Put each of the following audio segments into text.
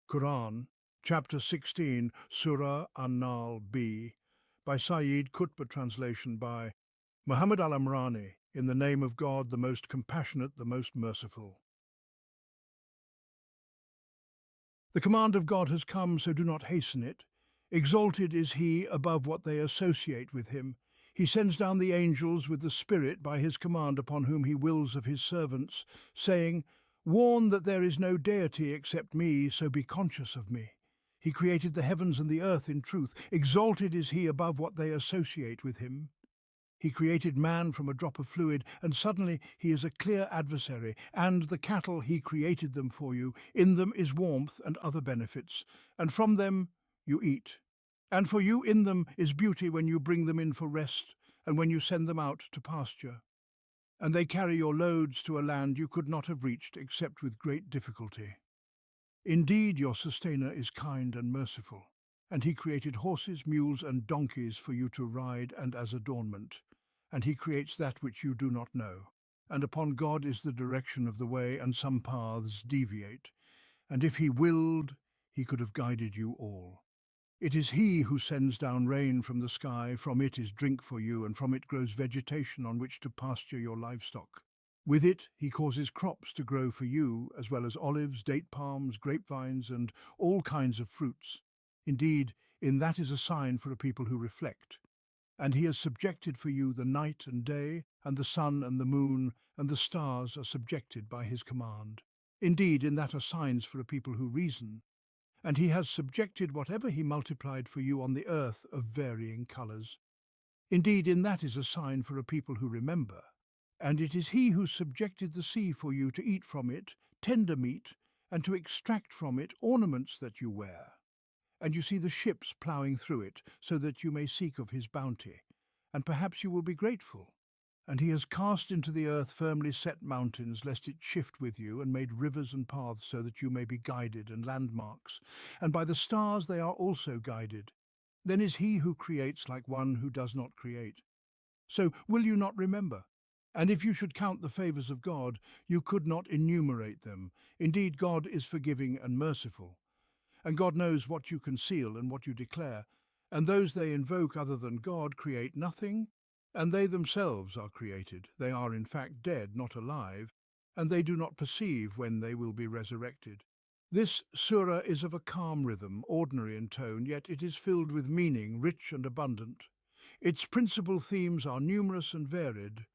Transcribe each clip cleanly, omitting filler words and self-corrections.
Qur'an, Chapter 16, Surah An-Nahl B, by Sayyid Qutb, translation by Muhammad Al-Amrani, in the name of God, the most compassionate, the most merciful. The command of God has come, so do not hasten it. Exalted is He above what they associate with Him. He sends down the angels with the Spirit by His command upon whom He wills of His servants, saying, "Warn that there is no deity except me, so be conscious of me." He created the heavens and the earth in truth. Exalted is He above what they associate with Him. He created man from a drop of fluid, and suddenly he is a clear adversary. And the cattle, He created them for you. In them is warmth and other benefits, and from them you eat. And for you in them is beauty when you bring them in for rest, and when you send them out to pasture. And they carry your loads to a land you could not have reached except with great difficulty. Indeed, your sustainer is kind and merciful, and He created horses, mules, and donkeys for you to ride and as adornment. And He creates that which you do not know. And upon God is the direction of the way, and some paths deviate. And if He willed, He could have guided you all. It is He who sends down rain from the sky, from it is drink for you, and from it grows vegetation on which to pasture your livestock. With it He causes crops to grow for you, as well as olives, date palms, grapevines, and all kinds of fruits. Indeed, in that is a sign for a people who reflect. And He has subjected for you the night and day, and the sun and the moon, and the stars are subjected by His command. Indeed, in that are signs for a people who reason. And He has subjected whatever He multiplied for you on the earth of varying colours. Indeed, in that is a sign for a people who remember. And it is He who subjected the sea for you to eat from it tender meat, and to extract from it ornaments that you wear. And you see the ships ploughing through it, so that you may seek of His bounty, and perhaps you will be grateful. And He has cast into the earth firmly set mountains, lest it shift with you, and made rivers and paths so that you may be guided, and landmarks. And by the stars they are also guided. Then is He who creates like one who does not create. So will you not remember? And if you should count the favours of God, you could not enumerate them. Indeed, God is forgiving and merciful. And God knows what you conceal and what you declare. And those they invoke other than God create nothing, and they themselves are created. They are in fact dead, not alive, and they do not perceive when they will be resurrected. This surah is of a calm rhythm, ordinary in tone, yet it is filled with meaning, rich and abundant. Its principal themes are numerous and varied,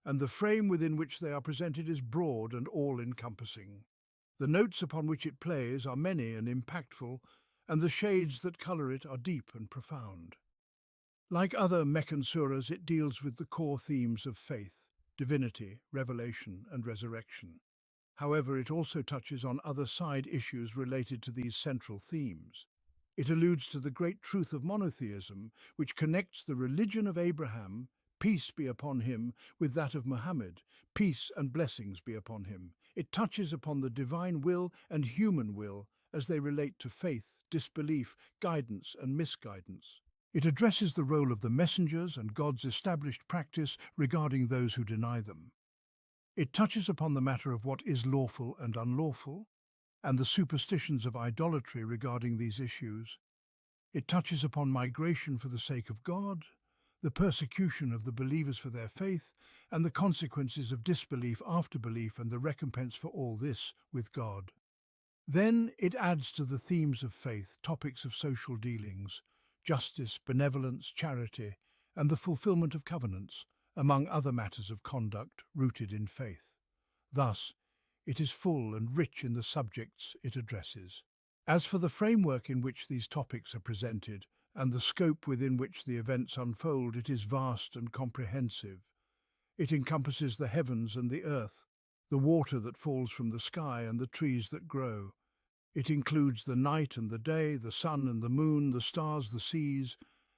and the frame within which they are presented is broad and all-encompassing. The notes upon which it plays are many and impactful, and the shades that colour it are deep and profound. Like other Meccan surahs, it deals with the core themes of faith, divinity, revelation, and resurrection. However, it also touches on other side issues related to these central themes. It alludes to the great truth of monotheism, which connects the religion of Abraham, peace be upon him, with that of Muhammad, peace and blessings be upon him. It touches upon the divine will and human will as they relate to faith, disbelief, guidance and misguidance. It addresses the role of the messengers and God's established practice regarding those who deny them. It touches upon the matter of what is lawful and unlawful, and the superstitions of idolatry regarding these issues. It touches upon migration for the sake of God, the persecution of the believers for their faith, and the consequences of disbelief after belief and the recompense for all this with God. Then it adds to the themes of faith topics of social dealings, justice, benevolence, charity, and the fulfillment of covenants, among other matters of conduct rooted in faith. Thus, it is full and rich in the subjects it addresses. As for the framework in which these topics are presented, and the scope within which the events unfold, it is vast and comprehensive. It encompasses the heavens and the earth, the water that falls from the sky and the trees that grow. It includes the night and the day, the sun and the moon, the stars, the seas,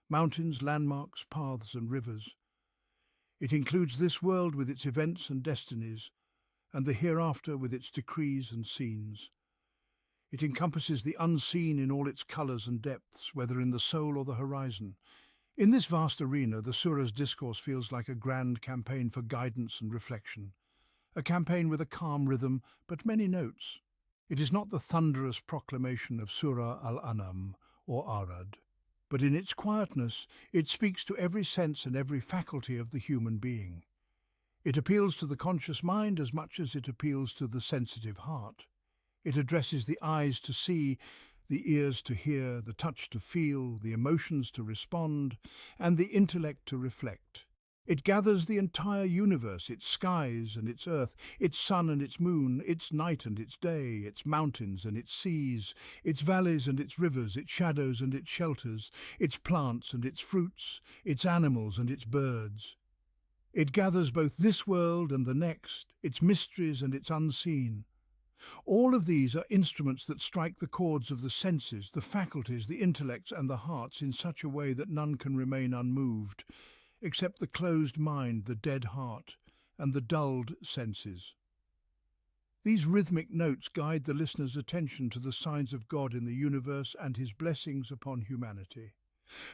mountains, landmarks, paths and rivers. It includes this world with its events and destinies, and the hereafter with its decrees and scenes. It encompasses the unseen in all its colours and depths, whether in the soul or the horizon. In this vast arena, the surah's discourse feels like a grand campaign for guidance and reflection, a campaign with a calm rhythm but many notes. It is not the thunderous proclamation of Surah Al-An'am or Arad, but in its quietness it speaks to every sense and every faculty of the human being. It appeals to the conscious mind as much as it appeals to the sensitive heart. It addresses the eyes to see, the ears to hear, the touch to feel, the emotions to respond, and the intellect to reflect. It gathers the entire universe, its skies and its earth, its sun and its moon, its night and its day, its mountains and its seas, its valleys and its rivers, its shadows and its shelters, its plants and its fruits, its animals and its birds. It gathers both this world and the next, its mysteries and its unseen. All of these are instruments that strike the chords of the senses, the faculties, the intellects and the hearts in such a way that none can remain unmoved, except the closed mind, the dead heart, and the dulled senses. These rhythmic notes guide the listener's attention to the signs of God in the universe and his blessings upon humanity.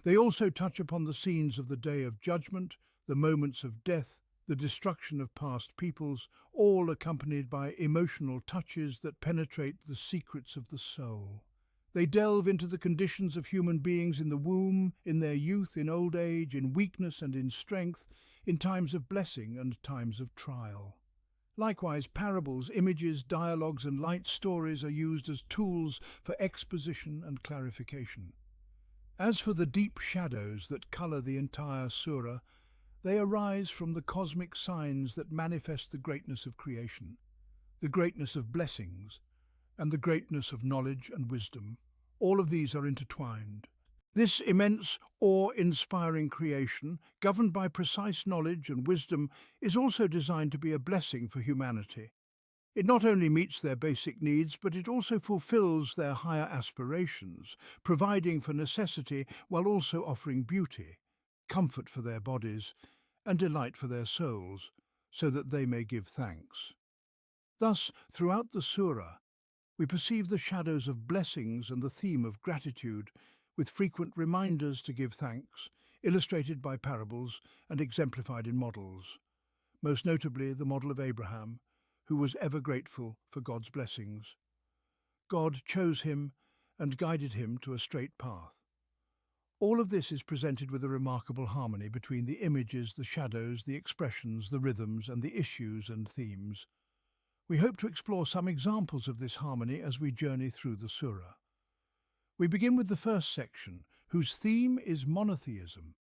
They also touch upon the scenes of the day of judgment, the moments of death, the destruction of past peoples, all accompanied by emotional touches that penetrate the secrets of the soul. They delve into the conditions of human beings in the womb, in their youth, in old age, in weakness and in strength, in times of blessing and times of trial. Likewise, parables, images, dialogues and light stories are used as tools for exposition and clarification. As for the deep shadows that colour the entire surah, they arise from the cosmic signs that manifest the greatness of creation, the greatness of blessings, and the greatness of knowledge and wisdom. All of these are intertwined. This immense, awe-inspiring creation, governed by precise knowledge and wisdom, is also designed to be a blessing for humanity. It not only meets their basic needs, but it also fulfills their higher aspirations, providing for necessity while also offering beauty, comfort for their bodies, and delight for their souls, so that they may give thanks. Thus, throughout the surah, we perceive the shadows of blessings and the theme of gratitude, with frequent reminders to give thanks, illustrated by parables and exemplified in models. Most notably, the model of Abraham, who was ever grateful for God's blessings. God chose him and guided him to a straight path. All of this is presented with a remarkable harmony between the images, the shadows, the expressions, the rhythms, and the issues and themes. We hope to explore some examples of this harmony as we journey through the surah. We begin with the first section, whose theme is monotheism.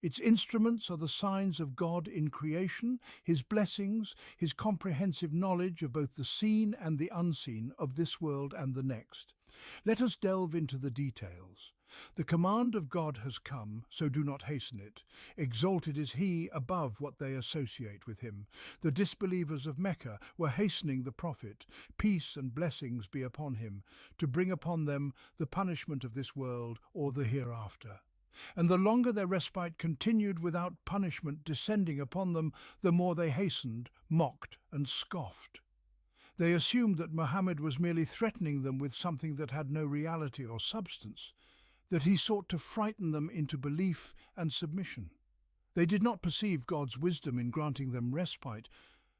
Its instruments are the signs of God in creation, his blessings, his comprehensive knowledge of both the seen and the unseen of this world and the next. Let us delve into the details. The command of God has come, so do not hasten it. Exalted is he above what they associate with him. The disbelievers of Mecca were hastening the Prophet, peace and blessings be upon him, to bring upon them the punishment of this world or the hereafter. And the longer their respite continued without punishment descending upon them, the more they hastened, mocked, and scoffed. They assumed that Muhammad was merely threatening them with something that had no reality or substance, that he sought to frighten them into belief and submission. They did not perceive God's wisdom in granting them respite,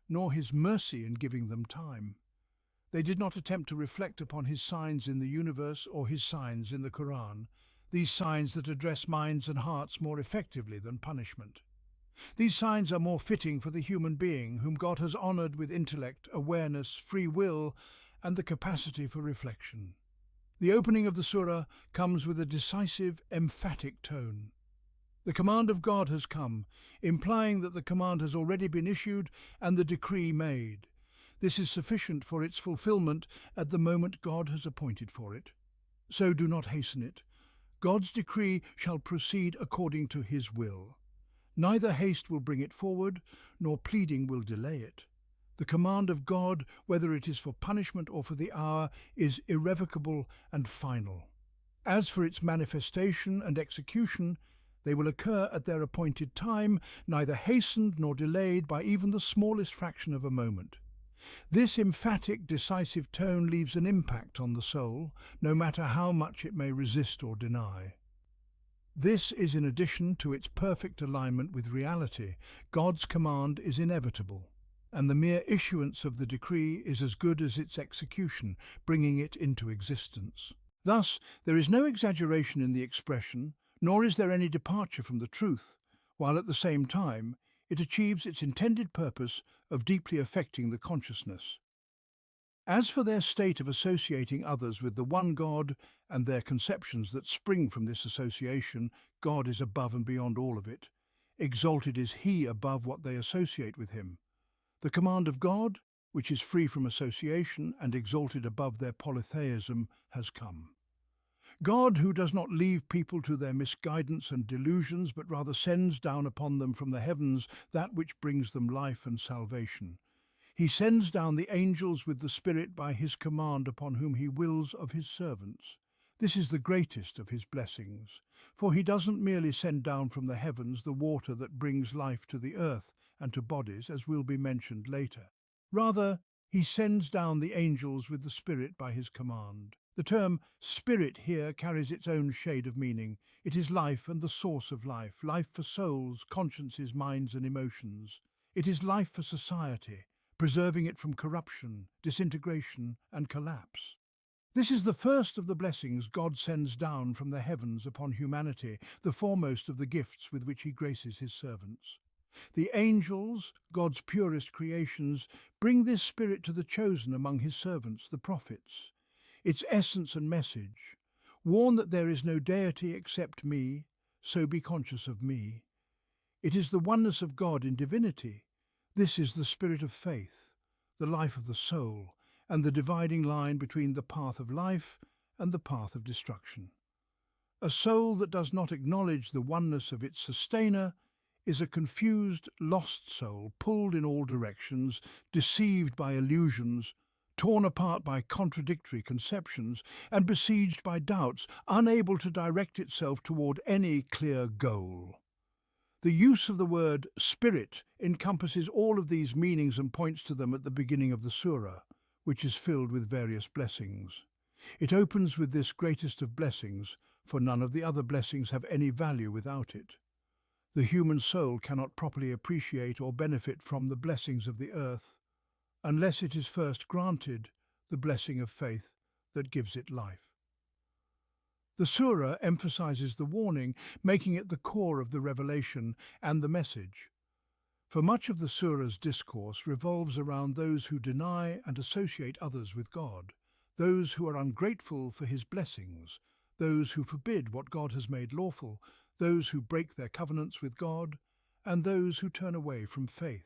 nor his mercy in giving them time. They did not attempt to reflect upon his signs in the universe or his signs in the Qur'an, these signs that address minds and hearts more effectively than punishment. These signs are more fitting for the human being whom God has honoured with intellect, awareness, free will, and the capacity for reflection. The opening of the surah comes with a decisive, emphatic tone. The command of God has come, implying that the command has already been issued and the decree made. This is sufficient for its fulfillment at the moment God has appointed for it. So do not hasten it. God's decree shall proceed according to his will. Neither haste will bring it forward, nor pleading will delay it. The command of God, whether it is for punishment or for the hour, is irrevocable and final. As for its manifestation and execution, they will occur at their appointed time, neither hastened nor delayed by even the smallest fraction of a moment. This emphatic, decisive tone leaves an impact on the soul, no matter how much it may resist or deny. This is in addition to its perfect alignment with reality. God's command is inevitable, and the mere issuance of the decree is as good as its execution, bringing it into existence. Thus, there is no exaggeration in the expression, nor is there any departure from the truth, while at the same time it achieves its intended purpose of deeply affecting the consciousness. As for their state of associating others with the one God and their conceptions that spring from this association, God is above and beyond all of it. Exalted is He above what they associate with Him. The command of God, which is free from association and exalted above their polytheism, has come. God, who does not leave people to their misguidance and delusions, but rather sends down upon them from the heavens that which brings them life and salvation. He sends down the angels with the Spirit by His command upon whom He wills of His servants. This is the greatest of His blessings, for He doesn't merely send down from the heavens the water that brings life to the earth and to bodies, as will be mentioned later. Rather, He sends down the angels with the Spirit by His command. The term spirit here carries its own shade of meaning. It is life and the source of life, life for souls, consciences, minds and emotions. It is life for society, preserving it from corruption, disintegration and collapse. This is the first of the blessings God sends down from the heavens upon humanity, the foremost of the gifts with which He graces His servants. The angels, God's purest creations, bring this Spirit to the chosen among His servants, the prophets. Its essence and message: warn that there is no deity except me, so be conscious of me. It is the oneness of God in divinity. This is the spirit of faith, the life of the soul, and the dividing line between the path of life and the path of destruction. A soul that does not acknowledge the oneness of its sustainer is a confused, lost soul, pulled in all directions, deceived by illusions, torn apart by contradictory conceptions, and besieged by doubts, unable to direct itself toward any clear goal. The use of the word spirit encompasses all of these meanings and points to them at the beginning of the surah, which is filled with various blessings. It opens with this greatest of blessings, for none of the other blessings have any value without it. The human soul cannot properly appreciate or benefit from the blessings of the earth unless it is first granted the blessing of faith that gives it life. The surah emphasizes the warning, making it the core of the revelation and the message. For much of the surah's discourse revolves around those who deny and associate others with God, those who are ungrateful for His blessings, those who forbid what God has made lawful, those who break their covenants with God, and those who turn away from faith.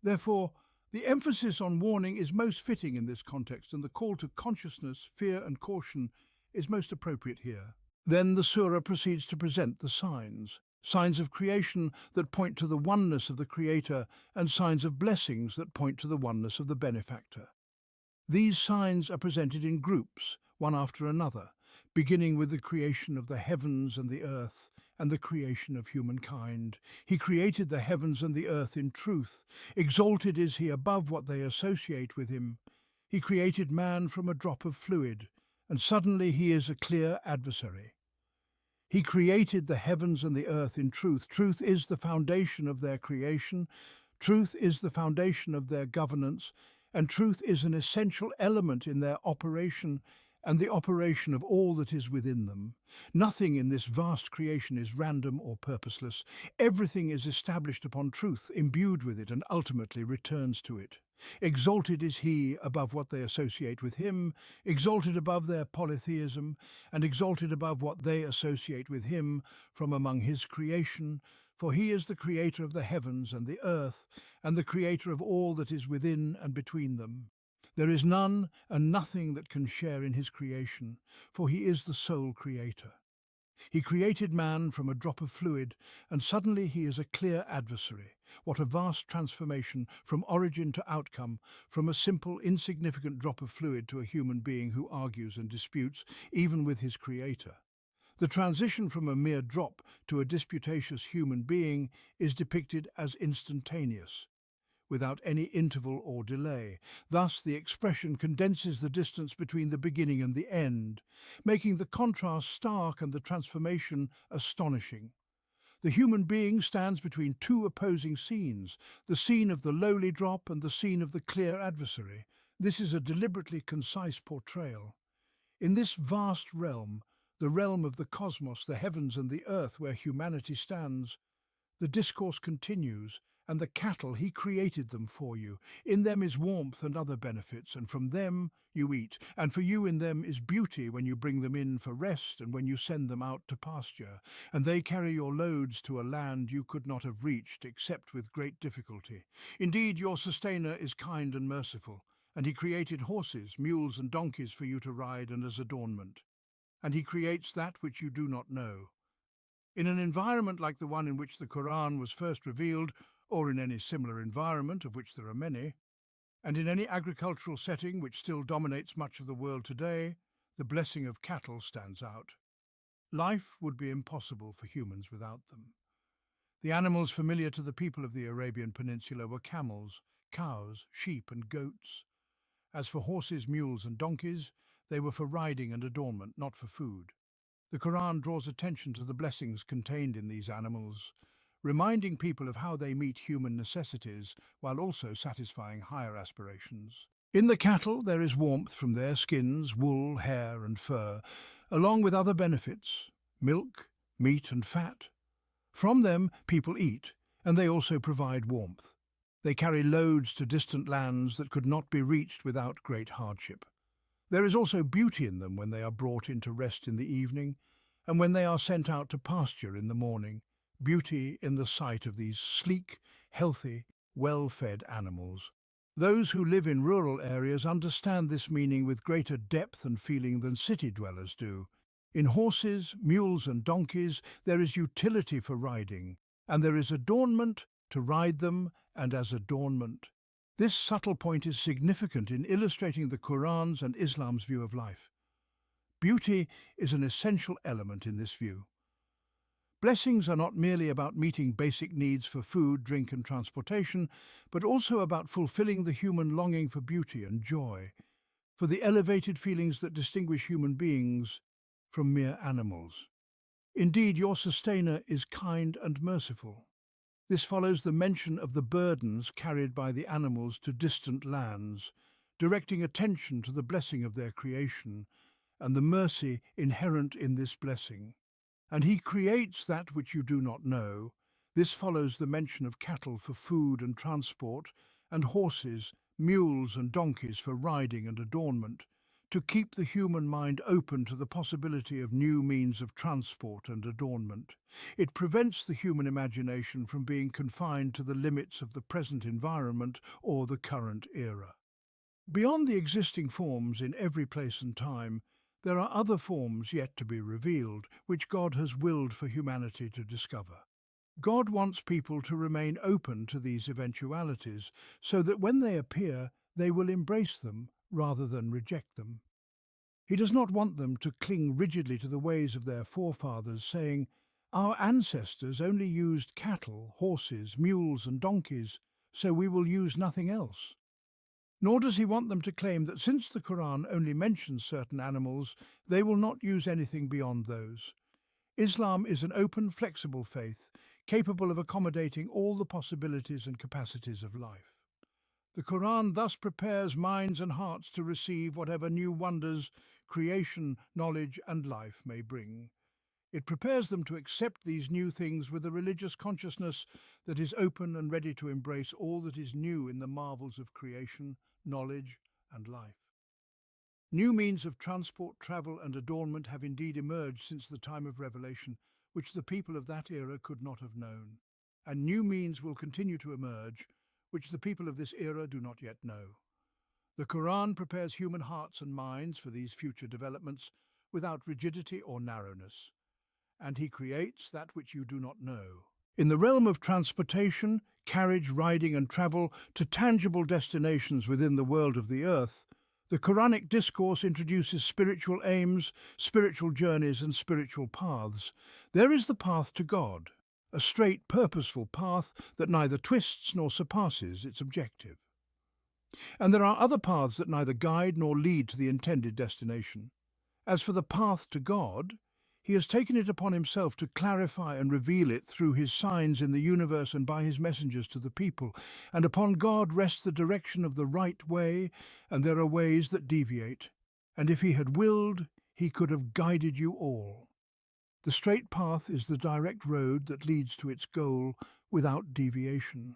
Therefore, the emphasis on warning is most fitting in this context, and the call to consciousness, fear and caution is most appropriate here. Then the surah proceeds to present the signs of creation that point to the oneness of the Creator, and signs of blessings that point to the oneness of the benefactor. These signs are presented in groups, one after another, beginning with the creation of the heavens and the earth, and the creation of humankind. He created the heavens and the earth in truth. Exalted is He above what they associate with Him. He created man from a drop of fluid, and suddenly he is a clear adversary. He created the heavens and the earth in truth. Truth is the foundation of their creation. Truth is the foundation of their governance, and truth is an essential element in their operation and the operation of all that is within them. Nothing in this vast creation is random or purposeless. Everything is established upon truth, imbued with it, and ultimately returns to it. Exalted is He above what they associate with Him, exalted above their polytheism, and exalted above what they associate with Him from among His creation, for He is the Creator of the heavens and the earth, and the Creator of all that is within and between them. There is none and nothing that can share in His creation, for He is the sole Creator. He created man from a drop of fluid, and suddenly he is a clear adversary. What a vast transformation from origin to outcome, from a simple, insignificant drop of fluid to a human being who argues and disputes, even with his Creator. The transition from a mere drop to a disputatious human being is depicted as instantaneous, without any interval or delay. Thus, the expression condenses the distance between the beginning and the end, making the contrast stark and the transformation astonishing. The human being stands between two opposing scenes, the scene of the lowly drop and the scene of the clear adversary. This is a deliberately concise portrayal. In this vast realm, the realm of the cosmos, the heavens and the earth where humanity stands, the discourse continues, and the cattle he created them for you. In them is warmth and other benefits, and from them you eat. And for you in them is beauty when you bring them in for rest and when you send them out to pasture. And they carry your loads to a land you could not have reached except with great difficulty. Indeed, your sustainer is kind and merciful, and he created horses, mules and donkeys for you to ride and as adornment. And he creates that which you do not know. In an environment like the one in which the Qur'an was first revealed, or in any similar environment, of which there are many, and in any agricultural setting which still dominates much of the world today, the blessing of cattle stands out. Life would be impossible for humans without them. The animals familiar to the people of the Arabian Peninsula were camels, cows, sheep and goats. As for horses, mules and donkeys, they were for riding and adornment, not for food. The Quran draws attention to the blessings contained in these animals, reminding people of how they meet human necessities while also satisfying higher aspirations. In the cattle there is warmth from their skins, wool, hair and fur, along with other benefits, milk, meat and fat. From them people eat, and they also provide warmth. They carry loads to distant lands that could not be reached without great hardship. There is also beauty in them when they are brought in to rest in the evening, and when they are sent out to pasture in the morning. Beauty in the sight of these sleek, healthy, well-fed animals. Those who live in rural areas understand this meaning with greater depth and feeling than city dwellers do. In horses, mules and donkeys there is utility for riding, and there is adornment to ride them and as adornment. This subtle point is significant in illustrating the Qur'an's and Islam's view of life. Beauty is an essential element in this view. Blessings are not merely about meeting basic needs for food, drink and transportation, but also about fulfilling the human longing for beauty and joy, for the elevated feelings that distinguish human beings from mere animals. Indeed, your sustainer is kind and merciful. This follows the mention of the burdens carried by the animals to distant lands, directing attention to the blessing of their creation and the mercy inherent in this blessing. And he creates that which you do not know. This follows the mention of cattle for food and transport, and horses, mules and donkeys for riding and adornment, to keep the human mind open to the possibility of new means of transport and adornment. It prevents the human imagination from being confined to the limits of the present environment or the current era. Beyond the existing forms in every place and time, there are other forms yet to be revealed, which God has willed for humanity to discover. God wants people to remain open to these eventualities, so that when they appear, they will embrace them rather than reject them. He does not want them to cling rigidly to the ways of their forefathers, saying, "Our ancestors only used cattle, horses, mules and donkeys, so we will use nothing else." Nor does he want them to claim that since the Quran only mentions certain animals, they will not use anything beyond those. Islam is an open, flexible faith, capable of accommodating all the possibilities and capacities of life. The Quran thus prepares minds and hearts to receive whatever new wonders creation, knowledge and life may bring. It prepares them to accept these new things with a religious consciousness that is open and ready to embrace all that is new in the marvels of creation, knowledge and life. New means of transport, travel and adornment have indeed emerged since the time of revelation, which the people of that era could not have known. And new means will continue to emerge, which the people of this era do not yet know. The Quran prepares human hearts and minds for these future developments without rigidity or narrowness. And he creates that which you do not know. In the realm of transportation, carriage, riding and travel to tangible destinations within the world of the earth, the Quranic discourse introduces spiritual aims, spiritual journeys and spiritual paths. There is the path to God, a straight, purposeful path that neither twists nor surpasses its objective. And there are other paths that neither guide nor lead to the intended destination. As for the path to God, He has taken it upon himself to clarify and reveal it through his signs in the universe and by his messengers to the people. And upon God rests the direction of the right way, and there are ways that deviate. And if he had willed, he could have guided you all. The straight path is the direct road that leads to its goal without deviation.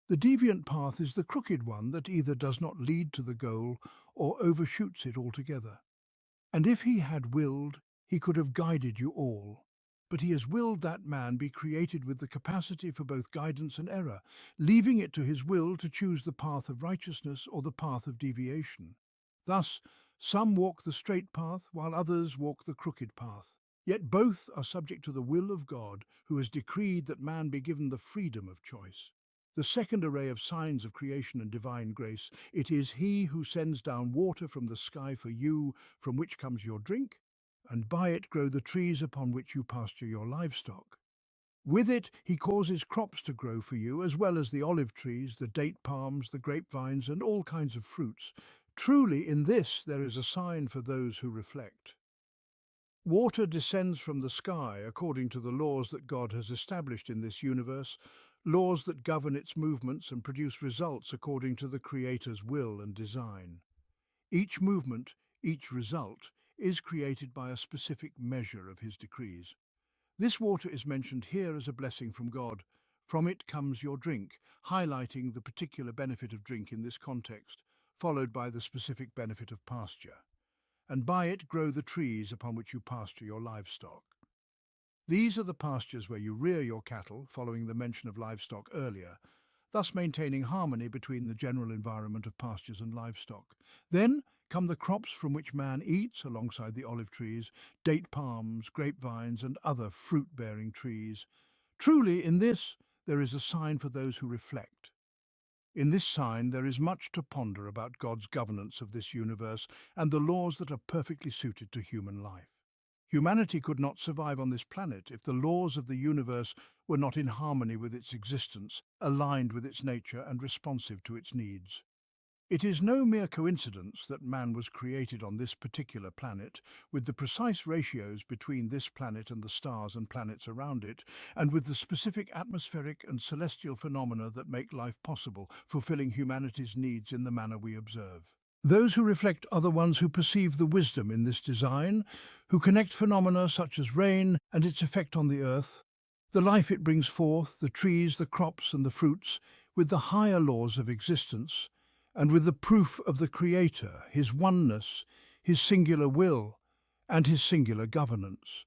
The deviant path is the crooked one that either does not lead to the goal or overshoots it altogether. And if he had willed, he could have guided you all. But he has willed that man be created with the capacity for both guidance and error, leaving it to his will to choose the path of righteousness or the path of deviation. Thus, some walk the straight path while others walk the crooked path. Yet both are subject to the will of God, who has decreed that man be given the freedom of choice. The second array of signs of creation and divine grace, it is he who sends down water from the sky for you, from which comes your drink, and by it grow the trees upon which you pasture your livestock. With it he causes crops to grow for you, as well as the olive trees, the date palms, the grapevines, and all kinds of fruits. Truly in this there is a sign for those who reflect. Water descends from the sky according to the laws that God has established in this universe, laws that govern its movements and produce results according to the Creator's will and design. Each movement, each result, is created by a specific measure of his decrees. This water is mentioned here as a blessing from God. From it comes your drink, highlighting the particular benefit of drink in this context, followed by the specific benefit of pasture. And by it grow the trees upon which you pasture your livestock. These are the pastures where you rear your cattle, following the mention of livestock earlier, thus maintaining harmony between the general environment of pastures and livestock. Then come the crops from which man eats alongside the olive trees, date palms, grapevines, and other fruit-bearing trees. Truly, in this, there is a sign for those who reflect. In this sign there is much to ponder about God's governance of this universe and the laws that are perfectly suited to human life. Humanity could not survive on this planet if the laws of the universe were not in harmony with its existence, aligned with its nature and responsive to its needs. It is no mere coincidence that man was created on this particular planet, with the precise ratios between this planet and the stars and planets around it, and with the specific atmospheric and celestial phenomena that make life possible, fulfilling humanity's needs in the manner we observe. Those who reflect are the ones who perceive the wisdom in this design, who connect phenomena such as rain and its effect on the earth, the life it brings forth, the trees, the crops and the fruits, with the higher laws of existence, and with the proof of the Creator, his oneness, his singular will, and his singular governance.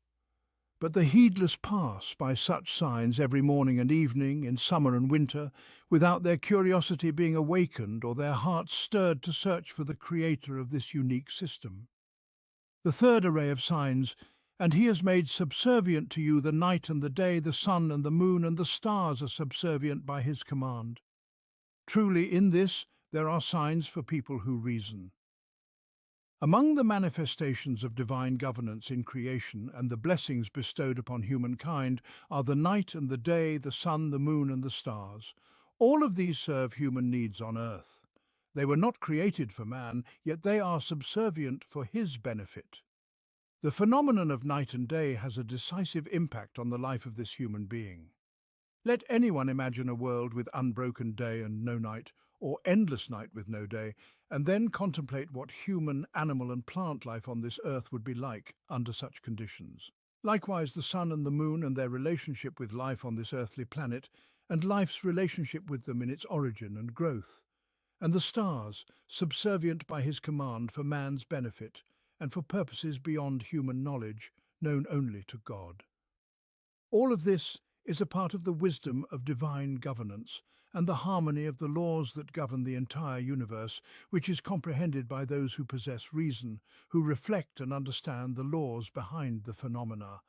But the heedless pass by such signs every morning and evening, in summer and winter, without their curiosity being awakened or their hearts stirred to search for the Creator of this unique system. The third array of signs, and he has made subservient to you the night and the day, the sun and the moon and the stars are subservient by his command. Truly in this there are signs for people who reason. Among the manifestations of divine governance in creation and the blessings bestowed upon humankind are the night and the day, the sun, the moon, and the stars. All of these serve human needs on earth. They were not created for man, yet they are subservient for his benefit. The phenomenon of night and day has a decisive impact on the life of this human being. Let anyone imagine a world with unbroken day and no night, or endless night with no day, and then contemplate what human, animal and plant life on this earth would be like under such conditions. Likewise, the sun and the moon and their relationship with life on this earthly planet, and life's relationship with them in its origin and growth, and the stars, subservient by his command for man's benefit, and for purposes beyond human knowledge, known only to God. All of this is a part of the wisdom of divine governance and the harmony of the laws that govern the entire universe, which is comprehended by those who possess reason, who reflect and understand the laws behind the phenomena.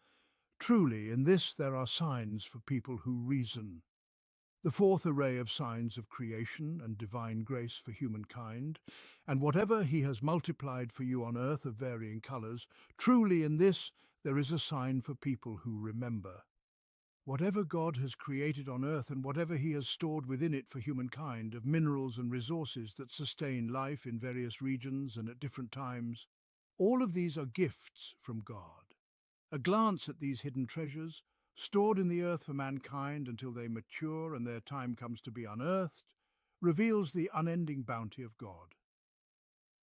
Truly, in this there are signs for people who reason. The fourth array of signs of creation and divine grace for humankind, and whatever he has multiplied for you on earth of varying colours, truly in this there is a sign for people who remember. Whatever God has created on earth and whatever he has stored within it for humankind of minerals and resources that sustain life in various regions and at different times, all of these are gifts from God. A glance at these hidden treasures, stored in the earth for mankind until they mature and their time comes to be unearthed, reveals the unending bounty of God.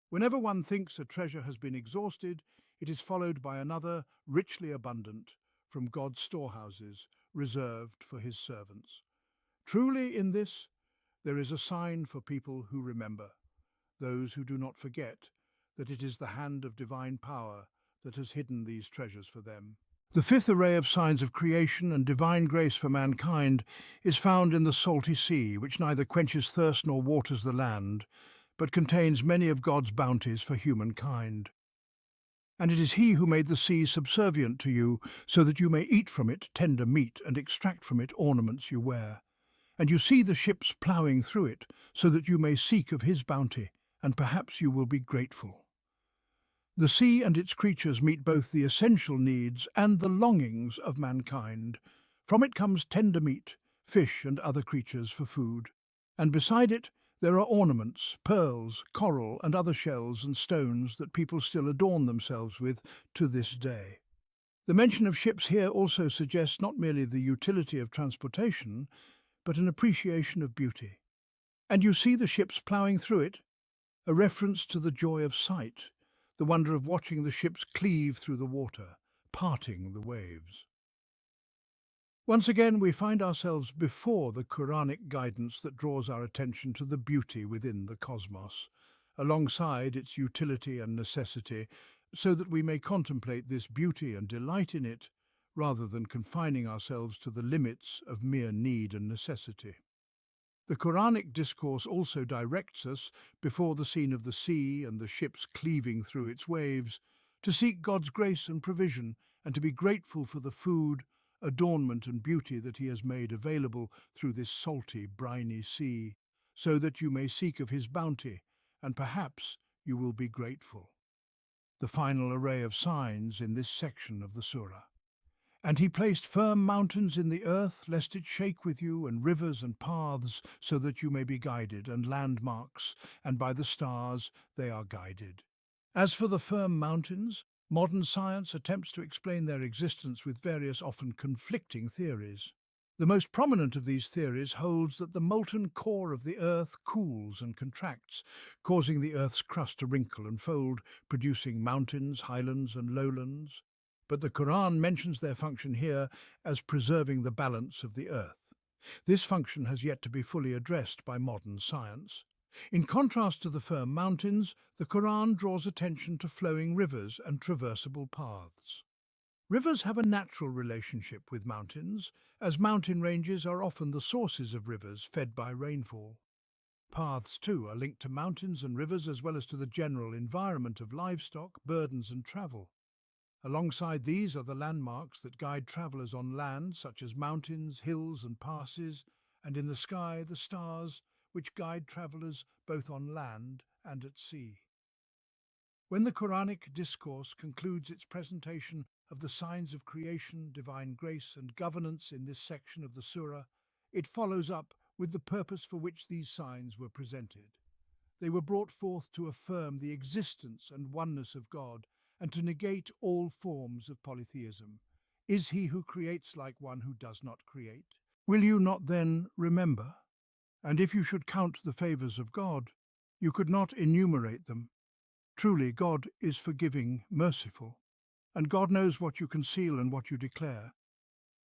Whenever one thinks a treasure has been exhausted, it is followed by another, richly abundant, from God's storehouses, reserved for his servants. Truly, in this, there is a sign for people who remember, those who do not forget that it is the hand of divine power that has hidden these treasures for them. The fifth array of signs of creation and divine grace for mankind is found in the salty sea, which neither quenches thirst nor waters the land, but contains many of God's bounties for humankind. And it is he who made the sea subservient to you, so that you may eat from it tender meat and extract from it ornaments you wear. And you see the ships ploughing through it, so that you may seek of his bounty, and perhaps you will be grateful. The sea and its creatures meet both the essential needs and the longings of mankind. From it comes tender meat, fish and other creatures for food. And beside it, there are ornaments, pearls, coral and other shells and stones that people still adorn themselves with to this day. The mention of ships here also suggests not merely the utility of transportation, but an appreciation of beauty. And you see the ships ploughing through it, a reference to the joy of sight, the wonder of watching the ships cleave through the water, parting the waves. Once again, we find ourselves before the Quranic guidance that draws our attention to the beauty within the cosmos, alongside its utility and necessity, so that we may contemplate this beauty and delight in it, rather than confining ourselves to the limits of mere need and necessity. The Quranic discourse also directs us, before the scene of the sea and the ships cleaving through its waves, to seek God's grace and provision and to be grateful for the food, adornment and beauty that he has made available through this salty, briny sea, so that you may seek of his bounty, and perhaps you will be grateful. The final array of signs in this section of the surah. And he placed firm mountains in the earth, lest it shake with you, and rivers and paths, so that you may be guided, and landmarks, and by the stars they are guided. As for the firm mountains, modern science attempts to explain their existence with various often conflicting theories. The most prominent of these theories holds that the molten core of the earth cools and contracts, causing the earth's crust to wrinkle and fold, producing mountains, highlands and lowlands. But the Qur'an mentions their function here as preserving the balance of the earth. This function has yet to be fully addressed by modern science. In contrast to the firm mountains, the Qur'an draws attention to flowing rivers and traversable paths. Rivers have a natural relationship with mountains, as mountain ranges are often the sources of rivers fed by rainfall. Paths, too, are linked to mountains and rivers as well as to the general environment of livestock, burdens and travel. Alongside these are the landmarks that guide travellers on land, such as mountains, hills and passes, and in the sky the stars, which guide travellers both on land and at sea. When the Quranic discourse concludes its presentation of the signs of creation, divine grace and governance in this section of the surah, it follows up with the purpose for which these signs were presented. They were brought forth to affirm the existence and oneness of God, and to negate all forms of polytheism. Is he who creates like one who does not create? Will you not then remember? And if you should count the favours of God, you could not enumerate them. Truly, God is forgiving, merciful, and God knows what you conceal and what you declare.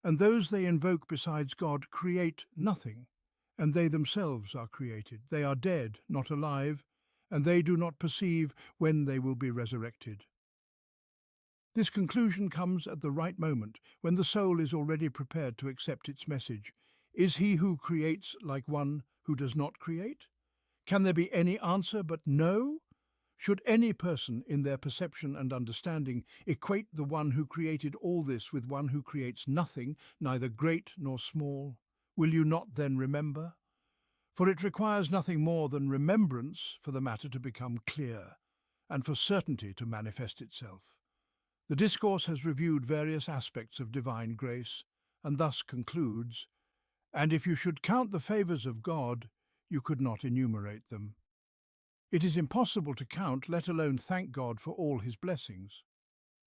And those they invoke besides God create nothing, and they themselves are created. They are dead, not alive, and they do not perceive when they will be resurrected. This conclusion comes at the right moment, when the soul is already prepared to accept its message. Is he who creates like one who does not create? Can there be any answer but no? Should any person, in their perception and understanding, equate the one who created all this with one who creates nothing, neither great nor small? Will you not then remember? For it requires nothing more than remembrance for the matter to become clear, and for certainty to manifest itself. The discourse has reviewed various aspects of divine grace, and thus concludes, and if you should count the favours of God, you could not enumerate them. It is impossible to count, let alone thank God for all his blessings.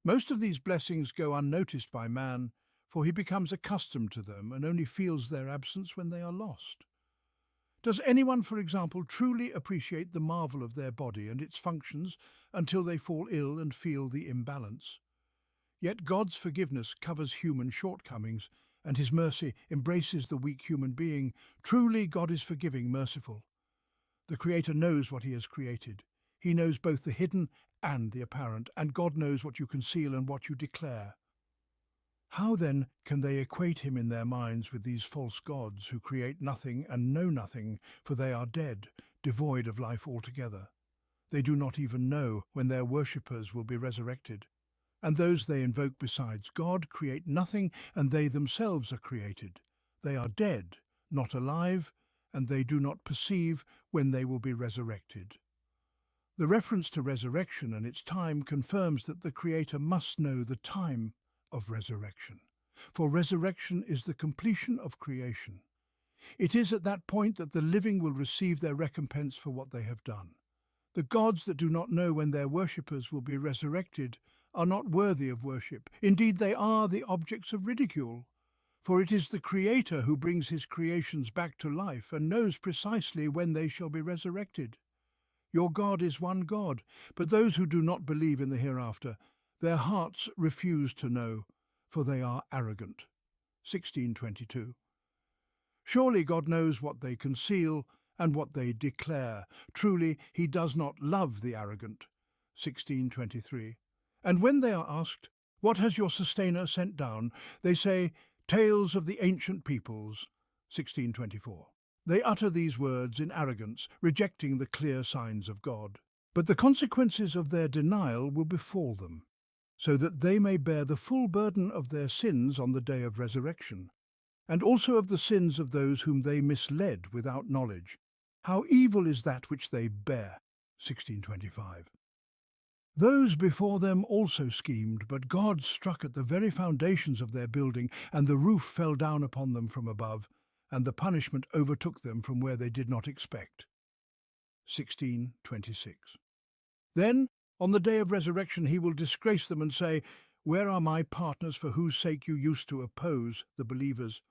Most of these blessings go unnoticed by man, for he becomes accustomed to them and only feels their absence when they are lost. Does anyone, for example, truly appreciate the marvel of their body and its functions until they fall ill and feel the imbalance? Yet God's forgiveness covers human shortcomings, and his mercy embraces the weak human being. Truly, God is forgiving, merciful. The Creator knows what he has created. He knows both the hidden and the apparent, and God knows what you conceal and what you declare. How then can they equate him in their minds with these false gods who create nothing and know nothing, for they are dead, devoid of life altogether? They do not even know when their worshippers will be resurrected. And those they invoke besides God create nothing, and they themselves are created. They are dead, not alive, and they do not perceive when they will be resurrected. The reference to resurrection and its time confirms that the Creator must know the time of resurrection, for resurrection is the completion of creation. It is at that point that the living will receive their recompense for what they have done. The gods that do not know when their worshippers will be resurrected are not worthy of worship. Indeed, they are the objects of ridicule. For it is the Creator who brings his creations back to life and knows precisely when they shall be resurrected. Your God is one God, but those who do not believe in the hereafter, their hearts refuse to know, for they are arrogant. 1622. Surely God knows what they conceal and what they declare. Truly, he does not love the arrogant. 1623. And when they are asked, "What has your sustainer sent down?" they say, "Tales of the ancient peoples." 1624. They utter these words in arrogance, rejecting the clear signs of God. But the consequences of their denial will befall them, so that they may bear the full burden of their sins on the day of resurrection, and also of the sins of those whom they misled without knowledge. How evil is that which they bear! 1625. Those before them also schemed, but God struck at the very foundations of their building, and the roof fell down upon them from above, and the punishment overtook them from where they did not expect. 1626. Then, on the day of resurrection, he will disgrace them and say, "Where are my partners for whose sake you used to oppose the believers?"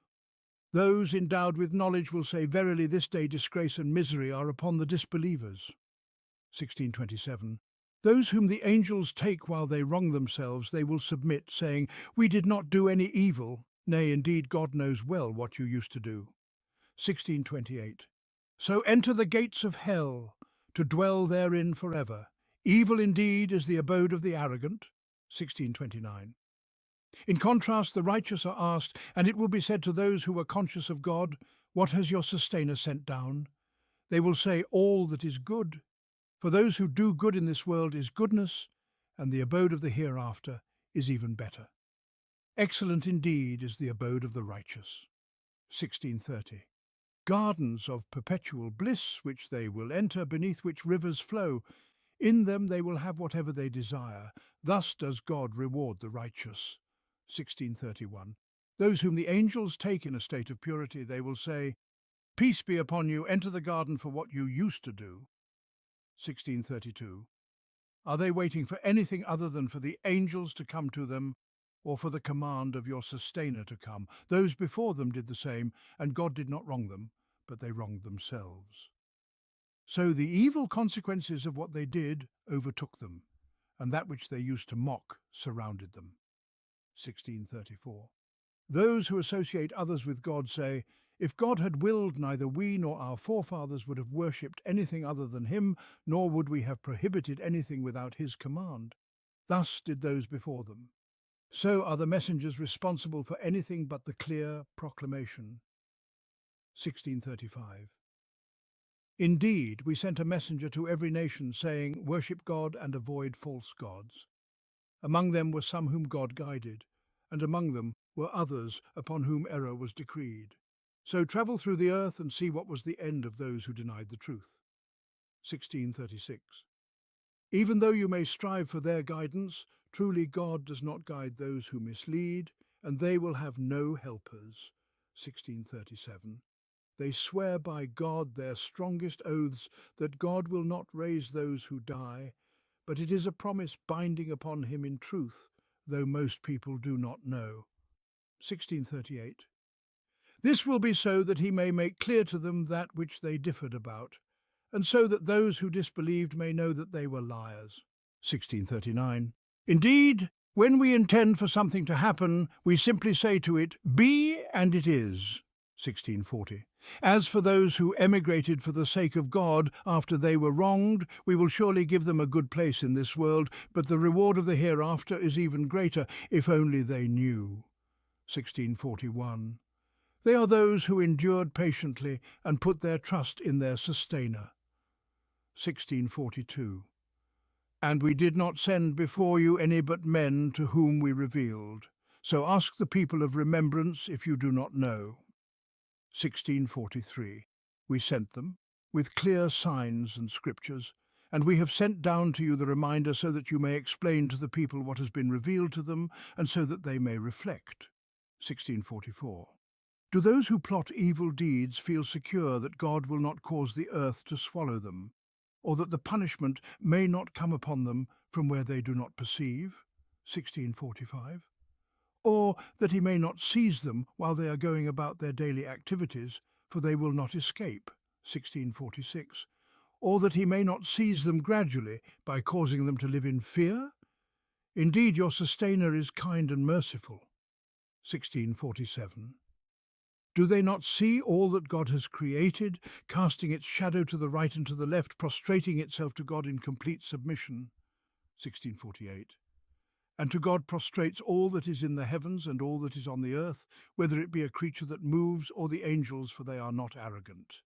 Those endowed with knowledge will say, "Verily, this day disgrace and misery are upon the disbelievers." 1627. Those whom the angels take while they wrong themselves, they will submit, saying, "We did not do any evil. Nay, indeed, God knows well what you used to do." 1628. So enter the gates of hell, to dwell therein forever. Evil indeed is the abode of the arrogant. 1629. In contrast, the righteous are asked, and it will be said to those who are conscious of God, "What has your sustainer sent down?" They will say, "All that is good." For those who do good in this world is goodness, and the abode of the hereafter is even better. Excellent indeed is the abode of the righteous. 1630. Gardens of perpetual bliss which they will enter, beneath which rivers flow. In them they will have whatever they desire. Thus does God reward the righteous. 1631. Those whom the angels take in a state of purity, they will say, "Peace be upon you, enter the garden for what you used to do." 1632. Are they waiting for anything other than for the angels to come to them, or for the command of your sustainer to come? Those before them did the same, and God did not wrong them, but they wronged themselves. So the evil consequences of what they did overtook them, and that which they used to mock surrounded them. 1634. Those who associate others with God say, "If God had willed, neither we nor our forefathers would have worshipped anything other than him, nor would we have prohibited anything without his command." Thus did those before them. So are the messengers responsible for anything but the clear proclamation. 1635. Indeed, we sent a messenger to every nation, saying, "Worship God and avoid false gods." Among them were some whom God guided, and among them were others upon whom error was decreed. So travel through the earth and see what was the end of those who denied the truth. 1636. Even though you may strive for their guidance, truly God does not guide those who mislead, and they will have no helpers. 1637. They swear by God their strongest oaths that God will not raise those who die, but it is a promise binding upon him in truth, though most people do not know. 1638. This will be so that he may make clear to them that which they differed about, and so that those who disbelieved may know that they were liars. 1639. Indeed, when we intend for something to happen, we simply say to it, "Be," and it is. 1640. As for those who emigrated for the sake of God after they were wronged, we will surely give them a good place in this world, but the reward of the hereafter is even greater, if only they knew. 1641. They are those who endured patiently and put their trust in their sustainer. 1642. And we did not send before you any but men to whom we revealed. So ask the people of remembrance if you do not know. 1643. We sent them with clear signs and scriptures, and we have sent down to you the reminder so that you may explain to the people what has been revealed to them, and so that they may reflect. 1644. Do those who plot evil deeds feel secure that God will not cause the earth to swallow them, or that the punishment may not come upon them from where they do not perceive? 1645. Or that he may not seize them while they are going about their daily activities, for they will not escape? 1646. Or that he may not seize them gradually by causing them to live in fear? Indeed, your sustainer is kind and merciful. 1647. Do they not see all that God has created, casting its shadow to the right and to the left, prostrating itself to God in complete submission? 1648. And to God prostrates all that is in the heavens and all that is on the earth, whether it be a creature that moves or the angels, for they are not arrogant.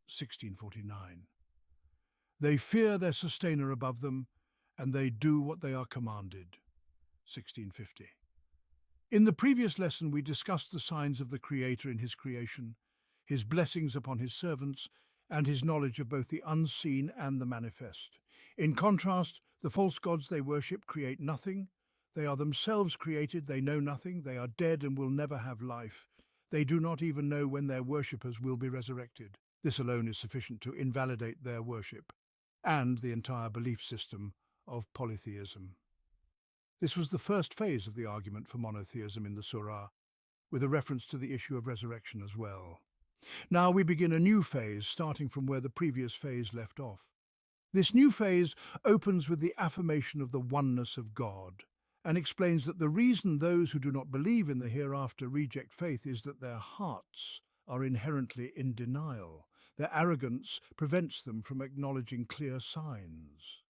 1649. They fear their sustainer above them, and they do what they are commanded. 1650. In the previous lesson, we discussed the signs of the Creator in his creation, his blessings upon his servants, and his knowledge of both the unseen and the manifest. In contrast, the false gods they worship create nothing. They are themselves created, they know nothing, they are dead and will never have life. They do not even know when their worshippers will be resurrected. This alone is sufficient to invalidate their worship and the entire belief system of polytheism. This was the first phase of the argument for monotheism in the Surah, with a reference to the issue of resurrection as well. Now we begin a new phase, starting from where the previous phase left off. This new phase opens with the affirmation of the oneness of God, and explains that the reason those who do not believe in the hereafter reject faith is that their hearts are inherently in denial. Their arrogance prevents them from acknowledging clear signs.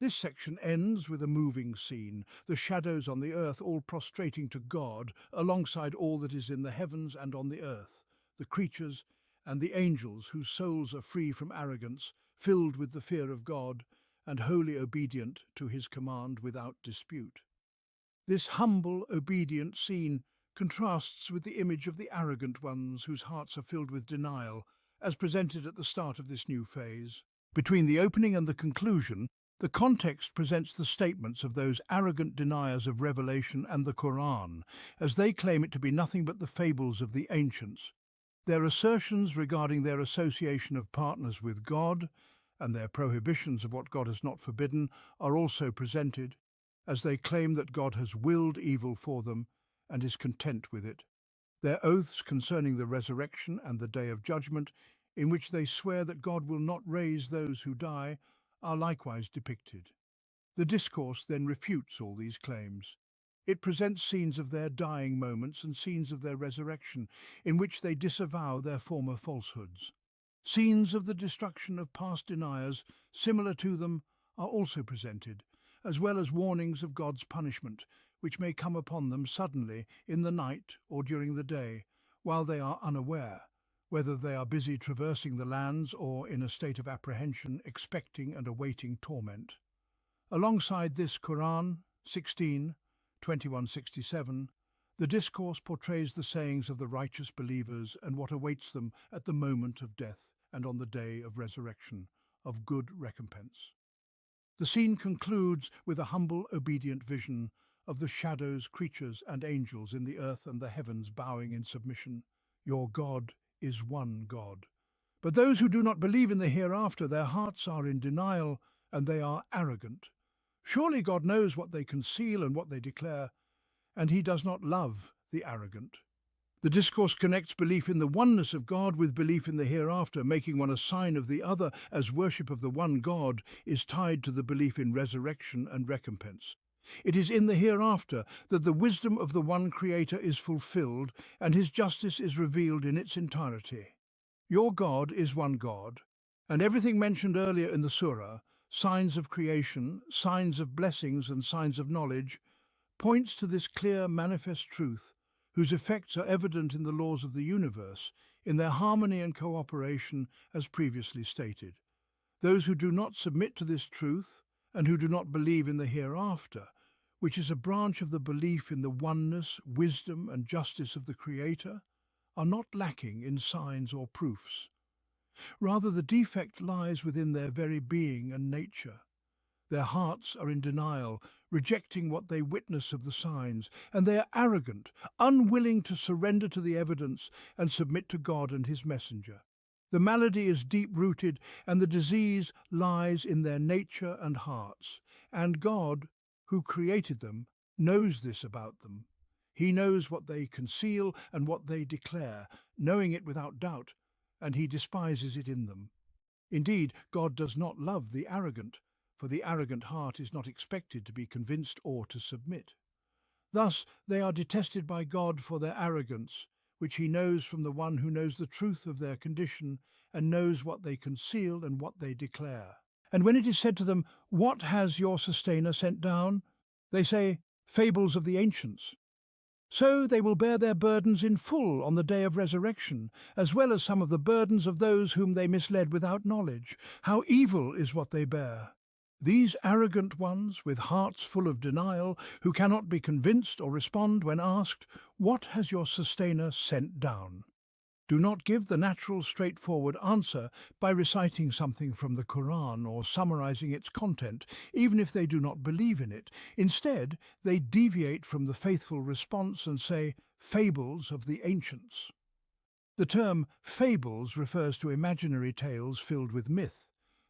This section ends with a moving scene, the shadows on the earth all prostrating to God alongside all that is in the heavens and on the earth, the creatures and the angels whose souls are free from arrogance, filled with the fear of God, and wholly obedient to his command without dispute. This humble, obedient scene contrasts with the image of the arrogant ones whose hearts are filled with denial, as presented at the start of this new phase. Between the opening and the conclusion, the context presents the statements of those arrogant deniers of revelation and the Qur'an, as they claim it to be nothing but the fables of the ancients. Their assertions regarding their association of partners with God and their prohibitions of what God has not forbidden are also presented, as they claim that God has willed evil for them and is content with it. Their oaths concerning the resurrection and the day of judgment, in which they swear that God will not raise those who die, are likewise depicted. The discourse then refutes all these claims. It presents scenes of their dying moments and scenes of their resurrection, in which they disavow their former falsehoods. Scenes of the destruction of past deniers, similar to them, are also presented, as well as warnings of God's punishment, which may come upon them suddenly in the night or during the day, while they are unaware, whether they are busy traversing the lands or in a state of apprehension, expecting and awaiting torment. Alongside this Qur'an 16:21-67, the discourse portrays the sayings of the righteous believers and what awaits them at the moment of death and on the day of resurrection, of good recompense. The scene concludes with a humble, obedient vision of the shadows, creatures and angels in the earth and the heavens bowing in submission. Your God is one God. But those who do not believe in the hereafter, their hearts are in denial and they are arrogant. Surely God knows what they conceal and what they declare, and he does not love the arrogant. The discourse connects belief in the oneness of God with belief in the hereafter, making one a sign of the other, as worship of the one God is tied to the belief in resurrection and recompense. It is in the hereafter that the wisdom of the one Creator is fulfilled and his justice is revealed in its entirety. Your God is one God, and everything mentioned earlier in the Surah, signs of creation, signs of blessings and signs of knowledge, points to this clear manifest truth, whose effects are evident in the laws of the universe, in their harmony and cooperation as previously stated. Those who do not submit to this truth, and who do not believe in the hereafter, which is a branch of the belief in the oneness, wisdom and justice of the Creator, are not lacking in signs or proofs. Rather, the defect lies within their very being and nature. Their hearts are in denial, rejecting what they witness of the signs, and they are arrogant, unwilling to surrender to the evidence and submit to God and his messenger. The malady is deep-rooted, and the disease lies in their nature and hearts. And God, who created them, knows this about them. He knows what they conceal and what they declare, knowing it without doubt, and he despises it in them. Indeed, God does not love the arrogant, for the arrogant heart is not expected to be convinced or to submit. Thus they are detested by God for their arrogance, which he knows from the one who knows the truth of their condition and knows what they conceal and what they declare. And when it is said to them, "What has your sustainer sent down?" they say, "Fables of the ancients." So they will bear their burdens in full on the day of resurrection, as well as some of the burdens of those whom they misled without knowledge. How evil is what they bear! These arrogant ones, with hearts full of denial, who cannot be convinced or respond when asked, "What has your sustainer sent down?" Do not give the natural, straightforward answer by reciting something from the Qur'an or summarizing its content, even if they do not believe in it. Instead, they deviate from the faithful response and say, "Fables of the ancients." The term fables refers to imaginary tales filled with myth.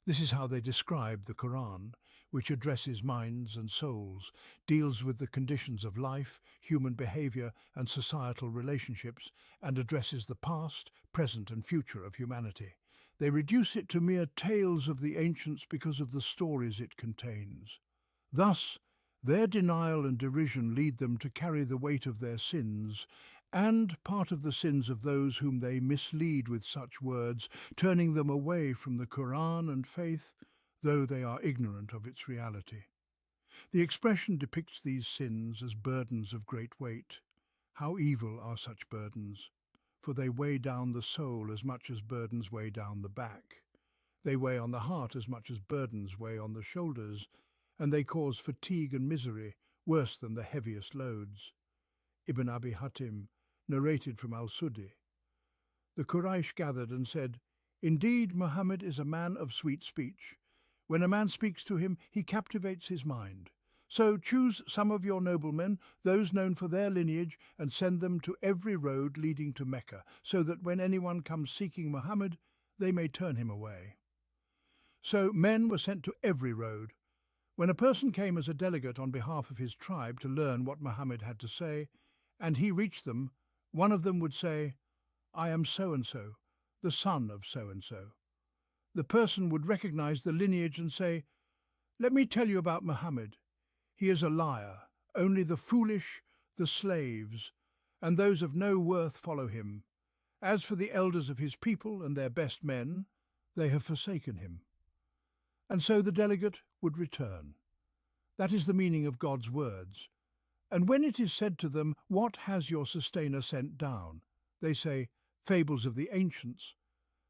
This is how they describe the Qur'an, which addresses minds and souls, deals with the conditions of life, human behavior and societal relationships, and addresses the past, present and future of humanity. They reduce it to mere tales of the ancients because of the stories it contains. Thus, their denial and derision lead them to carry the weight of their sins, and part of the sins of those whom they mislead with such words, turning them away from the Qur'an and faith, though they are ignorant of its reality. The expression depicts these sins as burdens of great weight. How evil are such burdens, for they weigh down the soul as much as burdens weigh down the back. They weigh on the heart as much as burdens weigh on the shoulders, and they cause fatigue and misery worse than the heaviest loads. Ibn Abi Hatim narrated from Al-Suddi. The Quraysh gathered and said, "Indeed, Muhammad is a man of sweet speech. When a man speaks to him, he captivates his mind. So choose some of your noblemen, those known for their lineage, and send them to every road leading to Mecca, so that when anyone comes seeking Muhammad, they may turn him away." So men were sent to every road. When a person came as a delegate on behalf of his tribe to learn what Muhammad had to say, and he reached them, one of them would say, "I am so-and-so, the son of so-and-so." The person would recognize the lineage and say, "Let me tell you about Muhammad. He is a liar. Only the foolish, the slaves, and those of no worth follow him. As for the elders of his people and their best men, they have forsaken him." And so the delegate would return. That is the meaning of God's words. And when it is said to them, "What has your sustainer sent down?" they say, "Fables of the ancients."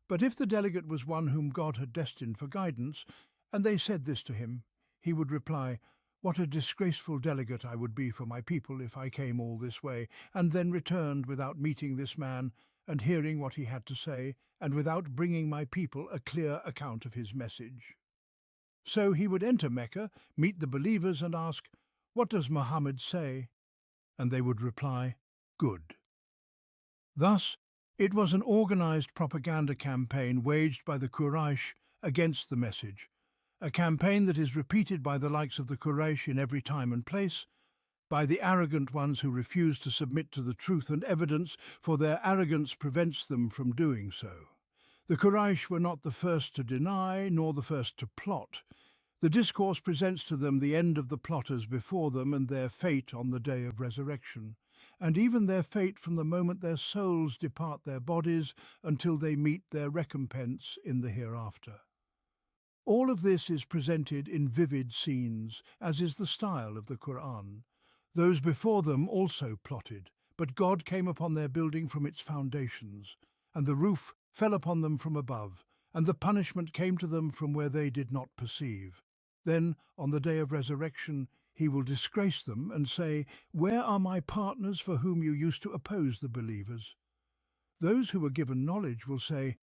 But if the delegate was one whom God had destined for guidance, and they said this to him, he would reply, "What a disgraceful delegate I would be for my people if I came all this way, and then returned without meeting this man and hearing what he had to say, and without bringing my people a clear account of his message." So he would enter Mecca, meet the believers and ask, "What does Muhammad say?" And they would reply, "Good." Thus, it was an organized propaganda campaign waged by the Quraysh against the message, a campaign that is repeated by the likes of the Quraysh in every time and place, by the arrogant ones who refuse to submit to the truth and evidence, for their arrogance prevents them from doing so. The Quraysh were not the first to deny, nor the first to plot. The discourse presents to them the end of the plotters before them and their fate on the day of resurrection, and even their fate from the moment their souls depart their bodies until they meet their recompense in the hereafter. All of this is presented in vivid scenes, as is the style of the Qur'an. Those before them also plotted, but God came upon their building from its foundations, and the roof fell upon them from above, and the punishment came to them from where they did not perceive. Then, on the day of resurrection, he will disgrace them and say, "Where are my partners for whom you used to oppose the believers?" Those who were given knowledge will say,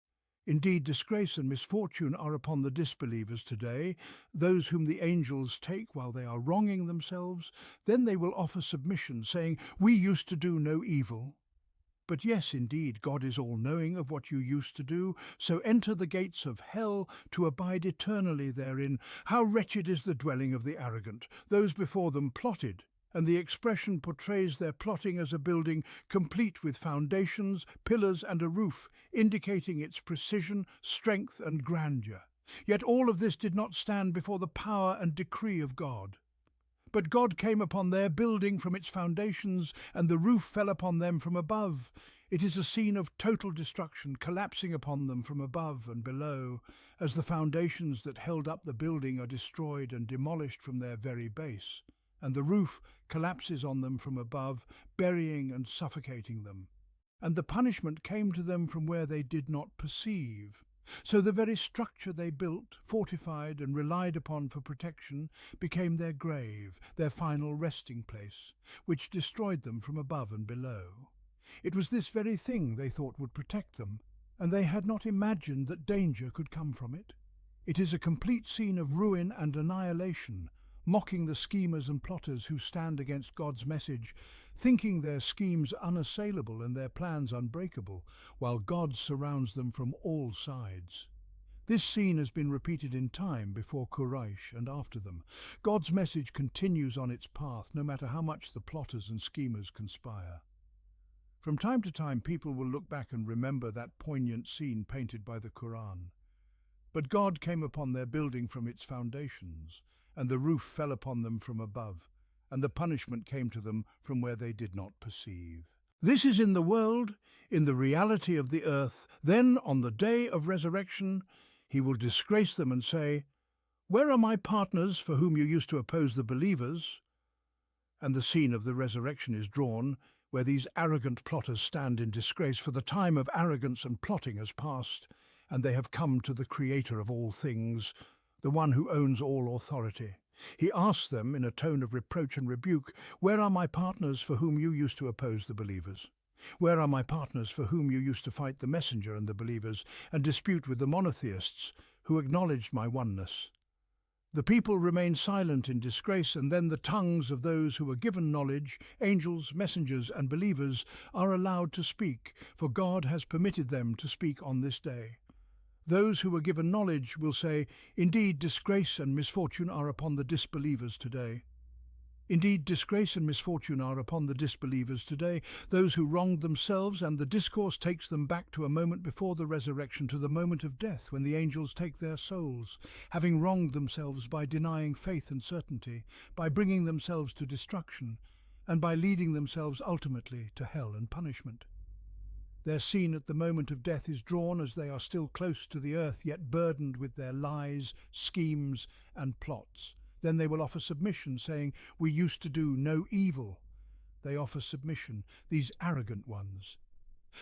"Indeed, disgrace and misfortune are upon the disbelievers today, those whom the angels take while they are wronging themselves." Then they will offer submission, saying, "We used to do no evil." But yes, indeed, God is all-knowing of what you used to do, so enter the gates of hell to abide eternally therein. How wretched is the dwelling of the arrogant! Those before them plotted, and the expression portrays their plotting as a building complete with foundations, pillars and a roof, indicating its precision, strength and grandeur. Yet all of this did not stand before the power and decree of God. But God came upon their building from its foundations, and the roof fell upon them from above. It is a scene of total destruction, collapsing upon them from above and below, as the foundations that held up the building are destroyed and demolished from their very base, and the roof collapses on them from above, burying and suffocating them. And the punishment came to them from where they did not perceive. So the very structure they built, fortified and relied upon for protection, became their grave, their final resting place, which destroyed them from above and below. It was this very thing they thought would protect them, and they had not imagined that danger could come from it. It is a complete scene of ruin and annihilation, mocking the schemers and plotters who stand against God's message, thinking their schemes unassailable and their plans unbreakable, while God surrounds them from all sides. This scene has been repeated in time before Quraysh and after them. God's message continues on its path, no matter how much the plotters and schemers conspire. From time to time, people will look back and remember that poignant scene painted by the Qur'an. But God came upon their building from its foundations, and the roof fell upon them from above, and the punishment came to them from where they did not perceive. This is in the world, in the reality of the earth. Then, on the day of resurrection, he will disgrace them and say, "Where are my partners for whom you used to oppose the believers?" And the scene of the resurrection is drawn, where these arrogant plotters stand in disgrace, for the time of arrogance and plotting has passed, and they have come to the Creator of all things, the one who owns all authority. He asks them in a tone of reproach and rebuke, "Where are my partners for whom you used to oppose the believers? Where are my partners for whom you used to fight the messenger and the believers, and dispute with the monotheists who acknowledged my oneness?" The people remain silent in disgrace, and then the tongues of those who were given knowledge, angels, messengers and believers, are allowed to speak, for God has permitted them to speak on this day. Those who were given knowledge will say, "Indeed, disgrace and misfortune are upon the disbelievers today." Indeed, disgrace and misfortune are upon the disbelievers today, those who wronged themselves, and the discourse takes them back to a moment before the resurrection, to the moment of death, when the angels take their souls, having wronged themselves by denying faith and certainty, by bringing themselves to destruction, and by leading themselves ultimately to hell and punishment. Their scene at the moment of death is drawn as they are still close to the earth, yet burdened with their lies, schemes and plots. Then they will offer submission, saying, "We used to do no evil." They offer submission, these arrogant ones.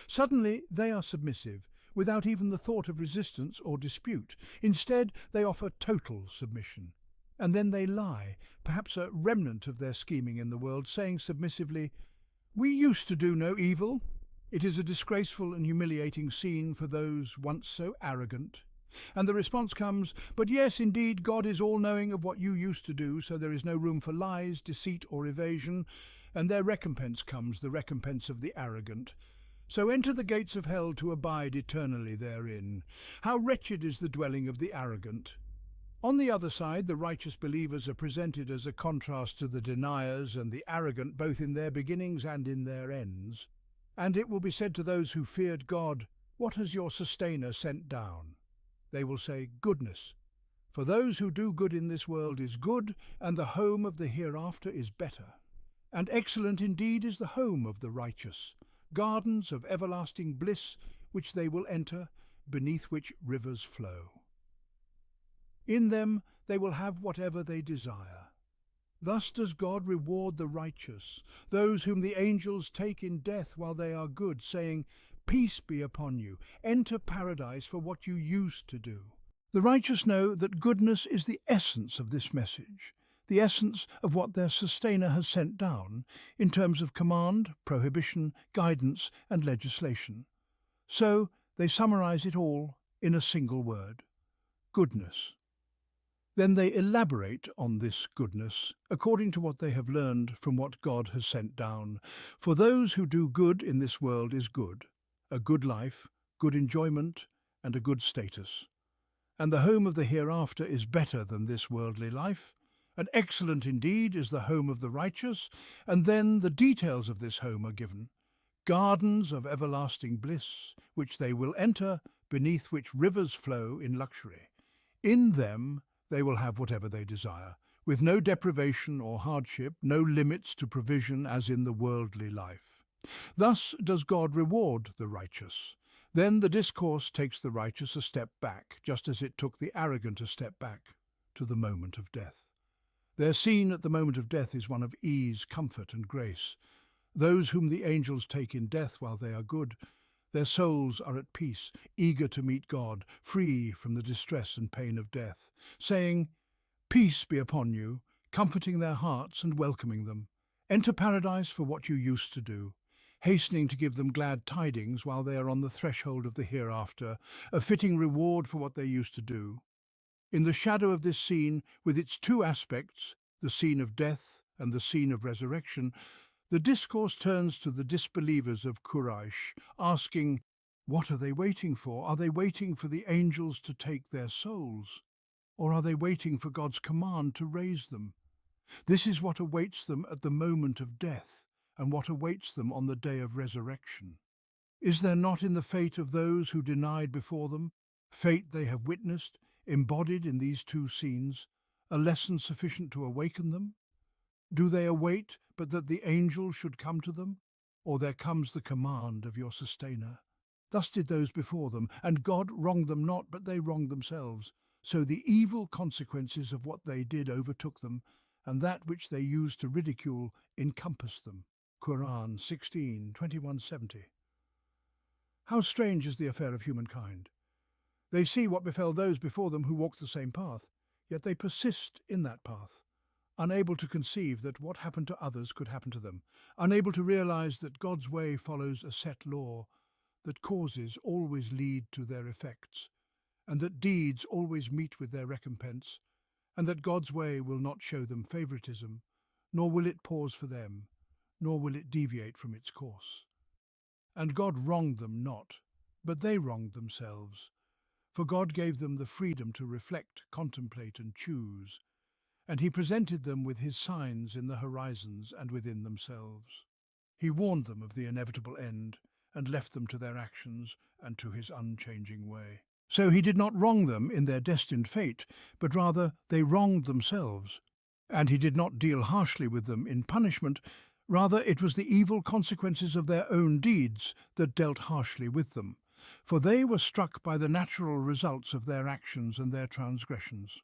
Suddenly they are submissive, without even the thought of resistance or dispute. Instead, they offer total submission. And then they lie, perhaps a remnant of their scheming in the world, saying submissively, "We used to do no evil." It is a disgraceful and humiliating scene for those once so arrogant. And the response comes, "But yes, indeed, God is all-knowing of what you used to do, so there is no room for lies, deceit or evasion." And their recompense comes, the recompense of the arrogant. "So enter the gates of hell to abide eternally therein. How wretched is the dwelling of the arrogant!" On the other side, the righteous believers are presented as a contrast to the deniers and the arrogant both in their beginnings and in their ends. And it will be said to those who feared God, "What has your sustainer sent down?" They will say, "Goodness." For those who do good in this world is good, and the home of the hereafter is better. And excellent indeed is the home of the righteous, gardens of everlasting bliss which they will enter, beneath which rivers flow. In them they will have whatever they desire. Thus does God reward the righteous, those whom the angels take in death while they are good, saying, "Peace be upon you, enter paradise for what you used to do." The righteous know that goodness is the essence of this message, the essence of what their sustainer has sent down, in terms of command, prohibition, guidance, and legislation. So they summarize it all in a single word: goodness. Then they elaborate on this goodness according to what they have learned from what God has sent down. For those who do good in this world is good, a good life, good enjoyment, and a good status. And the home of the hereafter is better than this worldly life, and excellent indeed is the home of the righteous, and then the details of this home are given. Gardens of everlasting bliss, which they will enter, beneath which rivers flow in luxury. In them they will have whatever they desire, with no deprivation or hardship, no limits to provision as in the worldly life. Thus does God reward the righteous. Then the discourse takes the righteous a step back, just as it took the arrogant a step back, to the moment of death. Their scene at the moment of death is one of ease, comfort, and grace. Those whom the angels take in death while they are good, their souls are at peace, eager to meet God, free from the distress and pain of death, saying, "Peace be upon you," comforting their hearts and welcoming them. Enter paradise for what you used to do, hastening to give them glad tidings while they are on the threshold of the hereafter, a fitting reward for what they used to do. In the shadow of this scene, with its two aspects, the scene of death and the scene of resurrection, the discourse turns to the disbelievers of Quraysh, asking, what are they waiting for? Are they waiting for the angels to take their souls? Or are they waiting for God's command to raise them? This is what awaits them at the moment of death, and what awaits them on the day of resurrection. Is there not in the fate of those who denied before them, fate they have witnessed, embodied in these two scenes, a lesson sufficient to awaken them? Do they await but that the angel should come to them? Or there comes the command of your sustainer? Thus did those before them, and God wronged them not, but they wronged themselves. So the evil consequences of what they did overtook them, and that which they used to ridicule encompassed them. Qur'an 16:21-70. How strange is the affair of humankind! They see what befell those before them who walked the same path, yet they persist in that path, unable to conceive that what happened to others could happen to them, unable to realize that God's way follows a set law, that causes always lead to their effects, and that deeds always meet with their recompense, and that God's way will not show them favoritism, nor will it pause for them, nor will it deviate from its course. And God wronged them not, but they wronged themselves, for God gave them the freedom to reflect, contemplate, and choose, and he presented them with his signs in the horizons and within themselves. He warned them of the inevitable end, and left them to their actions and to his unchanging way. So he did not wrong them in their destined fate, but rather they wronged themselves. And he did not deal harshly with them in punishment, rather it was the evil consequences of their own deeds that dealt harshly with them, for they were struck by the natural results of their actions and their transgressions.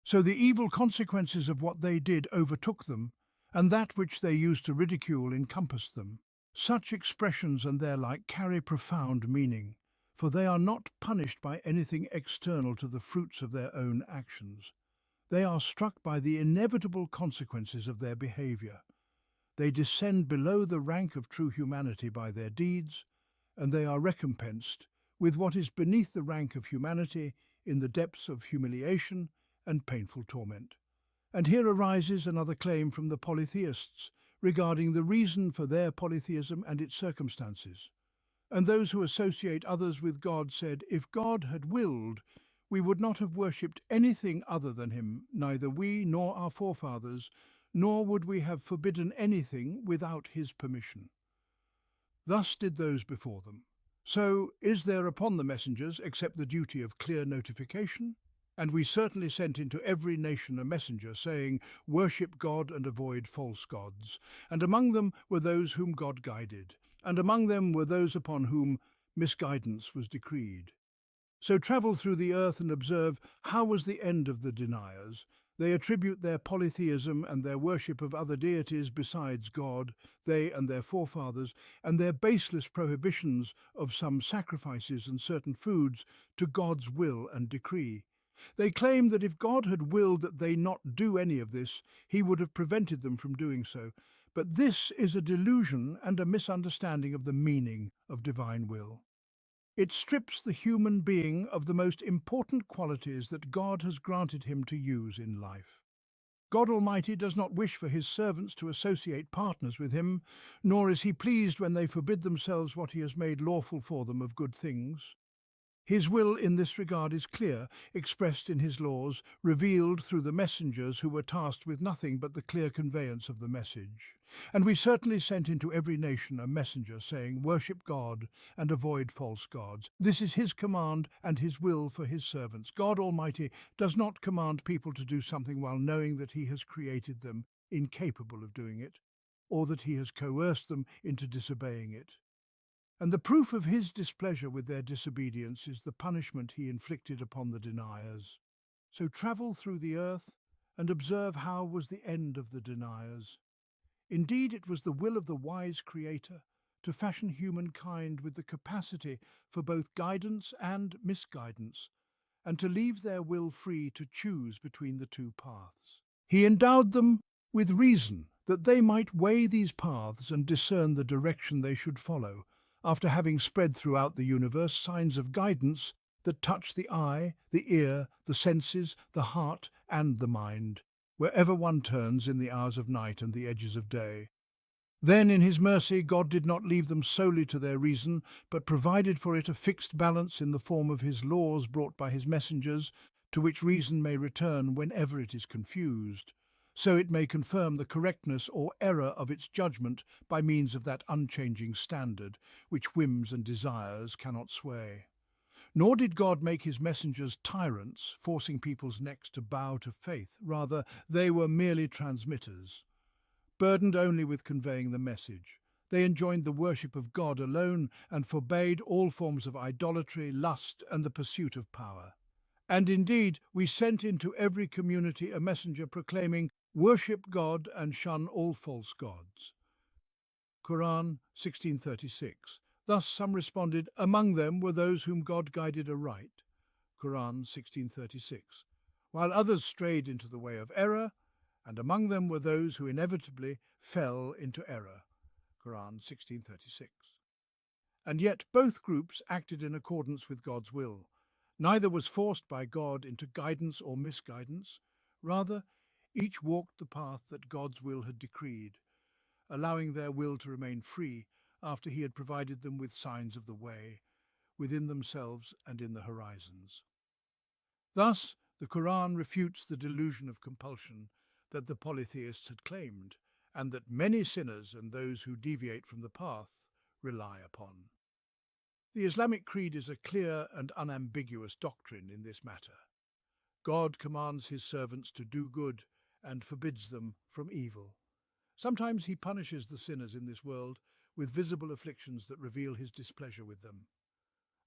So the evil consequences of what they did overtook them, and that which they used to ridicule encompassed them. Such expressions and their like carry profound meaning, for they are not punished by anything external to the fruits of their own actions. They are struck by the inevitable consequences of their behavior. They descend below the rank of true humanity by their deeds, and they are recompensed with what is beneath the rank of humanity in the depths of humiliation and painful torment. And here arises another claim from the polytheists regarding the reason for their polytheism and its circumstances. And those who associate others with God said, if God had willed, we would not have worshipped anything other than him, neither we nor our forefathers, nor would we have forbidden anything without his permission. Thus did those before them. So is there upon the messengers except the duty of clear notification? And we certainly sent into every nation a messenger, saying, Worship God and avoid false gods. And among them were those whom God guided, and among them were those upon whom misguidance was decreed. So travel through the earth and observe how was the end of the deniers. They attribute their polytheism and their worship of other deities besides God, they and their forefathers, and their baseless prohibitions of some sacrifices and certain foods to God's will and decree. They claim that if God had willed that they not do any of this, he would have prevented them from doing so. But this is a delusion and a misunderstanding of the meaning of divine will. It strips the human being of the most important qualities that God has granted him to use in life. God Almighty does not wish for his servants to associate partners with him, nor is he pleased when they forbid themselves what he has made lawful for them of good things. His will in this regard is clear, expressed in his laws, revealed through the messengers who were tasked with nothing but the clear conveyance of the message. And we certainly sent into every nation a messenger saying, Worship God and avoid false gods. This is his command and his will for his servants. God Almighty does not command people to do something while knowing that he has created them incapable of doing it, or that he has coerced them into disobeying it. And the proof of his displeasure with their disobedience is the punishment he inflicted upon the deniers. So travel through the earth and observe how was the end of the deniers. Indeed, it was the will of the wise Creator to fashion humankind with the capacity for both guidance and misguidance, and to leave their will free to choose between the two paths. He endowed them with reason that they might weigh these paths and discern the direction they should follow, after having spread throughout the universe signs of guidance that touch the eye, the ear, the senses, the heart, and the mind, wherever one turns in the hours of night and the edges of day. Then, in his mercy, God did not leave them solely to their reason, but provided for it a fixed balance in the form of his laws brought by his messengers, to which reason may return whenever it is confused, so it may confirm the correctness or error of its judgment by means of that unchanging standard, which whims and desires cannot sway. Nor did God make his messengers tyrants, forcing people's necks to bow to faith. Rather, they were merely transmitters, burdened only with conveying the message. They enjoined the worship of God alone and forbade all forms of idolatry, lust, and the pursuit of power. And indeed, we sent into every community a messenger proclaiming, Worship God and shun all false gods. Qur'an 1636. Thus some responded, Among them were those whom God guided aright. Qur'an 1636. While others strayed into the way of error, and among them were those who inevitably fell into error. Qur'an 1636. And yet both groups acted in accordance with God's will. Neither was forced by God into guidance or misguidance. Rather, each walked the path that God's will had decreed, allowing their will to remain free after he had provided them with signs of the way, within themselves and in the horizons. Thus, the Qur'an refutes the delusion of compulsion that the polytheists had claimed, and that many sinners and those who deviate from the path rely upon. The Islamic creed is a clear and unambiguous doctrine in this matter. God commands his servants to do good and forbids them from evil. Sometimes he punishes the sinners in this world with visible afflictions that reveal his displeasure with them.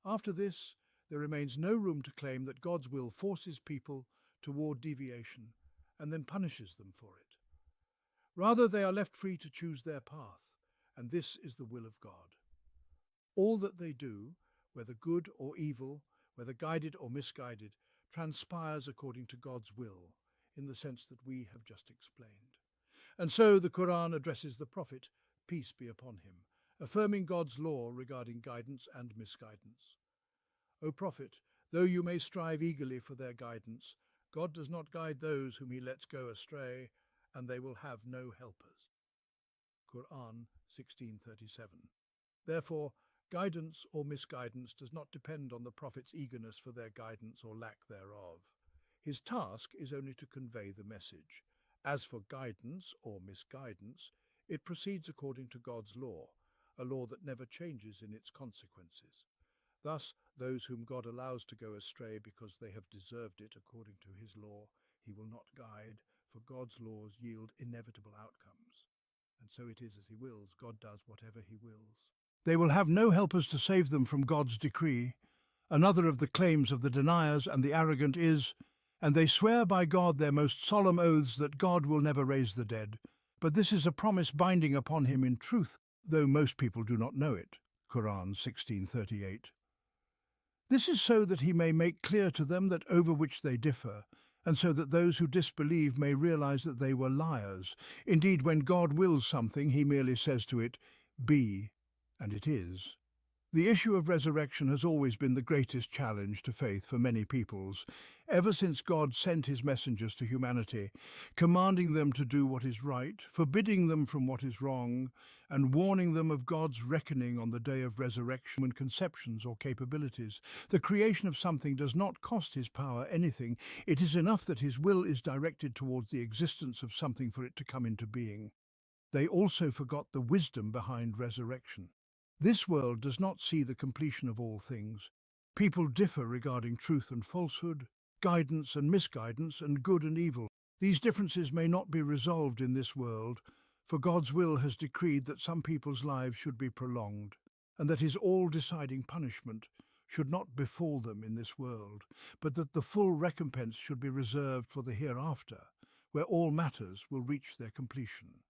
After this, there remains no room to claim that God's will forces people toward deviation and then punishes them for it. Rather, they are left free to choose their path, and this is the will of God. All that they do, whether good or evil, whether guided or misguided, transpires according to God's will, in the sense that we have just explained. And so the Qur'an addresses the Prophet, peace be upon him, affirming God's law regarding guidance and misguidance. O Prophet, though you may strive eagerly for their guidance, God does not guide those whom he lets go astray, and they will have no helpers. Qur'an 1637. Therefore, Guidance or misguidance does not depend on the prophet's eagerness for their guidance or lack thereof. His task is only to convey the message. As for guidance or misguidance, it proceeds according to God's law, a law that never changes in its consequences. Thus, those whom God allows to go astray because they have deserved it according to his law, he will not guide, for God's laws yield inevitable outcomes. And so it is as he wills, God does whatever he wills. They will have no helpers to save them from God's decree. Another of the claims of the deniers and the arrogant is, and they swear by God their most solemn oaths that God will never raise the dead. But this is a promise binding upon him in truth, though most people do not know it. Qur'an 16:38. This is so that he may make clear to them that over which they differ, and so that those who disbelieve may realize that they were liars. Indeed, when God wills something, he merely says to it, "Be," and it is. The issue of resurrection has always been the greatest challenge to faith for many peoples, ever since God sent his messengers to humanity, commanding them to do what is right, forbidding them from what is wrong, and warning them of God's reckoning on the day of resurrection and conceptions or capabilities. The creation of something does not cost his power anything. It is enough that his will is directed towards the existence of something for it to come into being. They also forgot the wisdom behind resurrection. This world does not see the completion of all things. People differ regarding truth and falsehood, guidance and misguidance, and good and evil. These differences may not be resolved in this world, for God's will has decreed that some people's lives should be prolonged, and that his all-deciding punishment should not befall them in this world, but that the full recompense should be reserved for the hereafter, where all matters will reach their completion.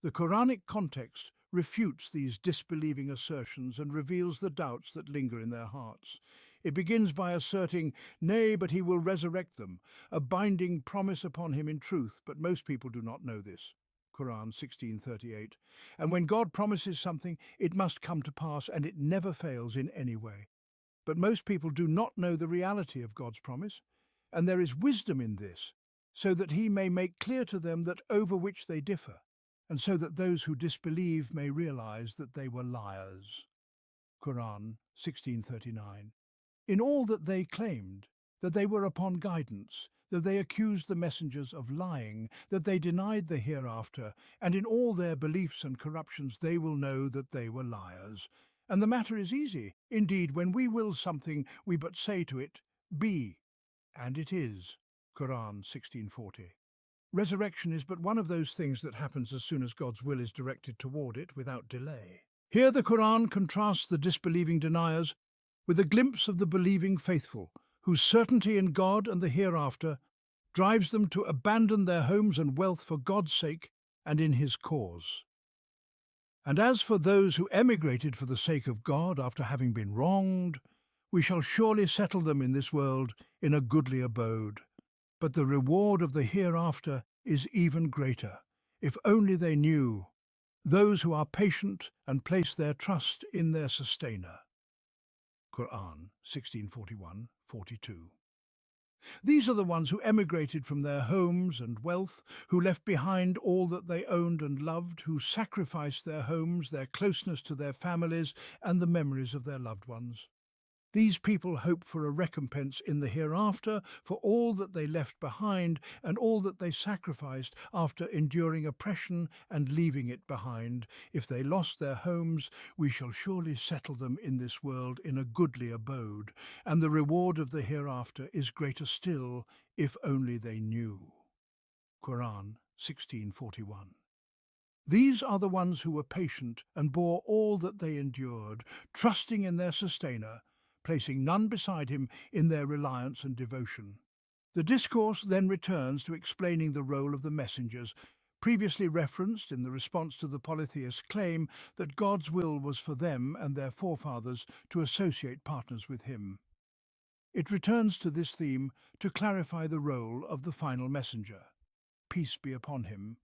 The Quranic context refutes these disbelieving assertions and reveals the doubts that linger in their hearts. It begins by asserting, "Nay, but he will resurrect them," a binding promise upon him in truth, but most people do not know this. Qur'an 16:38. And when God promises something, it must come to pass, and it never fails in any way. But most people do not know the reality of God's promise, and there is wisdom in this, so that he may make clear to them that over which they differ, and so that those who disbelieve may realize that they were liars. Qur'an 16:39. In all that they claimed, that they were upon guidance, that they accused the messengers of lying, that they denied the hereafter, and in all their beliefs and corruptions they will know that they were liars. And the matter is easy. Indeed, when we will something, we but say to it, "Be," and it is. Qur'an 16:40. Resurrection is but one of those things that happens as soon as God's will is directed toward it without delay. Here the Qur'an contrasts the disbelieving deniers with a glimpse of the believing faithful, whose certainty in God and the hereafter drives them to abandon their homes and wealth for God's sake and in his cause. And as for those who emigrated for the sake of God after having been wronged, we shall surely settle them in this world in a goodly abode. But the reward of the hereafter is even greater, if only they knew, those who are patient and place their trust in their sustainer. Qur'an 16:41-42. These are the ones who emigrated from their homes and wealth, who left behind all that they owned and loved, who sacrificed their homes, their closeness to their families, and the memories of their loved ones. These people hope for a recompense in the hereafter for all that they left behind and all that they sacrificed after enduring oppression and leaving it behind. If they lost their homes, we shall surely settle them in this world in a goodly abode, and the reward of the hereafter is greater still, if only they knew. Qur'an 16:41. These are the ones who were patient and bore all that they endured, trusting in their sustainer, placing none beside him in their reliance and devotion. The discourse then returns to explaining the role of the messengers, previously referenced in the response to the polytheist claim that God's will was for them and their forefathers to associate partners with him. It returns to this theme to clarify the role of the final messenger, peace be upon him,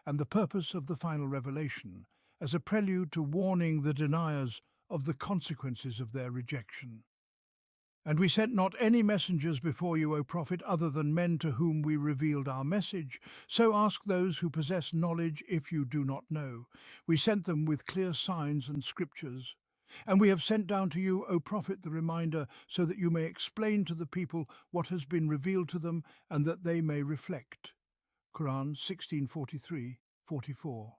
and the purpose of the final revelation, as a prelude to warning the deniers of the consequences of their rejection. And we sent not any messengers before you, O Prophet, other than men to whom we revealed our message. So ask those who possess knowledge if you do not know. We sent them with clear signs and scriptures. And we have sent down to you, O Prophet, the reminder, so that you may explain to the people what has been revealed to them, and that they may reflect. Qur'an 16:43-44.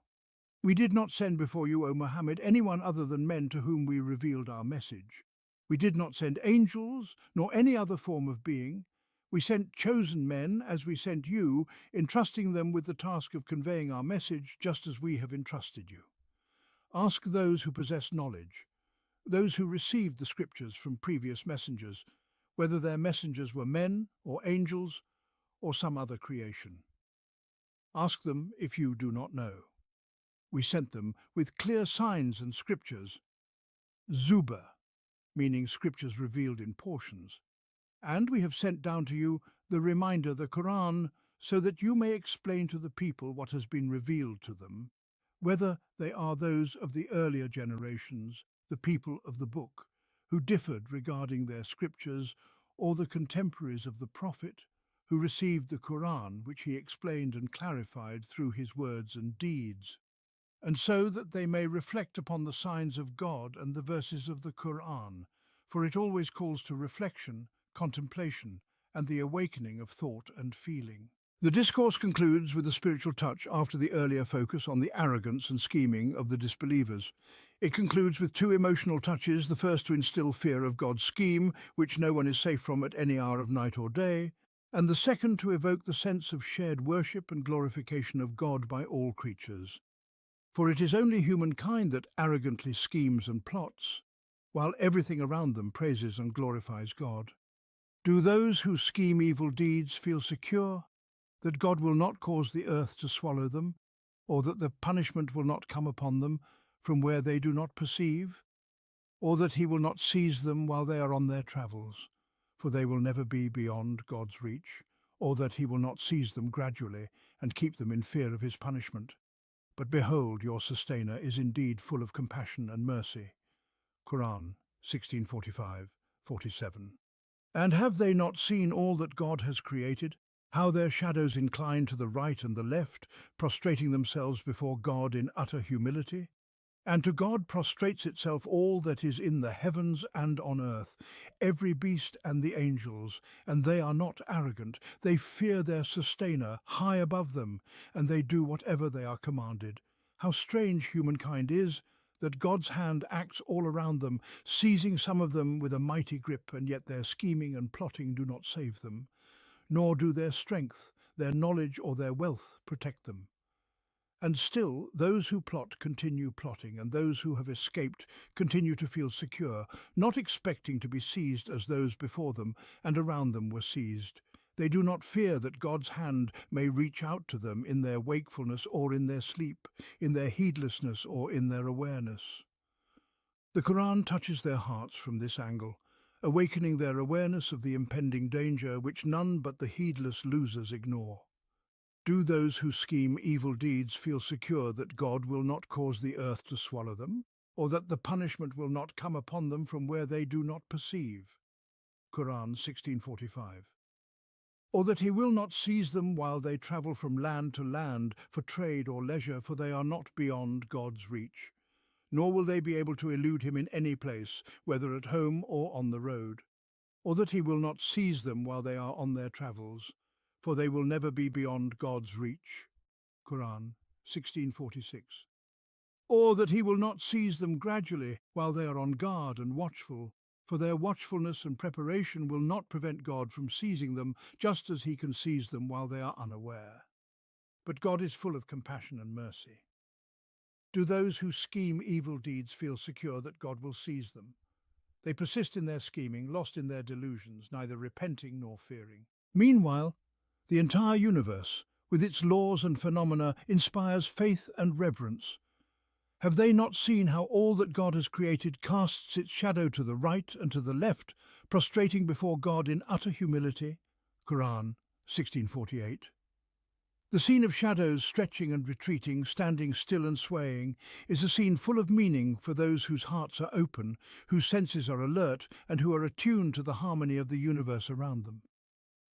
We did not send before you, O Muhammad, anyone other than men to whom we revealed our message. We did not send angels, nor any other form of being. We sent chosen men, as we sent you, entrusting them with the task of conveying our message, just as we have entrusted you. Ask those who possess knowledge, those who received the scriptures from previous messengers, whether their messengers were men or angels or some other creation. Ask them if you do not know. We sent them with clear signs and scriptures, Zuba, meaning scriptures revealed in portions. And we have sent down to you the reminder, the Qur'an, so that you may explain to the people what has been revealed to them, whether they are those of the earlier generations, the people of the book, who differed regarding their scriptures, or the contemporaries of the Prophet, who received the Qur'an, which he explained and clarified through his words and deeds, and so that they may reflect upon the signs of God and the verses of the Qur'an, for it always calls to reflection, contemplation, and the awakening of thought and feeling. The discourse concludes with a spiritual touch after the earlier focus on the arrogance and scheming of the disbelievers. It concludes with two emotional touches, the first to instill fear of God's scheme, which no one is safe from at any hour of night or day, and the second to evoke the sense of shared worship and glorification of God by all creatures. For it is only humankind that arrogantly schemes and plots, while everything around them praises and glorifies God. Do those who scheme evil deeds feel secure that God will not cause the earth to swallow them, or that the punishment will not come upon them from where they do not perceive, or that he will not seize them while they are on their travels, for they will never be beyond God's reach, or that he will not seize them gradually and keep them in fear of his punishment? But behold, your sustainer is indeed full of compassion and mercy. Qur'an 16:45-47. And have they not seen all that God has created, how their shadows incline to the right and the left, prostrating themselves before God in utter humility? And to God prostrates itself all that is in the heavens and on earth, every beast and the angels, and they are not arrogant. They fear their sustainer high above them, and they do whatever they are commanded. How strange humankind is, that God's hand acts all around them, seizing some of them with a mighty grip, and yet their scheming and plotting do not save them, nor do their strength, their knowledge, or their wealth protect them. And still, those who plot continue plotting, and those who have escaped continue to feel secure, not expecting to be seized as those before them and around them were seized. They do not fear that God's hand may reach out to them in their wakefulness or in their sleep, in their heedlessness or in their awareness. The Qur'an touches their hearts from this angle, awakening their awareness of the impending danger which none but the heedless losers ignore. Do those who scheme evil deeds feel secure that God will not cause the earth to swallow them, or that the punishment will not come upon them from where they do not perceive? Qur'an 16:45. Or that he will not seize them while they travel from land to land for trade or leisure, for they are not beyond God's reach, nor will they be able to elude him in any place, whether at home or on the road. Or that he will not seize them while they are on their travels, for they will never be beyond God's reach. Qur'an 16:46. Or that he will not seize them gradually while they are on guard and watchful, for their watchfulness and preparation will not prevent God from seizing them, just as he can seize them while they are unaware. But God is full of compassion and mercy. Do those who scheme evil deeds feel secure that God will seize them? They persist in their scheming, lost in their delusions, neither repenting nor fearing. Meanwhile, the entire universe, with its laws and phenomena, inspires faith and reverence. Have they not seen how all that God has created casts its shadow to the right and to the left, prostrating before God in utter humility? Qur'an 16:48. The scene of shadows stretching and retreating, standing still and swaying, is a scene full of meaning for those whose hearts are open, whose senses are alert, and who are attuned to the harmony of the universe around them.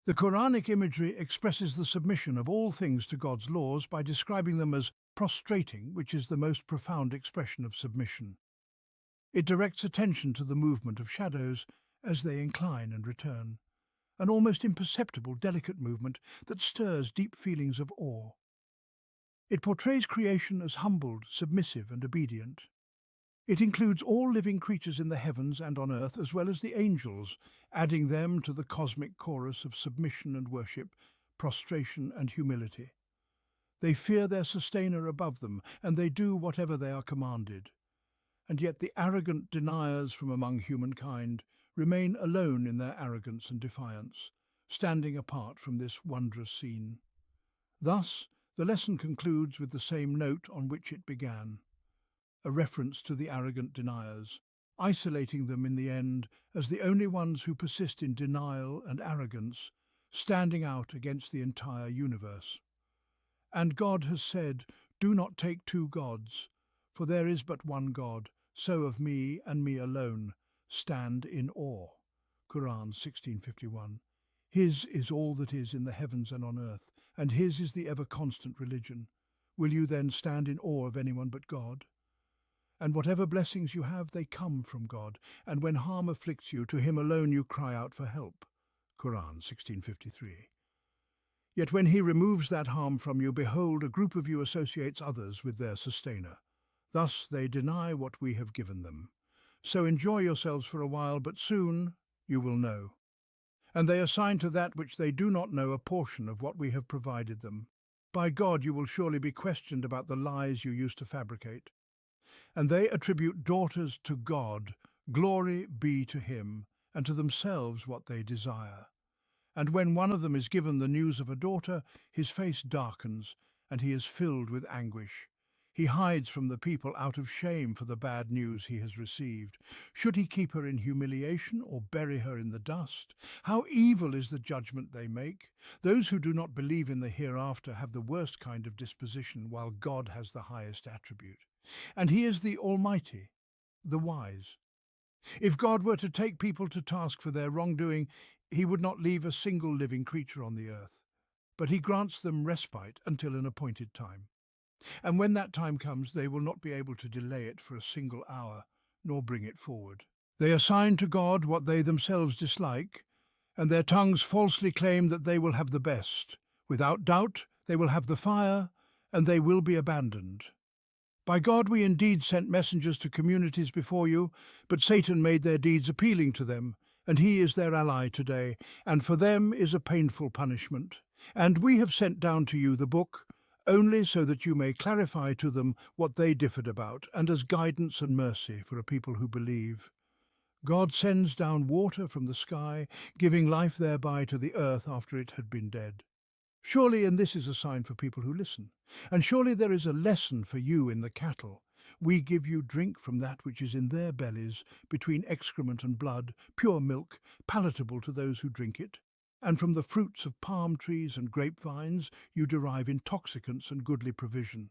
The Quranic imagery expresses the submission of all things to God's laws by describing them as prostrating, which is the most profound expression of submission. It directs attention to the movement of shadows as they incline and return, an almost imperceptible, delicate movement that stirs deep feelings of awe. It portrays creation as humbled, submissive, and obedient. It includes all living creatures in the heavens and on earth, as well as the angels, adding them to the cosmic chorus of submission and worship, prostration and humility. They fear their sustainer above them, and they do whatever they are commanded. And yet the arrogant deniers from among humankind remain alone in their arrogance and defiance, standing apart from this wondrous scene. Thus, the lesson concludes with the same note on which it began, a reference to the arrogant deniers, isolating them in the end as the only ones who persist in denial and arrogance, standing out against the entire universe. And God has said, "Do not take two gods, for there is but one God, so of me and me alone, stand in awe." Qur'an 16:51. His is all that is in the heavens and on earth, and his is the ever-constant religion. Will you then stand in awe of anyone but God? And whatever blessings you have, they come from God, and when harm afflicts you, to him alone you cry out for help. Qur'an 16:53. Yet when he removes that harm from you, behold, a group of you associates others with their sustainer. Thus they deny what we have given them. So enjoy yourselves for a while, but soon you will know. And they assign to that which they do not know a portion of what we have provided them. By God, you will surely be questioned about the lies you used to fabricate. And they attribute daughters to God, glory be to him, and to themselves what they desire. And when one of them is given the news of a daughter, his face darkens, and he is filled with anguish. He hides from the people out of shame for the bad news he has received. Should he keep her in humiliation or bury her in the dust? How evil is the judgment they make! Those who do not believe in the hereafter have the worst kind of disposition, while God has the highest attribute. And he is the Almighty, the wise. If God were to take people to task for their wrongdoing, he would not leave a single living creature on the earth, but he grants them respite until an appointed time. And when that time comes, they will not be able to delay it for a single hour, nor bring it forward. They assign to God what they themselves dislike, and their tongues falsely claim that they will have the best. Without doubt, they will have the fire, and they will be abandoned. By God we indeed sent messengers to communities before you, but Satan made their deeds appealing to them, and he is their ally today, and for them is a painful punishment. And we have sent down to you the book, only so that you may clarify to them what they differed about, and as guidance and mercy for a people who believe. God sends down water from the sky, giving life thereby to the earth after it had been dead. Surely, and this is a sign for people who listen, and surely there is a lesson for you in the cattle. We give you drink from that which is in their bellies, between excrement and blood, pure milk, palatable to those who drink it. And from the fruits of palm trees and grapevines you derive intoxicants and goodly provision.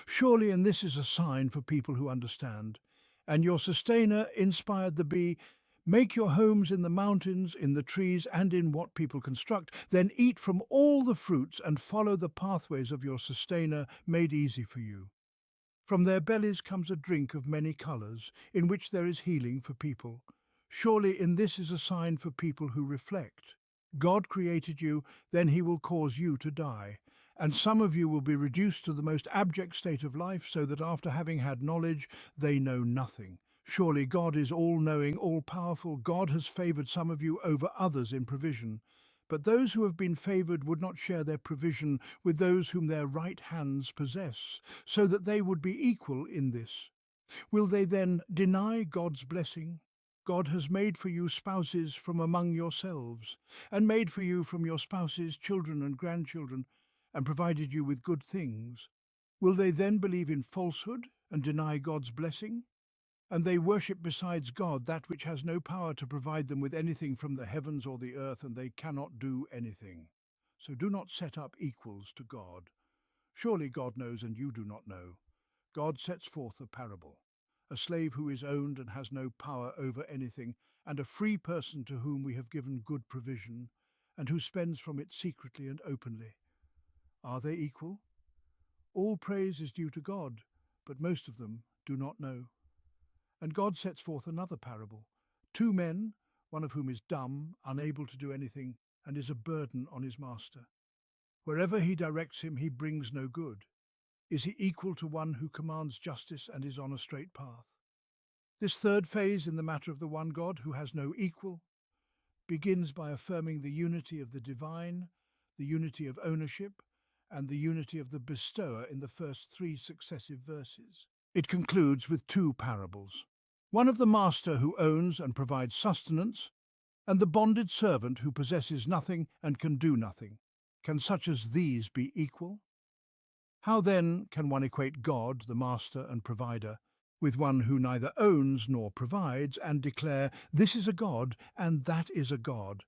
Surely, and this is a sign for people who understand. And your sustainer inspired the bee, make your homes in the mountains, in the trees, and in what people construct. Then eat from all the fruits and follow the pathways of your sustainer made easy for you. From their bellies comes a drink of many colours, in which there is healing for people. Surely in this is a sign for people who reflect. God created you, then he will cause you to die. And some of you will be reduced to the most abject state of life, so that after having had knowledge, they know nothing. Surely God is all-knowing, all-powerful. God has favoured some of you over others in provision. But those who have been favoured would not share their provision with those whom their right hands possess, so that they would be equal in this. Will they then deny God's blessing? God has made for you spouses from among yourselves, and made for you from your spouses children and grandchildren, and provided you with good things. Will they then believe in falsehood and deny God's blessing? And they worship besides God that which has no power to provide them with anything from the heavens or the earth, and they cannot do anything. So do not set up equals to God. Surely God knows and you do not know. God sets forth a parable. A slave who is owned and has no power over anything, and a free person to whom we have given good provision, and who spends from it secretly and openly. Are they equal? All praise is due to God, but most of them do not know. And God sets forth another parable. Two men, one of whom is dumb, unable to do anything, and is a burden on his master. Wherever he directs him, he brings no good. Is he equal to one who commands justice and is on a straight path? This third phase in the matter of the one God who has no equal begins by affirming the unity of the divine, the unity of ownership, and the unity of the bestower in the first three successive verses. It concludes with two parables, one of the master who owns and provides sustenance, and the bonded servant who possesses nothing and can do nothing. Can such as these be equal? How then can one equate God, the master and provider, with one who neither owns nor provides, and declare, this is a God and that is a God?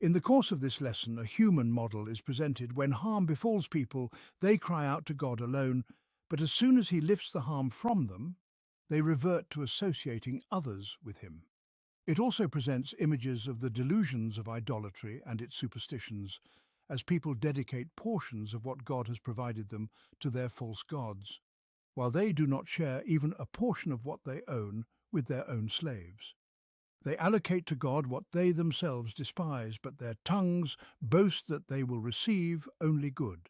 In the course of this lesson, a human model is presented. When harm befalls people, they cry out to God alone, but as soon as he lifts the harm from them, they revert to associating others with him. It also presents images of the delusions of idolatry and its superstitions, as people dedicate portions of what God has provided them to their false gods, while they do not share even a portion of what they own with their own slaves. They allocate to God what they themselves despise, but their tongues boast that they will receive only good.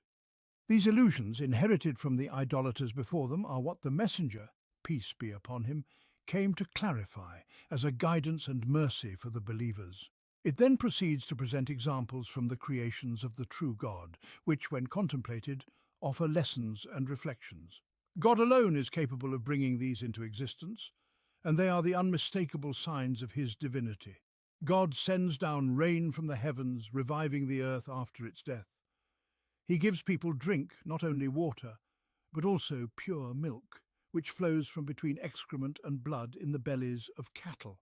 These illusions, inherited from the idolaters before them, are what the messenger, peace be upon him, came to clarify as a guidance and mercy for the believers. It then proceeds to present examples from the creations of the true God, which, when contemplated, offer lessons and reflections. God alone is capable of bringing these into existence, and they are the unmistakable signs of his divinity. God sends down rain from the heavens, reviving the earth after its death. He gives people drink, not only water, but also pure milk, which flows from between excrement and blood in the bellies of cattle.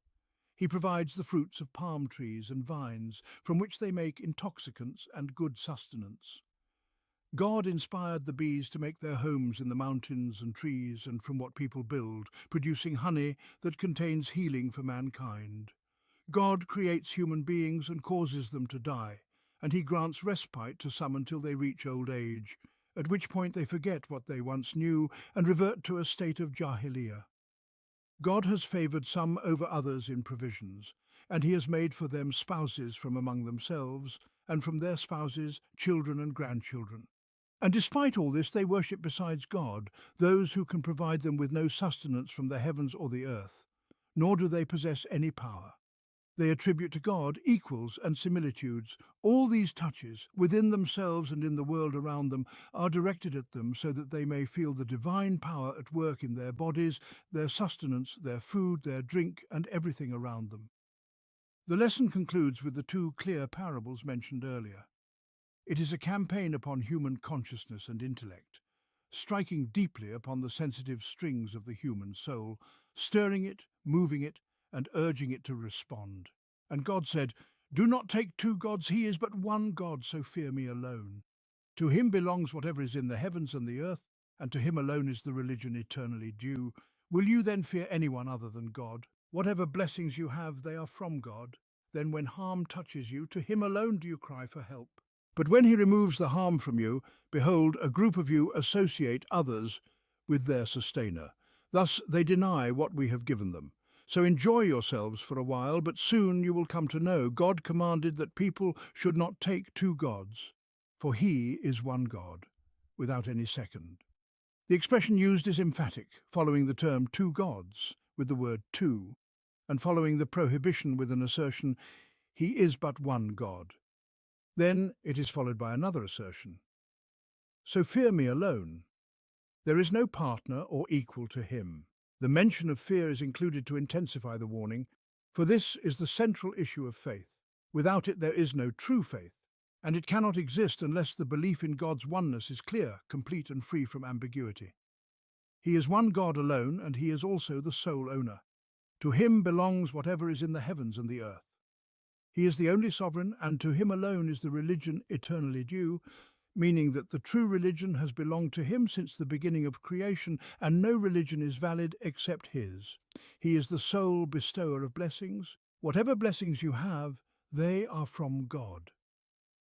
He provides the fruits of palm trees and vines, from which they make intoxicants and good sustenance. God inspired the bees to make their homes in the mountains and trees and from what people build, producing honey that contains healing for mankind. God creates human beings and causes them to die, and he grants respite to some until they reach old age, at which point they forget what they once knew and revert to a state of jahiliyyah. God has favoured some over others in provisions, and he has made for them spouses from among themselves, and from their spouses children and grandchildren. And despite all this, they worship besides God those who can provide them with no sustenance from the heavens or the earth, nor do they possess any power. They attribute to God equals and similitudes. All these touches, within themselves and in the world around them, are directed at them so that they may feel the divine power at work in their bodies, their sustenance, their food, their drink, and everything around them. The lesson concludes with the two clear parables mentioned earlier. It is a campaign upon human consciousness and intellect, striking deeply upon the sensitive strings of the human soul, stirring it, moving it, and urging it to respond. And God said, do not take two gods, he is but one God, so fear me alone. To him belongs whatever is in the heavens and the earth, and to him alone is the religion eternally due. Will you then fear anyone other than God? Whatever blessings you have, they are from God. Then when harm touches you, to him alone do you cry for help. But when he removes the harm from you, behold, a group of you associate others with their sustainer. Thus they deny what we have given them. So enjoy yourselves for a while, but soon you will come to know God commanded that people should not take two gods, for he is one God, without any second. The expression used is emphatic, following the term two gods with the word two, and following the prohibition with an assertion, he is but one God. Then it is followed by another assertion. So fear me alone. There is no partner or equal to him. The mention of fear is included to intensify the warning, for this is the central issue of faith. Without it there is no true faith, and it cannot exist unless the belief in God's oneness is clear, complete and free from ambiguity. He is one God alone, and he is also the sole owner. To him belongs whatever is in the heavens and the earth. He is the only sovereign, and to him alone is the religion eternally due, meaning that the true religion has belonged to him since the beginning of creation, and no religion is valid except his. He is the sole bestower of blessings. Whatever blessings you have, they are from God.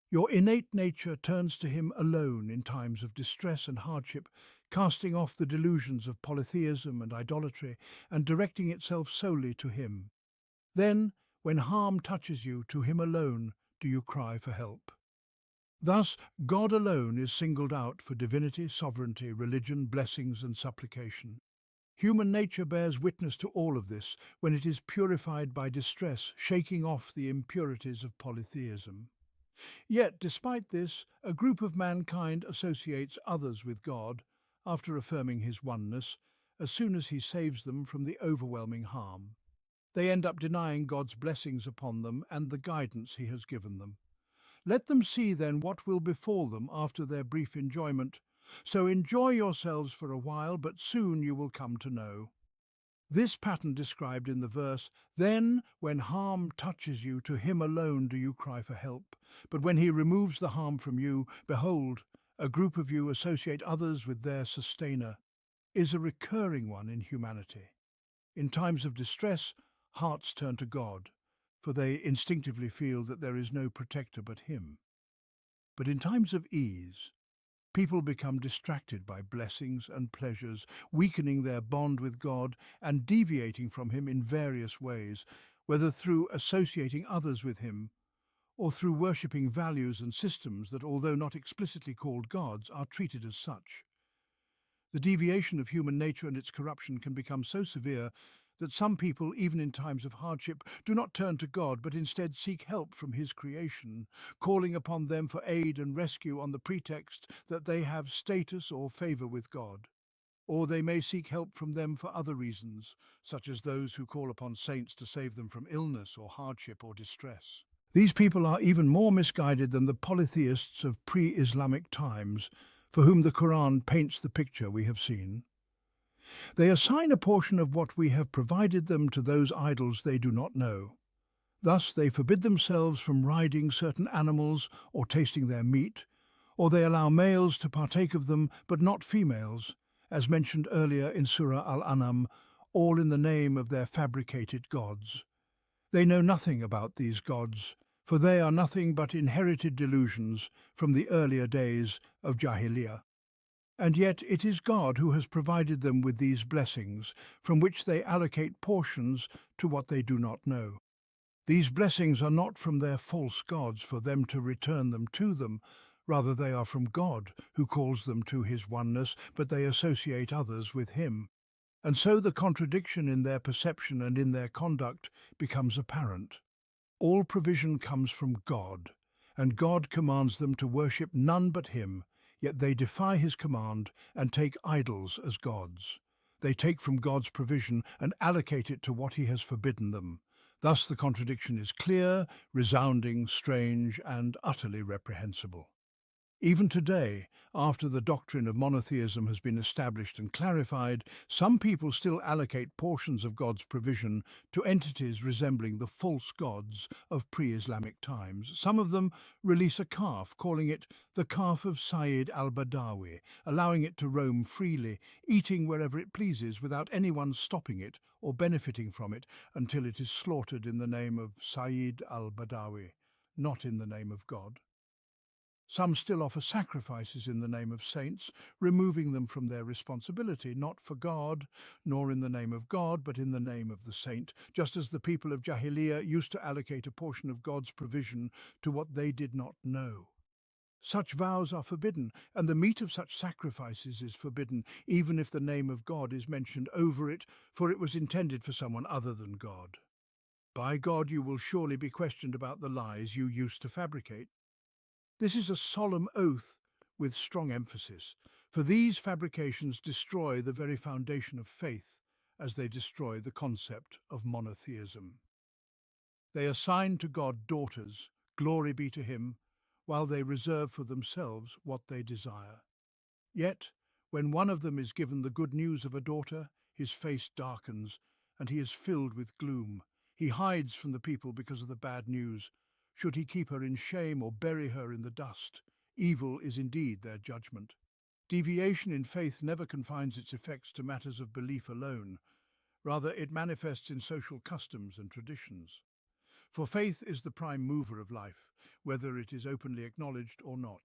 Your innate nature turns to him alone in times of distress and hardship, casting off the delusions of polytheism and idolatry and directing itself solely to him. Then, when harm touches you, to him alone do you cry for help. Thus, God alone is singled out for divinity, sovereignty, religion, blessings, and supplication. Human nature bears witness to all of this when it is purified by distress, shaking off the impurities of polytheism. Yet, despite this, a group of mankind associates others with God, after affirming his oneness, as soon as he saves them from the overwhelming harm. They end up denying God's blessings upon them and the guidance he has given them. Let them see then what will befall them after their brief enjoyment. So enjoy yourselves for a while, but soon you will come to know. This pattern described in the verse, then when harm touches you, to him alone do you cry for help. But when he removes the harm from you, behold, a group of you associate others with their sustainer, is a recurring one in humanity. In times of distress, hearts turn to God, for they instinctively feel that there is no protector but him. But in times of ease, people become distracted by blessings and pleasures, weakening their bond with God and deviating from him in various ways, whether through associating others with him or through worshipping values and systems that, although not explicitly called gods, are treated as such. The deviation of human nature and its corruption can become so severe that some people, even in times of hardship, do not turn to God, but instead seek help from his creation, calling upon them for aid and rescue on the pretext that they have status or favor with God. Or they may seek help from them for other reasons, such as those who call upon saints to save them from illness or hardship or distress. These people are even more misguided than the polytheists of pre-Islamic times, for whom the Qur'an paints the picture we have seen. They assign a portion of what we have provided them to those idols they do not know. Thus they forbid themselves from riding certain animals or tasting their meat, or they allow males to partake of them but not females, as mentioned earlier in Surah Al-An'am, all in the name of their fabricated gods. They know nothing about these gods, for they are nothing but inherited delusions from the earlier days of Jahiliyyah. And yet it is God who has provided them with these blessings, from which they allocate portions to what they do not know. These blessings are not from their false gods for them to return them to them, rather they are from God, who calls them to his oneness, but they associate others with him. And so the contradiction in their perception and in their conduct becomes apparent. All provision comes from God, and God commands them to worship none but him, yet they defy his command and take idols as gods. They take from God's provision and allocate it to what he has forbidden them. Thus the contradiction is clear, resounding, strange, and utterly reprehensible. Even today, after the doctrine of monotheism has been established and clarified, some people still allocate portions of God's provision to entities resembling the false gods of pre-Islamic times. Some of them release a calf, calling it the calf of Sayyid al-Badawi, allowing it to roam freely, eating wherever it pleases without anyone stopping it or benefiting from it until it is slaughtered in the name of Sayyid al-Badawi, not in the name of God. Some still offer sacrifices in the name of saints, removing them from their responsibility, not for God, nor in the name of God, but in the name of the saint, just as the people of Jahiliyyah used to allocate a portion of God's provision to what they did not know. Such vows are forbidden, and the meat of such sacrifices is forbidden, even if the name of God is mentioned over it, for it was intended for someone other than God. By God, you will surely be questioned about the lies you used to fabricate. This is a solemn oath with strong emphasis, for these fabrications destroy the very foundation of faith as they destroy the concept of monotheism. They assign to God daughters, glory be to him, while they reserve for themselves what they desire. Yet, when one of them is given the good news of a daughter, his face darkens, and he is filled with gloom. He hides from the people because of the bad news. Should he keep her in shame or bury her in the dust? Evil is indeed their judgment. Deviation in faith never confines its effects to matters of belief alone. Rather, it manifests in social customs and traditions. For faith is the prime mover of life, whether it is openly acknowledged or not.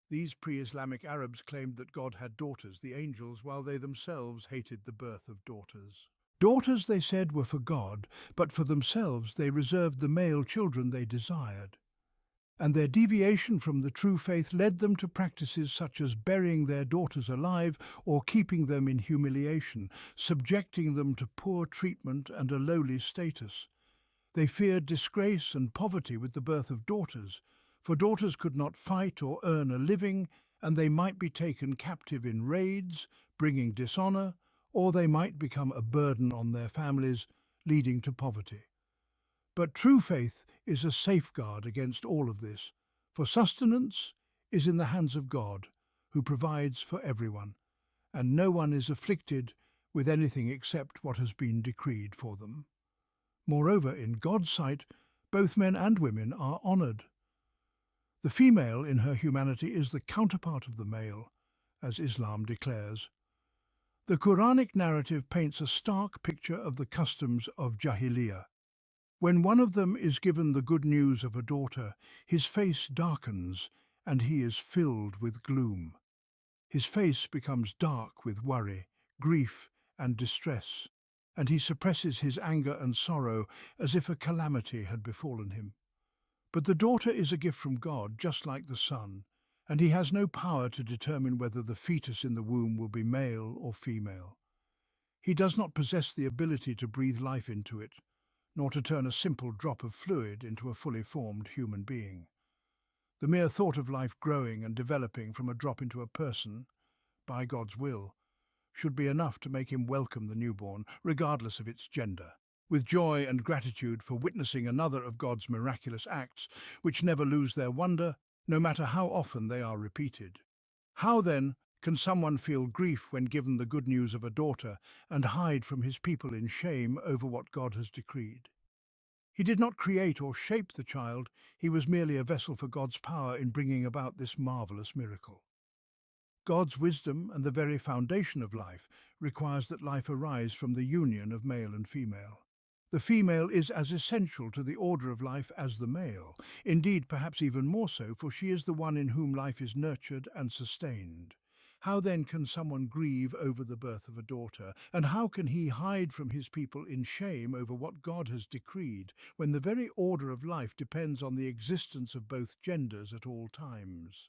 These pre-Islamic Arabs claimed that God had daughters, the angels, while they themselves hated the birth of daughters. Daughters, they said, were for God, but for themselves they reserved the male children they desired. And their deviation from the true faith led them to practices such as burying their daughters alive or keeping them in humiliation, subjecting them to poor treatment and a lowly status. They feared disgrace and poverty with the birth of daughters, for daughters could not fight or earn a living, and they might be taken captive in raids, bringing dishonor, or they might become a burden on their families, leading to poverty. But true faith is a safeguard against all of this, for sustenance is in the hands of God, who provides for everyone, and no one is afflicted with anything except what has been decreed for them. Moreover, in God's sight, both men and women are honored. The female in her humanity is the counterpart of the male, as Islam declares. The Quranic narrative paints a stark picture of the customs of Jahiliyyah. When one of them is given the good news of a daughter, his face darkens and he is filled with gloom. His face becomes dark with worry, grief and distress, and he suppresses his anger and sorrow as if a calamity had befallen him. But the daughter is a gift from God, just like the son, and he has no power to determine whether the fetus in the womb will be male or female. He does not possess the ability to breathe life into it, nor to turn a simple drop of fluid into a fully formed human being. The mere thought of life growing and developing from a drop into a person, by God's will, should be enough to make him welcome the newborn, regardless of its gender, with joy and gratitude for witnessing another of God's miraculous acts, which never lose their wonder, no matter how often they are repeated. How, then, can someone feel grief when given the good news of a daughter and hide from his people in shame over what God has decreed? He did not create or shape the child, he was merely a vessel for God's power in bringing about this marvelous miracle. God's wisdom and the very foundation of life requires that life arise from the union of male and female. The female is as essential to the order of life as the male, indeed perhaps even more so, for she is the one in whom life is nurtured and sustained. How then can someone grieve over the birth of a daughter, and how can he hide from his people in shame over what God has decreed, when the very order of life depends on the existence of both genders at all times?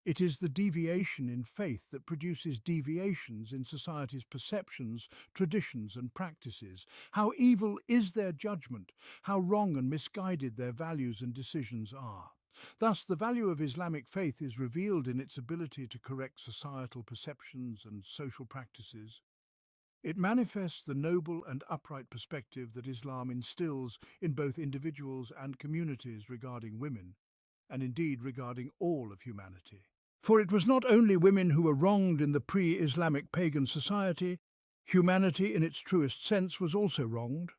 It is the deviation in faith that produces deviations in society's perceptions, traditions and practices. How evil is their judgment, how wrong and misguided their values and decisions are. Thus, the value of Islamic faith is revealed in its ability to correct societal perceptions and social practices. It manifests the noble and upright perspective that Islam instills in both individuals and communities regarding women, and indeed regarding all of humanity. For it was not only women who were wronged in the pre-Islamic pagan society, humanity in its truest sense was also wronged.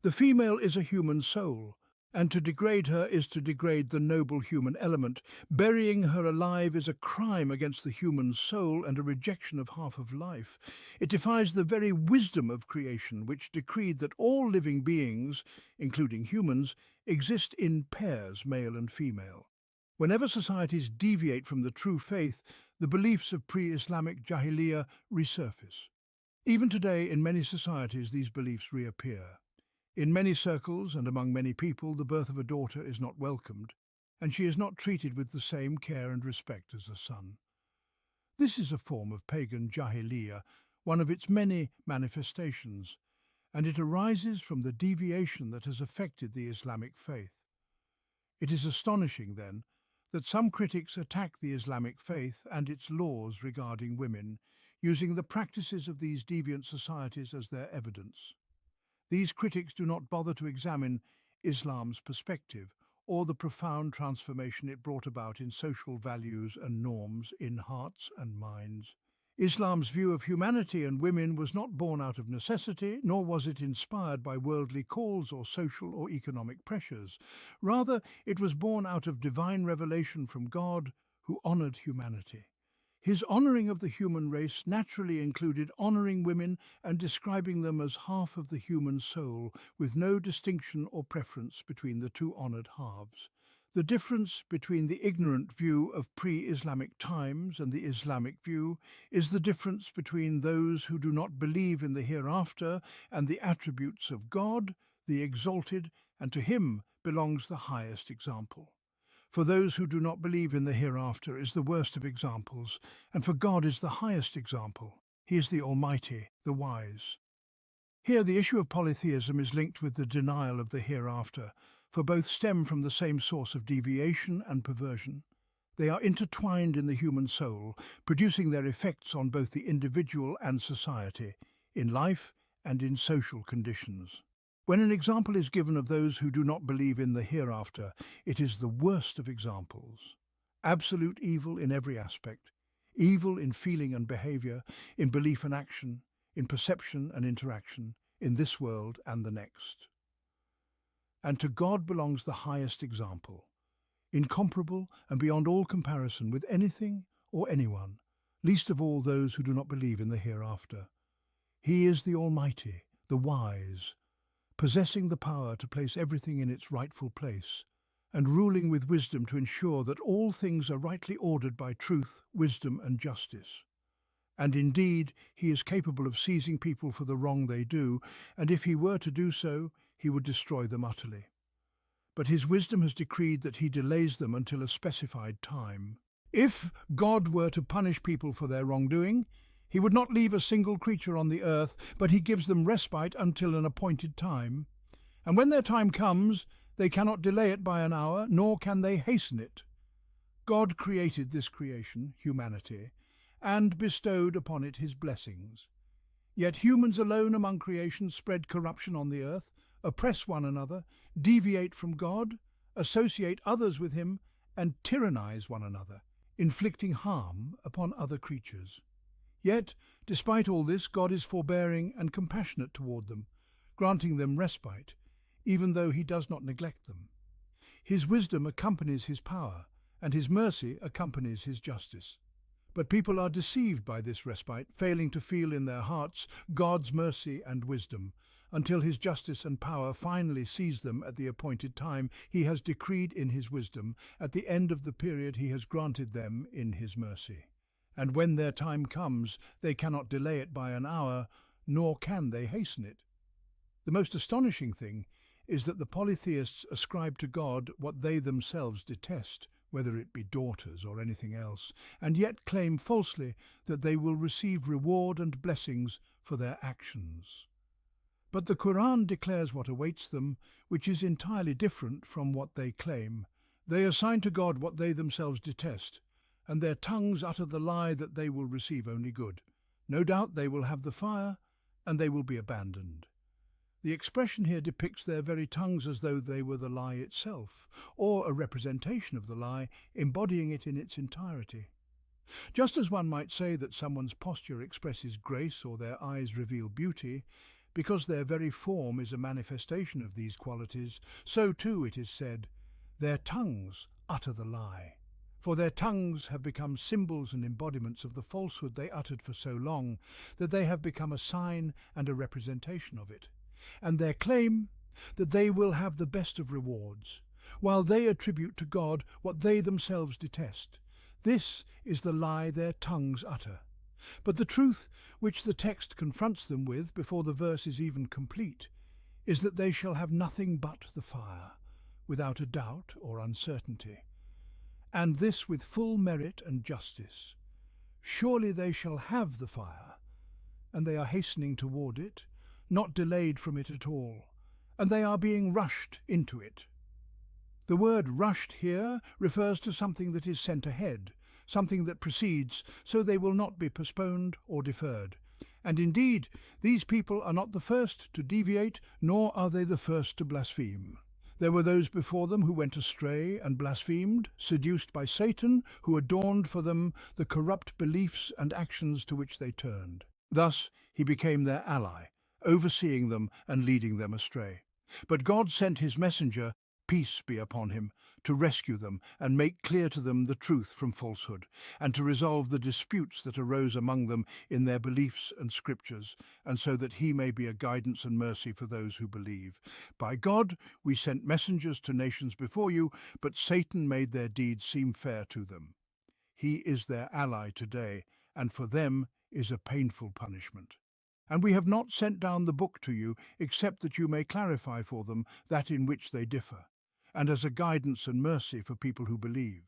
The female is a human soul, and to degrade her is to degrade the noble human element. Burying her alive is a crime against the human soul and a rejection of half of life. It defies the very wisdom of creation, which decreed that all living beings, including humans, exist in pairs, male and female. Whenever societies deviate from the true faith, the beliefs of pre-Islamic Jahiliyyah resurface. Even today, in many societies, these beliefs reappear. In many circles and among many people, the birth of a daughter is not welcomed, and she is not treated with the same care and respect as a son. This is a form of pagan Jahiliyyah, one of its many manifestations, and it arises from the deviation that has affected the Islamic faith. It is astonishing, then, that some critics attack the Islamic faith and its laws regarding women, using the practices of these deviant societies as their evidence. These critics do not bother to examine Islam's perspective or the profound transformation it brought about in social values and norms in hearts and minds. Islam's view of humanity and women was not born out of necessity, nor was it inspired by worldly calls or social or economic pressures. Rather, it was born out of divine revelation from God, who honored humanity. His honoring of the human race naturally included honoring women and describing them as half of the human soul, with no distinction or preference between the two honored halves. The difference between the ignorant view of pre-Islamic times and the Islamic view is the difference between those who do not believe in the hereafter and the attributes of God, the exalted, and to him belongs the highest example. For those who do not believe in the hereafter is the worst of examples, and for God is the highest example. He is the Almighty, the Wise. Here the issue of polytheism is linked with the denial of the hereafter, for both stem from the same source of deviation and perversion. They are intertwined in the human soul, producing their effects on both the individual and society, in life and in social conditions. When an example is given of those who do not believe in the hereafter, it is the worst of examples. Absolute evil in every aspect, evil in feeling and behavior, in belief and action, in perception and interaction, in this world and the next. And to God belongs the highest example, incomparable and beyond all comparison with anything or anyone, least of all those who do not believe in the hereafter. He is the Almighty, the Wise, possessing the power to place everything in its rightful place, and ruling with wisdom to ensure that all things are rightly ordered by truth, wisdom and justice. And indeed, he is capable of seizing people for the wrong they do, and if he were to do so, he would destroy them utterly. But his wisdom has decreed that he delays them until a specified time. If God were to punish people for their wrongdoing, he would not leave a single creature on the earth, but he gives them respite until an appointed time. And when their time comes, they cannot delay it by an hour, nor can they hasten it. God created this creation, humanity, and bestowed upon it his blessings. Yet humans alone among creation spread corruption on the earth, oppress one another, deviate from God, associate others with him, and tyrannize one another, inflicting harm upon other creatures. Yet, despite all this, God is forbearing and compassionate toward them, granting them respite, even though he does not neglect them. His wisdom accompanies his power, and his mercy accompanies his justice. But people are deceived by this respite, failing to feel in their hearts God's mercy and wisdom, until his justice and power finally seize them at the appointed time he has decreed in his wisdom, at the end of the period he has granted them in his mercy. And when their time comes, they cannot delay it by an hour, nor can they hasten it. The most astonishing thing is that the polytheists ascribe to God what they themselves detest, whether it be daughters or anything else, and yet claim falsely that they will receive reward and blessings for their actions. But the Qur'an declares what awaits them, which is entirely different from what they claim. They assign to God what they themselves detest, and their tongues utter the lie that they will receive only good. No doubt they will have the fire, and they will be abandoned. The expression here depicts their very tongues as though they were the lie itself, or a representation of the lie, embodying it in its entirety. Just as one might say that someone's posture expresses grace or their eyes reveal beauty, because their very form is a manifestation of these qualities, so too it is said, their tongues utter the lie. For their tongues have become symbols and embodiments of the falsehood they uttered for so long that they have become a sign and a representation of it. And their claim that they will have the best of rewards, while they attribute to God what they themselves detest. This is the lie their tongues utter. But the truth which the text confronts them with before the verse is even complete is that they shall have nothing but the fire, without a doubt or uncertainty, and this with full merit and justice. Surely they shall have the fire, and they are hastening toward it, not delayed from it at all, and they are being rushed into it. The word rushed here refers to something that is sent ahead, something that precedes, so they will not be postponed or deferred. And indeed, these people are not the first to deviate, nor are they the first to blaspheme. There were those before them who went astray and blasphemed, seduced by Satan, who adorned for them the corrupt beliefs and actions to which they turned. Thus he became their ally, overseeing them and leading them astray. But God sent his messenger peace be upon him, to rescue them and make clear to them the truth from falsehood, and to resolve the disputes that arose among them in their beliefs and scriptures, and so that he may be a guidance and mercy for those who believe. By God, we sent messengers to nations before you, but Satan made their deeds seem fair to them. He is their ally today, and for them is a painful punishment. And we have not sent down the book to you, except that you may clarify for them that in which they differ, and as a guidance and mercy for people who believe.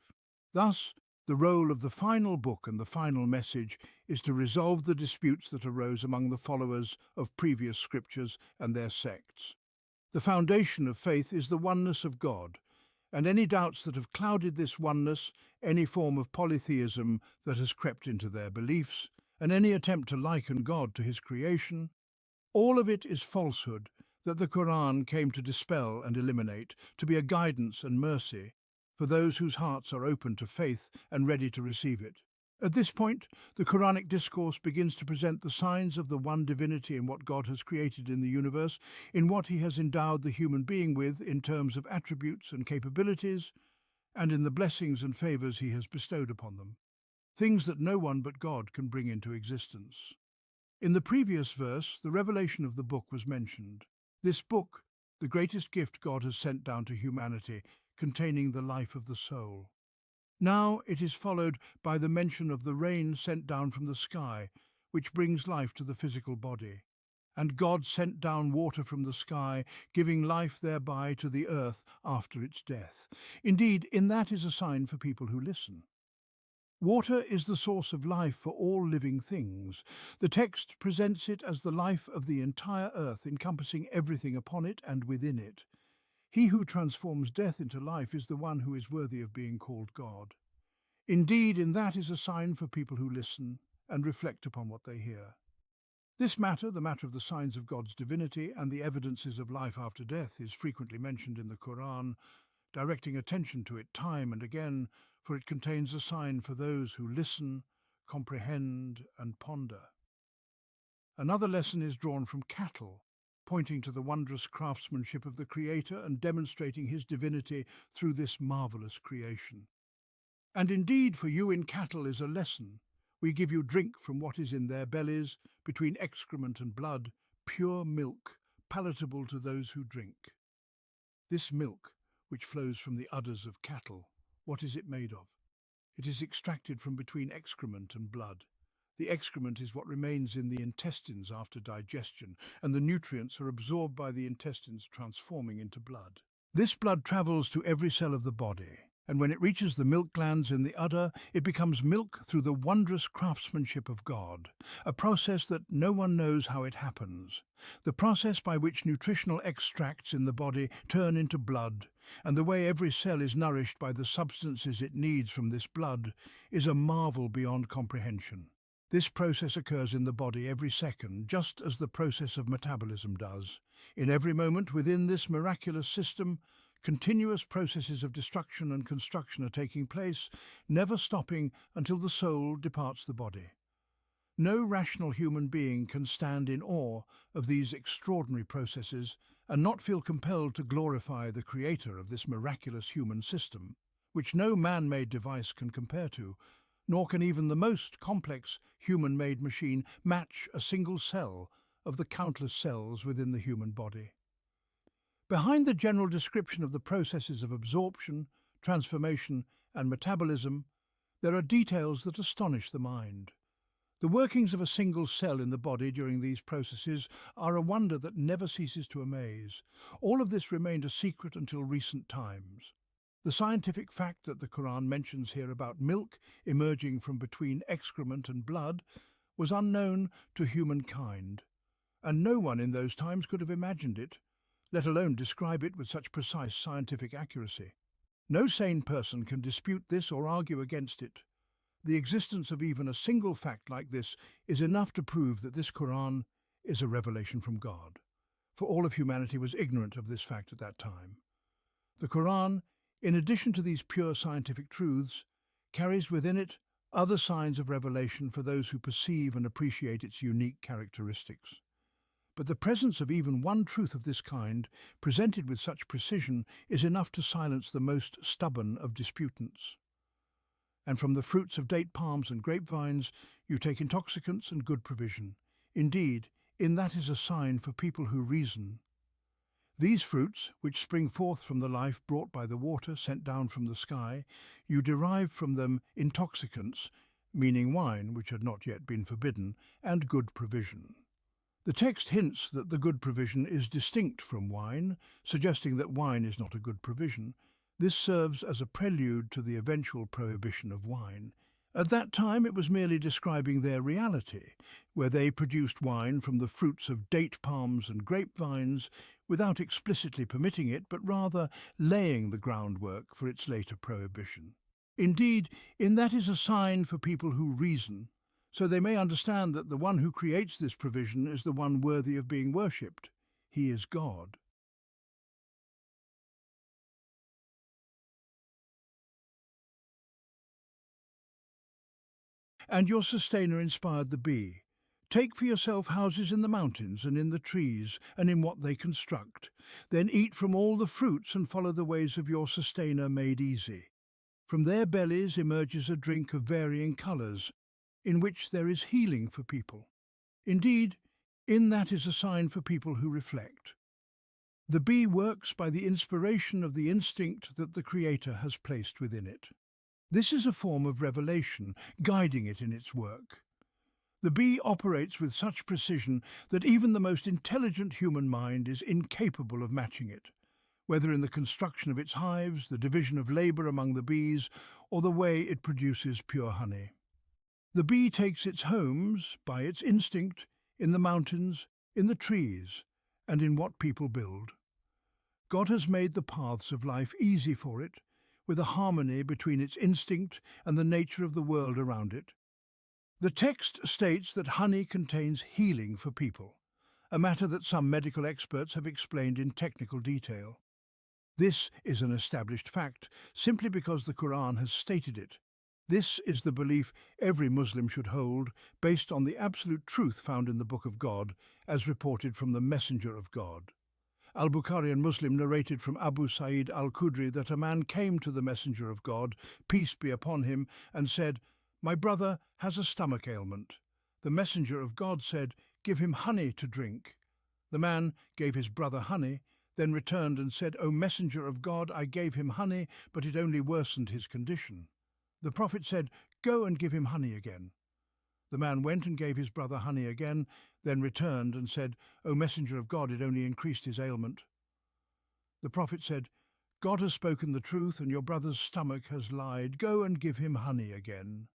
Thus, the role of the final book and the final message is to resolve the disputes that arose among the followers of previous scriptures and their sects. The foundation of faith is the oneness of God, and any doubts that have clouded this oneness, any form of polytheism that has crept into their beliefs, and any attempt to liken God to his creation, all of it is falsehood that the Qur'an came to dispel and eliminate, to be a guidance and mercy for those whose hearts are open to faith and ready to receive it. At this point, the Quranic discourse begins to present the signs of the one divinity in what God has created in the universe, in what he has endowed the human being with in terms of attributes and capabilities, and in the blessings and favors he has bestowed upon them, things that no one but God can bring into existence. In the previous verse, the revelation of the book was mentioned. This book, the greatest gift God has sent down to humanity, containing the life of the soul. Now it is followed by the mention of the rain sent down from the sky, which brings life to the physical body. And God sent down water from the sky, giving life thereby to the earth after its death. Indeed, in that is a sign for people who listen. Water is the source of life for all living things. The text presents it as the life of the entire earth, encompassing everything upon it and within it. He who transforms death into life is the one who is worthy of being called God. Indeed, in that is a sign for people who listen and reflect upon what they hear. This matter, the matter of the signs of God's divinity and the evidences of life after death, is frequently mentioned in the Qur'an, directing attention to it time and again, for it contains a sign for those who listen, comprehend, and ponder. Another lesson is drawn from cattle, pointing to the wondrous craftsmanship of the Creator and demonstrating his divinity through this marvelous creation. And indeed, for you in cattle is a lesson. We give you drink from what is in their bellies, between excrement and blood, pure milk, palatable to those who drink. This milk, which flows from the udders of cattle, what is it made of? It is extracted from between excrement and blood. The excrement is what remains in the intestines after digestion, and the nutrients are absorbed by the intestines, transforming into blood. This blood travels to every cell of the body, and when it reaches the milk glands in the udder, it becomes milk through the wondrous craftsmanship of God, a process that no one knows how it happens. The process by which nutritional extracts in the body turn into blood, and the way every cell is nourished by the substances it needs from this blood, is a marvel beyond comprehension. This process occurs in the body every second, just as the process of metabolism does. In every moment within this miraculous system, continuous processes of destruction and construction are taking place, never stopping until the soul departs the body. No rational human being can stand in awe of these extraordinary processes and not feel compelled to glorify the creator of this miraculous human system, which no man-made device can compare to, nor can even the most complex human-made machine match a single cell of the countless cells within the human body. Behind the general description of the processes of absorption, transformation, and metabolism, there are details that astonish the mind. The workings of a single cell in the body during these processes are a wonder that never ceases to amaze. All of this remained a secret until recent times. The scientific fact that the Qur'an mentions here about milk emerging from between excrement and blood was unknown to humankind, and no one in those times could have imagined it, let alone describe it with such precise scientific accuracy. No sane person can dispute this or argue against it. The existence of even a single fact like this is enough to prove that this Qur'an is a revelation from God, for all of humanity was ignorant of this fact at that time. The Qur'an, in addition to these pure scientific truths, carries within it other signs of revelation for those who perceive and appreciate its unique characteristics. But the presence of even one truth of this kind, presented with such precision, is enough to silence the most stubborn of disputants. And from the fruits of date palms and grapevines you take intoxicants and good provision. Indeed, in that is a sign for people who reason. These fruits, which spring forth from the life brought by the water sent down from the sky, you derive from them intoxicants, meaning wine, which had not yet been forbidden, and good provision. The text hints that the good provision is distinct from wine, suggesting that wine is not a good provision. This serves as a prelude to the eventual prohibition of wine. At that time it was merely describing their reality, where they produced wine from the fruits of date palms and grapevines without explicitly permitting it, but rather laying the groundwork for its later prohibition. Indeed, in that is a sign for people who reason, so they may understand that the one who creates this provision is the one worthy of being worshipped. He is God. And your sustainer inspired the bee. Take for yourself houses in the mountains and in the trees and in what they construct. Then eat from all the fruits and follow the ways of your sustainer made easy. From their bellies emerges a drink of varying colours, in which there is healing for people. Indeed, in that is a sign for people who reflect. The bee works by the inspiration of the instinct that the Creator has placed within it. This is a form of revelation, guiding it in its work. The bee operates with such precision that even the most intelligent human mind is incapable of matching it, whether in the construction of its hives, the division of labour among the bees, or the way it produces pure honey. The bee takes its homes, by its instinct, in the mountains, in the trees, and in what people build. God has made the paths of life easy for it, with a harmony between its instinct and the nature of the world around it. The text states that honey contains healing for people, a matter that some medical experts have explained in technical detail. This is an established fact, simply because the Qur'an has stated it. This is the belief every Muslim should hold, based on the absolute truth found in the Book of God, as reported from the Messenger of God. Al-Bukhari and Muslim narrated from Abu Sa'id al-Khudri that a man came to the Messenger of God, peace be upon him, and said, "My brother has a stomach ailment." The Messenger of God said, "Give him honey to drink." The man gave his brother honey, then returned and said, "O Messenger of God, I gave him honey, but it only worsened his condition." The Prophet said, "Go and give him honey again." The man went and gave his brother honey again, then returned and said, "O Messenger of God, it only increased his ailment." The Prophet said, "God has spoken the truth, and your brother's stomach has lied. Go and give him honey again."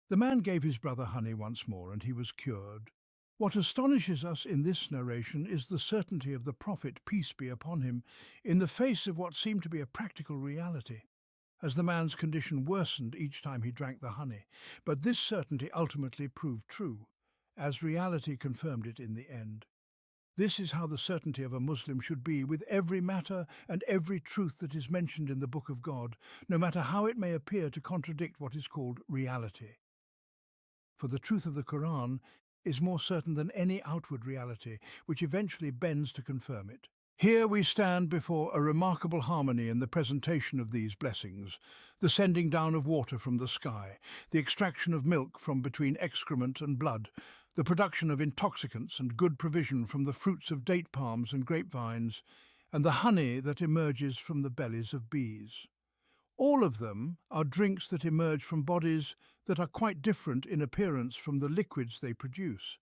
The man gave his brother honey once more, and he was cured. What astonishes us in this narration is the certainty of the Prophet, peace be upon him, in the face of what seemed to be a practical reality, as the man's condition worsened each time he drank the honey. But this certainty ultimately proved true, as reality confirmed it in the end. This is how the certainty of a Muslim should be with every matter and every truth that is mentioned in the Book of God, no matter how it may appear to contradict what is called reality. For the truth of the Qur'an is more certain than any outward reality, which eventually bends to confirm it. Here we stand before a remarkable harmony in the presentation of these blessings: the sending down of water from the sky, the extraction of milk from between excrement and blood, the production of intoxicants and good provision from the fruits of date palms and grapevines, and the honey that emerges from the bellies of bees. All of them are drinks that emerge from bodies that are quite different in appearance from the liquids they produce.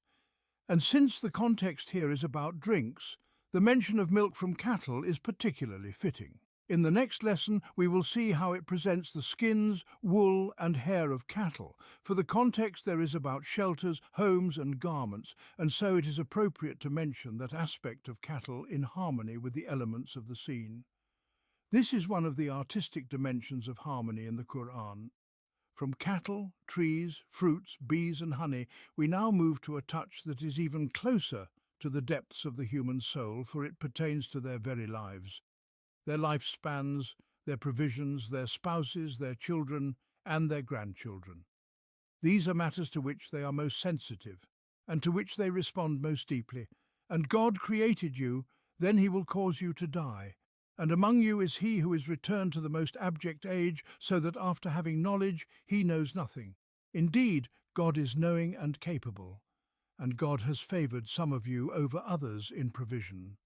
And since the context here is about drinks, the mention of milk from cattle is particularly fitting. In the next lesson, we will see how it presents the skins, wool, and hair of cattle. For the context there is about shelters, homes, and garments, and so it is appropriate to mention that aspect of cattle in harmony with the elements of the scene. This is one of the artistic dimensions of harmony in the Qur'an. From cattle, trees, fruits, bees, and honey, we now move to a touch that is even closer to the depths of the human soul, for it pertains to their very lives, their lifespans, their provisions, their spouses, their children, and their grandchildren. These are matters to which they are most sensitive, and to which they respond most deeply, And God created you, then he will cause you to die. And among you is he who is returned to the most abject age, so that after having knowledge he knows nothing. Indeed, God is knowing and capable, and God has favoured some of you over others in provision.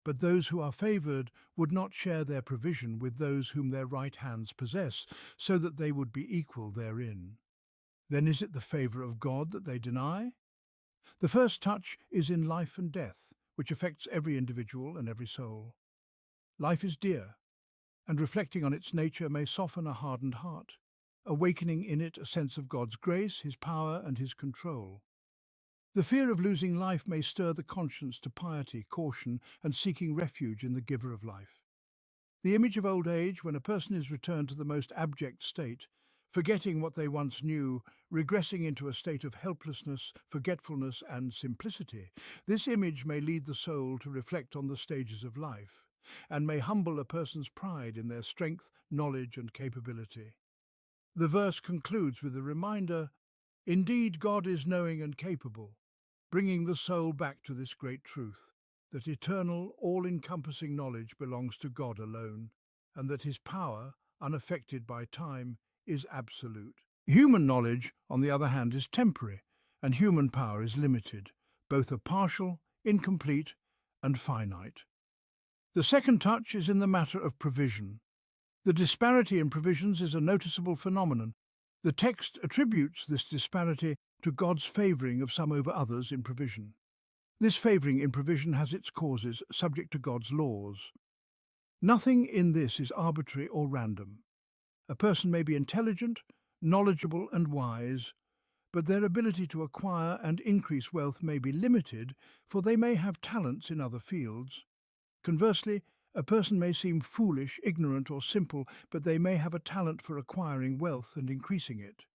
But those who are favoured would not share their provision with those whom their right hands possess, so that they would be equal therein. Then is it the favour of God that they deny? The first touch is in life and death, which affects every individual and every soul. Life is dear, and reflecting on its nature may soften a hardened heart, awakening in it a sense of God's grace, his power, and his control. The fear of losing life may stir the conscience to piety, caution, and seeking refuge in the giver of life. The image of old age, when a person is returned to the most abject state, forgetting what they once knew, regressing into a state of helplessness, forgetfulness, and simplicity, this image may lead the soul to reflect on the stages of life, and may humble a person's pride in their strength, knowledge, and capability. The verse concludes with a reminder, "Indeed, God is knowing and capable," bringing the soul back to this great truth, that eternal, all-encompassing knowledge belongs to God alone, and that his power, unaffected by time, is absolute. Human knowledge, on the other hand, is temporary, and human power is limited. Both are partial, incomplete, and finite. The second touch is in the matter of provision. The disparity in provisions is a noticeable phenomenon. The text attributes this disparity to God's favouring of some over others in provision. This favouring in provision has its causes, subject to God's laws. Nothing in this is arbitrary or random. A person may be intelligent, knowledgeable and wise, but their ability to acquire and increase wealth may be limited, for they may have talents in other fields. Conversely, a person may seem foolish, ignorant or simple, but they may have a talent for acquiring wealth and increasing it.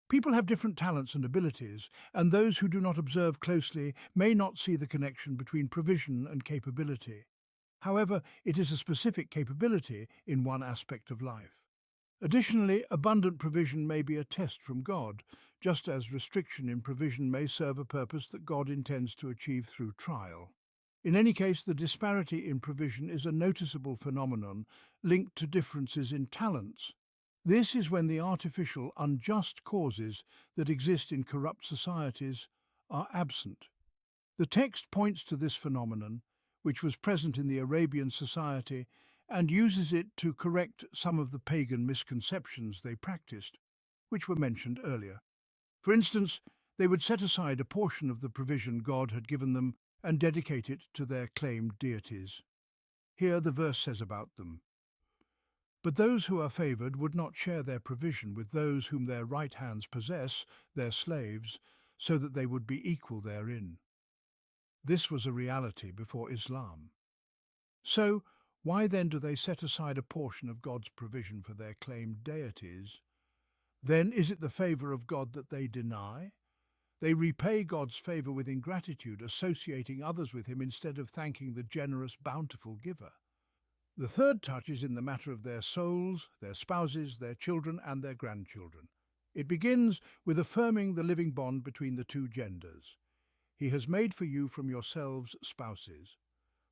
People have different talents and abilities, and those who do not observe closely may not see the connection between provision and capability. However, it is a specific capability in one aspect of life. Additionally, abundant provision may be a test from God, just as restriction in provision may serve a purpose that God intends to achieve through trial. In any case, the disparity in provision is a noticeable phenomenon linked to differences in talents. This is when the artificial, unjust causes that exist in corrupt societies are absent. The text points to this phenomenon, which was present in the Arabian society, and uses it to correct some of the pagan misconceptions they practiced, which were mentioned earlier. For instance, they would set aside a portion of the provision God had given them and dedicate it to their claimed deities. Here the verse says about them, "But those who are favoured would not share their provision with those whom their right hands possess, their slaves, so that they would be equal therein." This was a reality before Islam. So, why then do they set aside a portion of God's provision for their claimed deities? Then is it the favour of God that they deny? They repay God's favour with ingratitude, associating others with him instead of thanking the generous, bountiful giver. The third touch is in the matter of their souls, their spouses, their children and their grandchildren. It begins with affirming the living bond between the two genders. "He has made for you from yourselves spouses,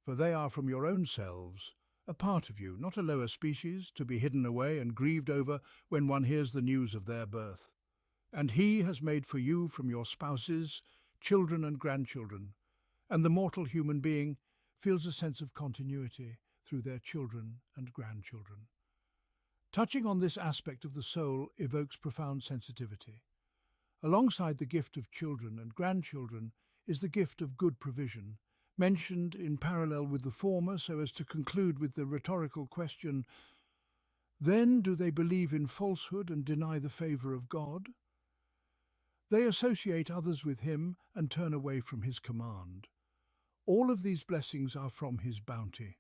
for they are from your own selves, a part of you, not a lower species, to be hidden away and grieved over when one hears the news of their birth. And he has made for you from your spouses, children and grandchildren, and the mortal human being feels a sense of continuity through their children and grandchildren." Touching on this aspect of the soul evokes profound sensitivity. Alongside the gift of children and grandchildren is the gift of good provision, mentioned in parallel with the former so as to conclude with the rhetorical question, "Then do they believe in falsehood and deny the favour of God?" They associate others with him and turn away from his command. All of these blessings are from his bounty.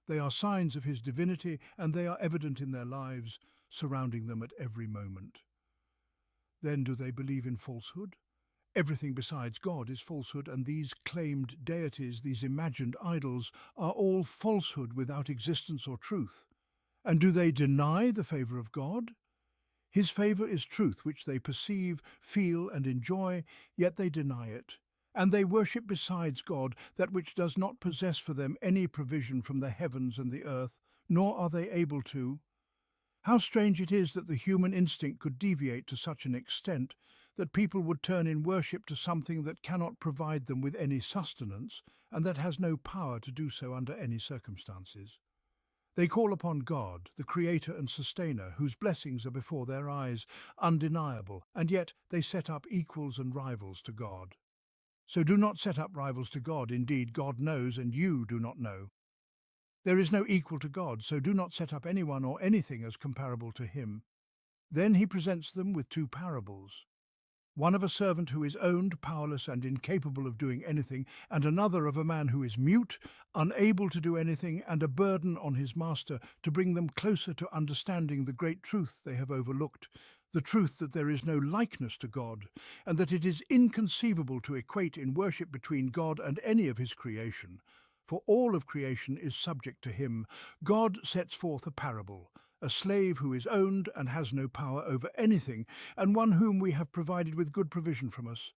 They are signs of his divinity, and they are evident in their lives, surrounding them at every moment. Then do they believe in falsehood? Everything besides God is falsehood, and these claimed deities, these imagined idols, are all falsehood without existence or truth. And do they deny the favour of God? His favour is truth which they perceive, feel and enjoy, yet they deny it, And they worship besides God that which does not possess for them any provision from the heavens and the earth, nor are they able to. How strange it is that the human instinct could deviate to such an extent that people would turn in worship to something that cannot provide them with any sustenance and that has no power to do so under any circumstances. They call upon God, the Creator and Sustainer, whose blessings are before their eyes, undeniable, and yet they set up equals and rivals to God. So do not set up rivals to God. Indeed, God knows and you do not know. There is no equal to God, so do not set up anyone or anything as comparable to him. Then he presents them with two parables. One of a servant who is owned, powerless and incapable of doing anything, and another of a man who is mute, unable to do anything, and a burden on his master to bring them closer to understanding the great truth they have overlooked, the truth that there is no likeness to God, and that it is inconceivable to equate in worship between God and any of his creation. For all of creation is subject to him. God sets forth a parable. A slave who is owned and has no power over anything, and one whom we have provided with good provision from us,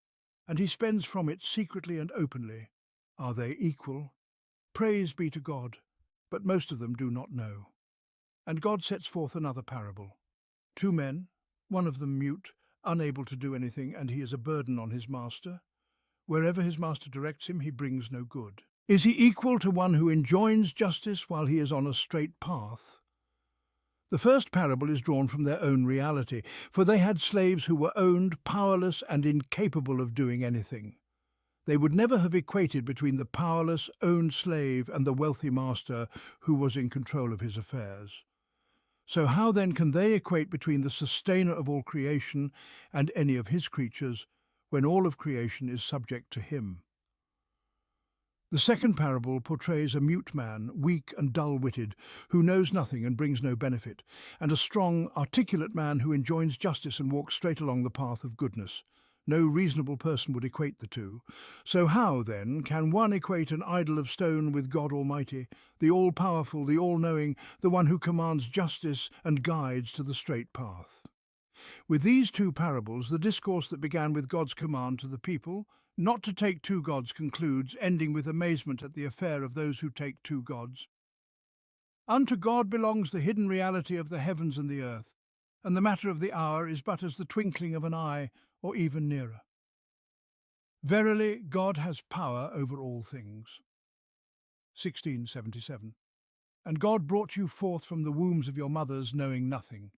and he spends from it secretly and openly. Are they equal? Praise be to God, but most of them do not know. And God sets forth another parable. Two men, one of them mute, unable to do anything, and he is a burden on his master. Wherever his master directs him, he brings no good. Is he equal to one who enjoins justice while he is on a straight path? The first parable is drawn from their own reality, for they had slaves who were owned, powerless, and incapable of doing anything. They would never have equated between the powerless, owned slave and the wealthy master who was in control of his affairs. So how then can they equate between the sustainer of all creation and any of his creatures, when all of creation is subject to him? The second parable portrays a mute man, weak and dull-witted, who knows nothing and brings no benefit, and a strong, articulate man who enjoins justice and walks straight along the path of goodness. No reasonable person would equate the two. So how, then, can one equate an idol of stone with God Almighty, the all-powerful, the all-knowing, the one who commands justice and guides to the straight path? With these two parables, the discourse that began with God's command to the people, not to take two gods, concludes, ending with amazement at the affair of those who take two gods. Unto God belongs the hidden reality of the heavens and the earth, and the matter of the hour is but as the twinkling of an eye, or even nearer. Verily, God has power over all things. 1677. And God brought you forth from the wombs of your mothers, knowing nothing,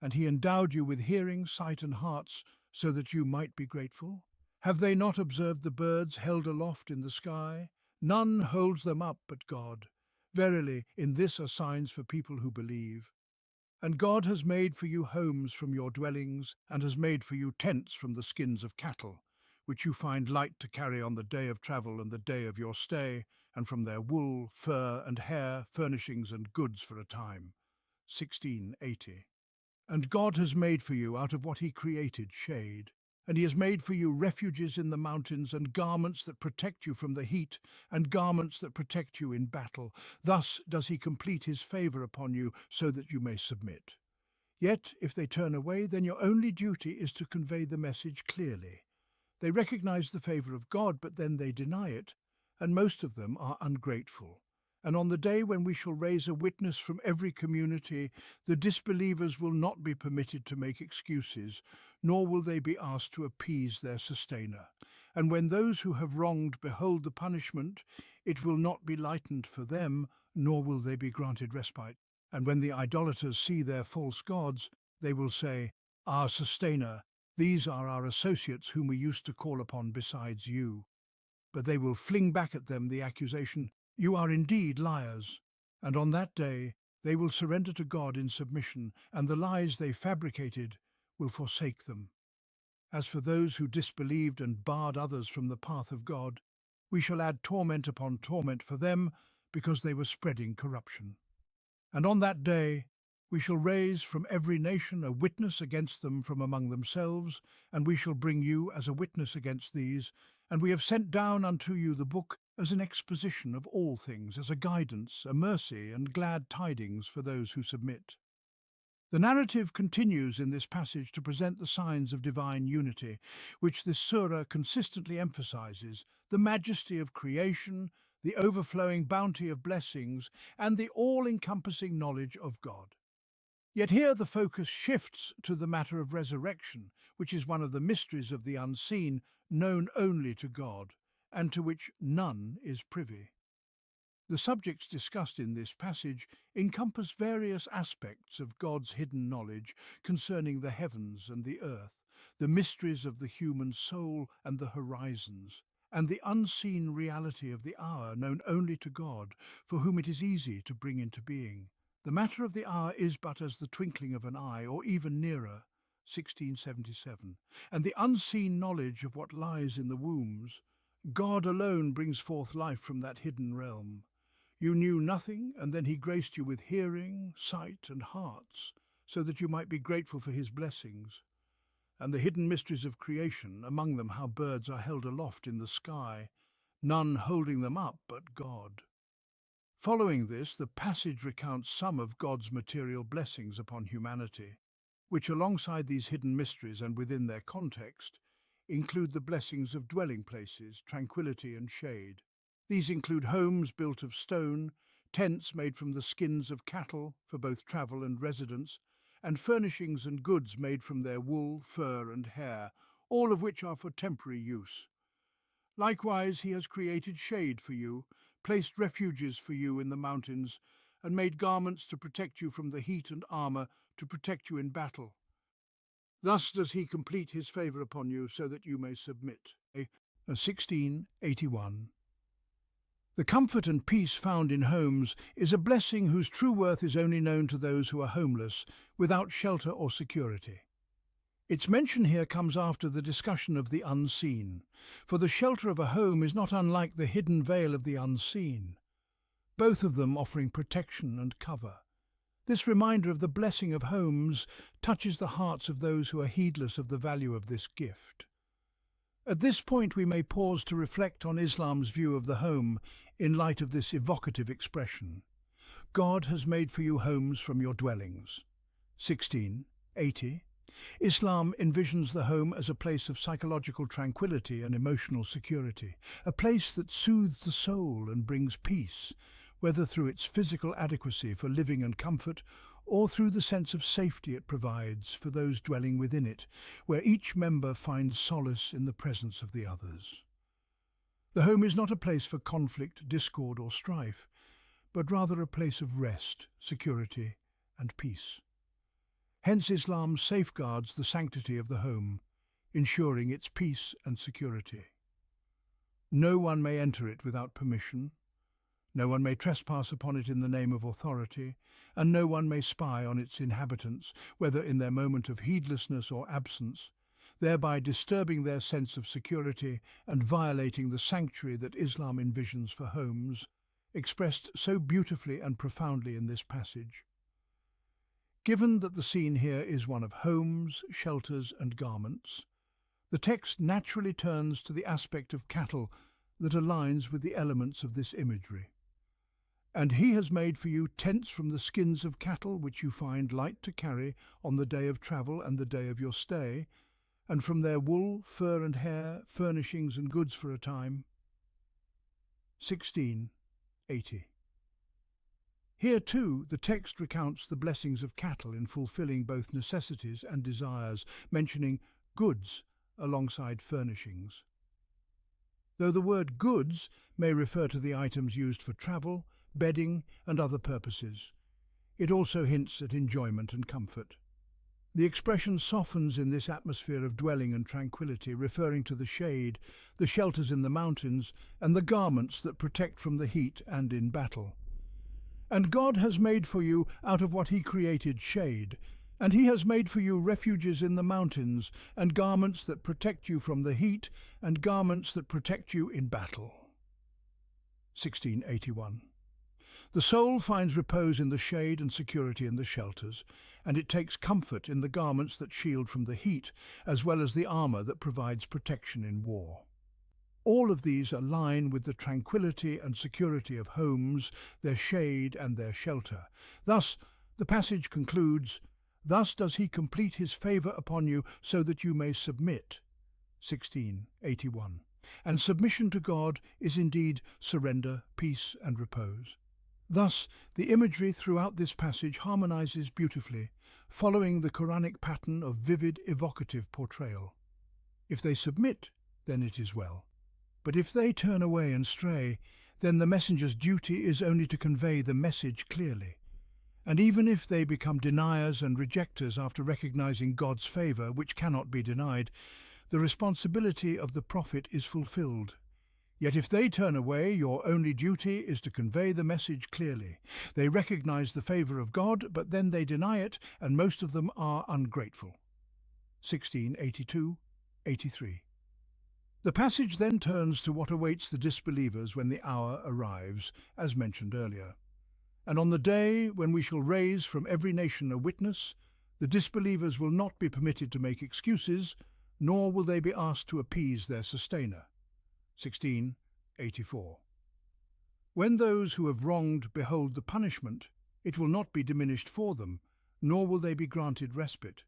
and he endowed you with hearing, sight, and hearts, so that you might be grateful. Have they not observed the birds held aloft in the sky? None holds them up but God. Verily, in this are signs for people who believe. And God has made for you homes from your dwellings, and has made for you tents from the skins of cattle, which you find light to carry on the day of travel and the day of your stay, and from their wool, fur, and hair, furnishings and goods for a time. 1680. And God has made for you out of what he created shade, and he has made for you refuges in the mountains, and garments that protect you from the heat, and garments that protect you in battle. Thus does he complete his favour upon you, so that you may submit. Yet, if they turn away, then your only duty is to convey the message clearly. They recognize the favour of God, but then they deny it, and most of them are ungrateful. And on the day when we shall raise a witness from every community, the disbelievers will not be permitted to make excuses, nor will they be asked to appease their sustainer. And when those who have wronged behold the punishment, it will not be lightened for them, nor will they be granted respite. And when the idolaters see their false gods, they will say, Our sustainer, these are our associates whom we used to call upon besides you. But they will fling back at them the accusation, You are indeed liars. And on that day they will surrender to God in submission, and the lies they fabricated will forsake them. As for those who disbelieved and barred others from the path of God, we shall add torment upon torment for them, because they were spreading corruption. And on that day we shall raise from every nation a witness against them from among themselves, and we shall bring you as a witness against these, and we have sent down unto you the book as an exposition of all things, as a guidance, a mercy, and glad tidings for those who submit. The narrative continues in this passage to present the signs of divine unity, which this surah consistently emphasizes: the majesty of creation, the overflowing bounty of blessings, and the all-encompassing knowledge of God. Yet here the focus shifts to the matter of resurrection, which is one of the mysteries of the unseen, known only to God, and to which none is privy. The subjects discussed in this passage encompass various aspects of God's hidden knowledge concerning the heavens and the earth, the mysteries of the human soul and the horizons, and the unseen reality of the hour known only to God, for whom it is easy to bring into being. The matter of the hour is but as the twinkling of an eye, or even nearer, 1677, and the unseen knowledge of what lies in the wombs. God alone brings forth life from that hidden realm. You knew nothing, and then he graced you with hearing, sight, and hearts, so that you might be grateful for his blessings. And the hidden mysteries of creation, among them how birds are held aloft in the sky, none holding them up but God. Following this, the passage recounts some of God's material blessings upon humanity, which alongside these hidden mysteries and within their context, include the blessings of dwelling places, tranquility and shade. These include homes built of stone, tents made from the skins of cattle for both travel and residence, and furnishings and goods made from their wool, fur and hair, all of which are for temporary use. Likewise, he has created shade for you, placed refuges for you in the mountains, and made garments to protect you from the heat and armor to protect you in battle. Thus does he complete his favor upon you so that you may submit. 1681. The comfort and peace found in homes is a blessing whose true worth is only known to those who are homeless, without shelter or security. Its mention here comes after the discussion of the unseen, for the shelter of a home is not unlike the hidden veil of the unseen, both of them offering protection and cover. This reminder of the blessing of homes touches the hearts of those who are heedless of the value of this gift. At this point we may pause to reflect on Islam's view of the home in light of this evocative expression. God has made for you homes from your dwellings. 1680. Islam envisions the home as a place of psychological tranquility and emotional security, a place that soothes the soul and brings peace, whether through its physical adequacy for living and comfort, or through the sense of safety it provides for those dwelling within it, where each member finds solace in the presence of the others. The home is not a place for conflict, discord or strife, but rather a place of rest, security and peace. Hence Islam safeguards the sanctity of the home, ensuring its peace and security. No one may enter it without permission, no one may trespass upon it in the name of authority, and no one may spy on its inhabitants, whether in their moment of heedlessness or absence, thereby disturbing their sense of security and violating the sanctuary that Islam envisions for homes, expressed so beautifully and profoundly in this passage. Given that the scene here is one of homes, shelters and garments, the text naturally turns to the aspect of cattle that aligns with the elements of this imagery. And he has made for you tents from the skins of cattle which you find light to carry on the day of travel and the day of your stay, and from their wool, fur and hair, furnishings and goods for a time. 1680. Here too the text recounts the blessings of cattle in fulfilling both necessities and desires, mentioning goods alongside furnishings. Though the word goods may refer to the items used for travel, bedding and other purposes, it also hints at enjoyment and comfort. The expression softens in this atmosphere of dwelling and tranquility, referring to the shade, the shelters in the mountains, and the garments that protect from the heat and in battle. And God has made for you out of what he created shade, and he has made for you refuges in the mountains, and garments that protect you from the heat, and garments that protect you in battle. 1681. The soul finds repose in the shade and security in the shelters, and it takes comfort in the garments that shield from the heat, as well as the armor that provides protection in war. All of these align with the tranquility and security of homes, their shade and their shelter. Thus, the passage concludes, Thus does he complete his favor upon you so that you may submit. 1681. And submission to God is indeed surrender, peace and repose. Thus, the imagery throughout this passage harmonizes beautifully, following the Quranic pattern of vivid, evocative portrayal. If they submit, then it is well. But if they turn away and stray, then the messenger's duty is only to convey the message clearly. And even if they become deniers and rejectors after recognizing God's favor, which cannot be denied, the responsibility of the prophet is fulfilled. Yet if they turn away, your only duty is to convey the message clearly. They recognize the favor of God, but then they deny it, and most of them are ungrateful. 1682-83. The passage then turns to what awaits the disbelievers when the hour arrives, as mentioned earlier. And on the day when we shall raise from every nation a witness, the disbelievers will not be permitted to make excuses, nor will they be asked to appease their sustainer. 1684. When those who have wronged behold the punishment, it will not be diminished for them, nor will they be granted respite.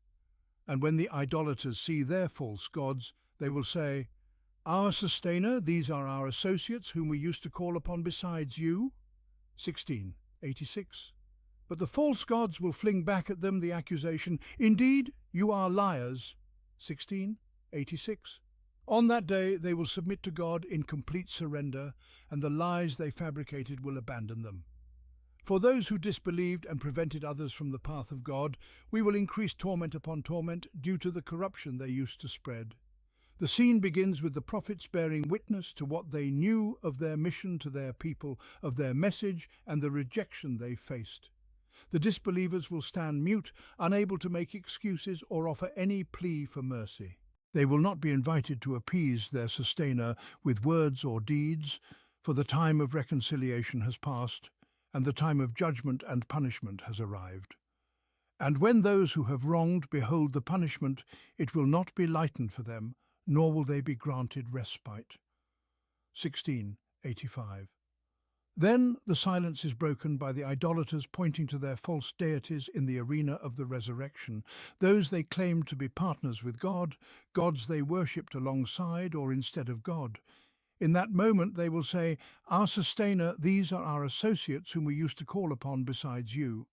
And when the idolaters see their false gods, they will say, "Our sustainer, these are our associates whom we used to call upon besides you." 1686. But the false gods will fling back at them the accusation, "Indeed, you are liars." 1686. On that day they will submit to God in complete surrender, and the lies they fabricated will abandon them. For those who disbelieved and prevented others from the path of God, we will increase torment upon torment due to the corruption they used to spread. The scene begins with the prophets bearing witness to what they knew of their mission to their people, of their message and the rejection they faced. The disbelievers will stand mute, unable to make excuses or offer any plea for mercy. They will not be invited to appease their sustainer with words or deeds, for the time of reconciliation has passed, and the time of judgment and punishment has arrived. And when those who have wronged behold the punishment, it will not be lightened for them, nor will they be granted respite. 1685. Then the silence is broken by the idolaters pointing to their false deities in the arena of the resurrection, those they claimed to be partners with God, gods they worshipped alongside or instead of God. In that moment they will say, "Our sustainer, these are our associates whom we used to call upon besides you."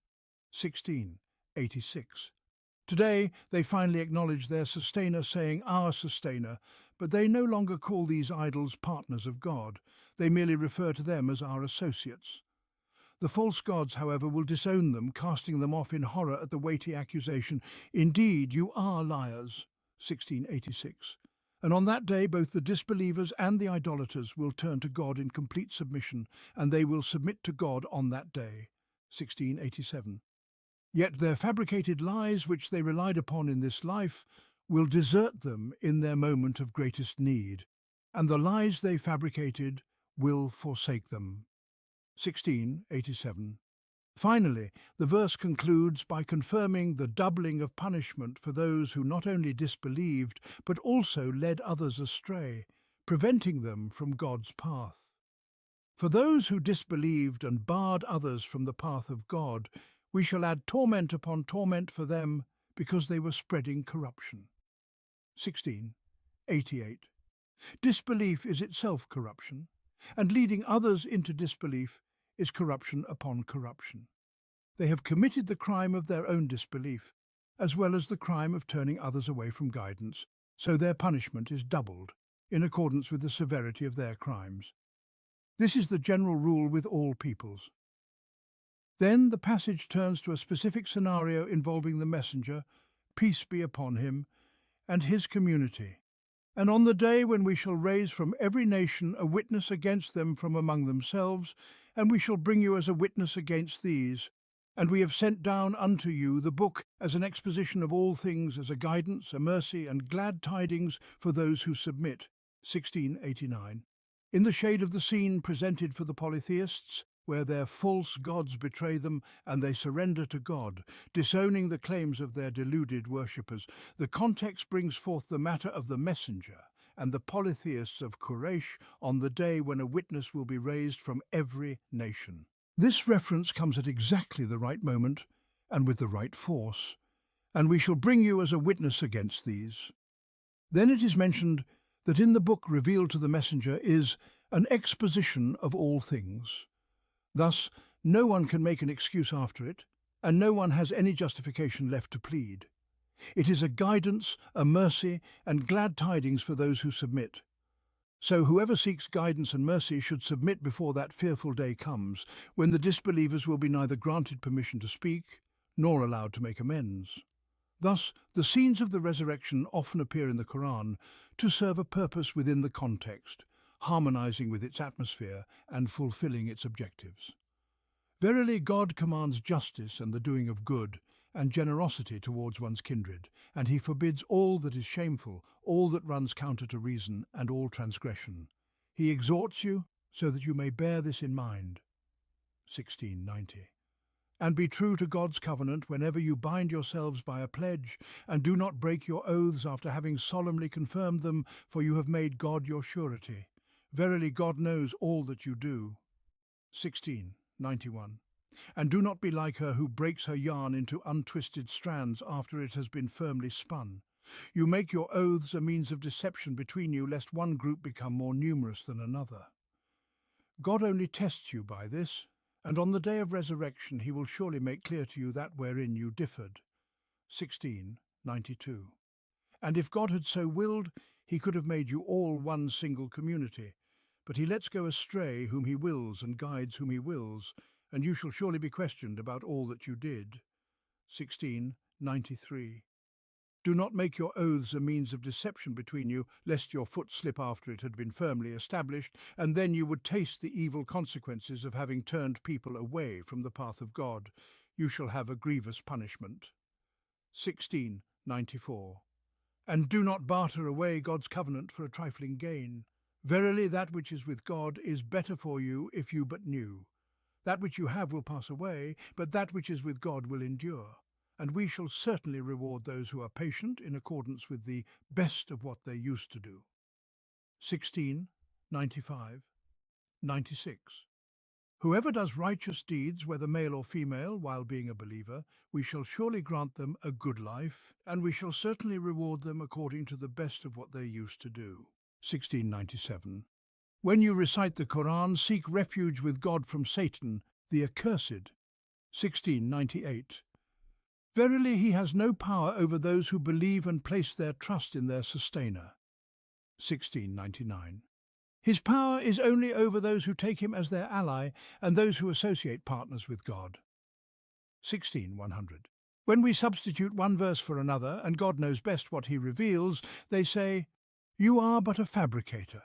1686. Today they finally acknowledge their sustainer, saying, "Our sustainer," but they no longer call these idols partners of God. They merely refer to them as our associates. The false gods, however, will disown them, casting them off in horror at the weighty accusation, "Indeed, you are liars." 1686. And on that day both the disbelievers and the idolaters will turn to God in complete submission, and they will submit to God on that day. 1687. Yet their fabricated lies, which they relied upon in this life, will desert them in their moment of greatest need, and the lies they fabricated will forsake them. 1687. Finally, the verse concludes by confirming the doubling of punishment for those who not only disbelieved, but also led others astray, preventing them from God's path. For those who disbelieved and barred others from the path of God, we shall add torment upon torment for them because they were spreading corruption. 1688. Disbelief is itself corruption, and leading others into disbelief is corruption upon corruption. They have committed the crime of their own disbelief, as well as the crime of turning others away from guidance, so their punishment is doubled, in accordance with the severity of their crimes. This is the general rule with all peoples. Then the passage turns to a specific scenario involving the messenger, peace be upon him, and his community. And on the day when we shall raise from every nation a witness against them from among themselves, and we shall bring you as a witness against these. And we have sent down unto you the book as an exposition of all things, as a guidance, a mercy, and glad tidings for those who submit. 1689. In the shade of the scene presented for the polytheists, where their false gods betray them and they surrender to God, disowning the claims of their deluded worshippers, the context brings forth the matter of the messenger and the polytheists of Quraysh on the day when a witness will be raised from every nation. This reference comes at exactly the right moment and with the right force. and we shall bring you as a witness against these. Then it is mentioned that in the book revealed to the messenger is an exposition of all things. Thus, no one can make an excuse after it, and no one has any justification left to plead. It is a guidance, a mercy, and glad tidings for those who submit. So whoever seeks guidance and mercy should submit before that fearful day comes, when the disbelievers will be neither granted permission to speak, nor allowed to make amends. Thus, the scenes of the resurrection often appear in the Qur'an to serve a purpose within the context, harmonizing with its atmosphere and fulfilling its objectives. Verily, God commands justice and the doing of good, and generosity towards one's kindred, and he forbids all that is shameful, all that runs counter to reason, and all transgression. He exhorts you so that you may bear this in mind. 1690. And be true to God's covenant whenever you bind yourselves by a pledge, and do not break your oaths after having solemnly confirmed them, for you have made God your surety. Verily, God knows all that you do. 1691. And do not be like her who breaks her yarn into untwisted strands after it has been firmly spun. You make your oaths a means of deception between you, lest one group become more numerous than another. God only tests you by this, and on the day of resurrection he will surely make clear to you that wherein you differed. 1692. And if God had so willed, he could have made you all one single community. But he lets go astray whom he wills and guides whom he wills, and you shall surely be questioned about all that you did. 1693. Do not make your oaths a means of deception between you, lest your foot slip after it had been firmly established, and then you would taste the evil consequences of having turned people away from the path of God. You shall have a grievous punishment. 1694. And do not barter away God's covenant for a trifling gain. Verily, that which is with God is better for you if you but knew. That which you have will pass away, but that which is with God will endure. And we shall certainly reward those who are patient in accordance with the best of what they used to do. 1695. 96. Whoever does righteous deeds, whether male or female, while being a believer, we shall surely grant them a good life, and we shall certainly reward them according to the best of what they used to do. 1697. When you recite the Qur'an, seek refuge with God from Satan, the accursed. 1698. Verily, he has no power over those who believe and place their trust in their sustainer. 1699. His power is only over those who take him as their ally and those who associate partners with God. 16100. When we substitute one verse for another, and God knows best what he reveals, they say, "You are but a fabricator."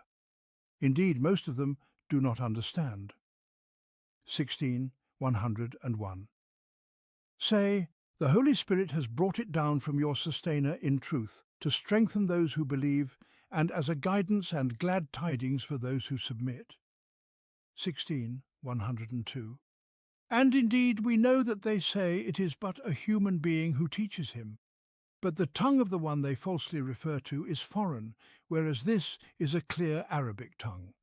Indeed, most of them do not understand. 16101. Say, the Holy Spirit has brought it down from your sustainer in truth, to strengthen those who believe, and as a guidance and glad tidings for those who submit. 16102. And indeed we know that they say it is but a human being who teaches him, but the tongue of the one they falsely refer to is foreign, whereas this is a clear Arabic tongue.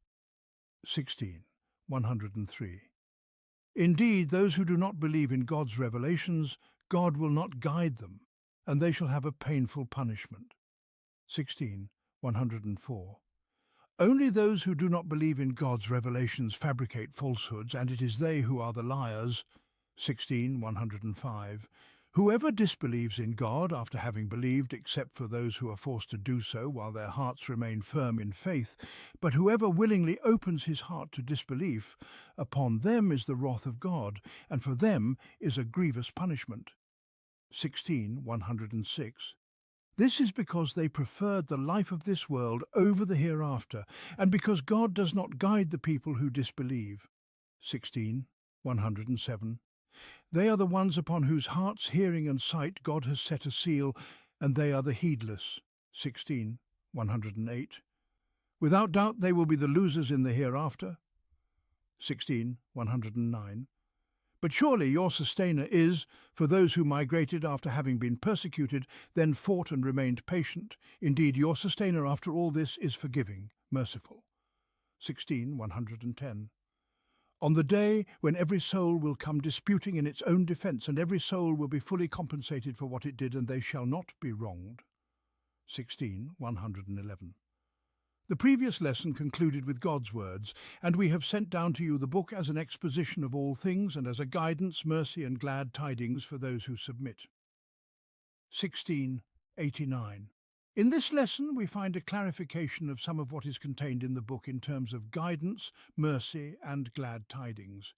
16103. Indeed, those who do not believe in God's revelations, God will not guide them, and they shall have a painful punishment. 16104. Only those who do not believe in God's revelations fabricate falsehoods, and it is they who are the liars. 16105. Whoever disbelieves in God after having believed, except for those who are forced to do so while their hearts remain firm in faith, but whoever willingly opens his heart to disbelief, upon them is the wrath of God, and for them is a grievous punishment. 16106. This is because they preferred the life of this world over the hereafter, and because God does not guide the people who disbelieve. 16107. They are the ones upon whose hearts, hearing and sight God has set a seal, and they are the heedless. 16108. Without doubt they will be the losers in the hereafter. 16109. But surely your sustainer is, for those who migrated after having been persecuted, then fought and remained patient. Indeed, your sustainer after all this is forgiving, merciful. 16110. On the day when every soul will come disputing in its own defense, and every soul will be fully compensated for what it did, and they shall not be wronged. 16:111. The previous lesson concluded with God's words, and we have sent down to you the book as an exposition of all things, and as a guidance, mercy, and glad tidings for those who submit. 16:89. In this lesson we find a clarification of some of what is contained in the book in terms of guidance, mercy, and glad tidings.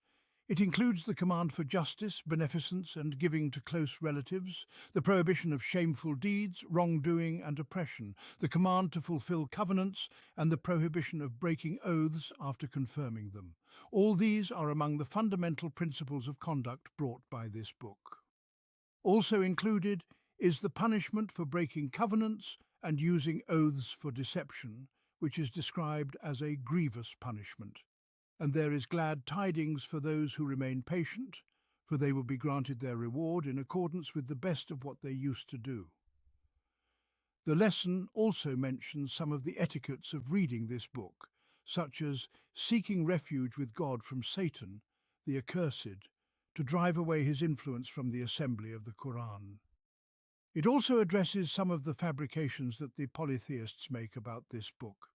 It includes the command for justice, beneficence, and giving to close relatives, the prohibition of shameful deeds, wrongdoing, and oppression, the command to fulfill covenants, and the prohibition of breaking oaths after confirming them. All these are among the fundamental principles of conduct brought by this book. Also included is the punishment for breaking covenants and using oaths for deception, which is described as a grievous punishment. And there is glad tidings for those who remain patient, for they will be granted their reward in accordance with the best of what they used to do. The lesson also mentions some of the etiquettes of reading this book, such as seeking refuge with God from Satan, the accursed, to drive away his influence from the assembly of the Qur'an. It also addresses some of the fabrications that the polytheists make about this book.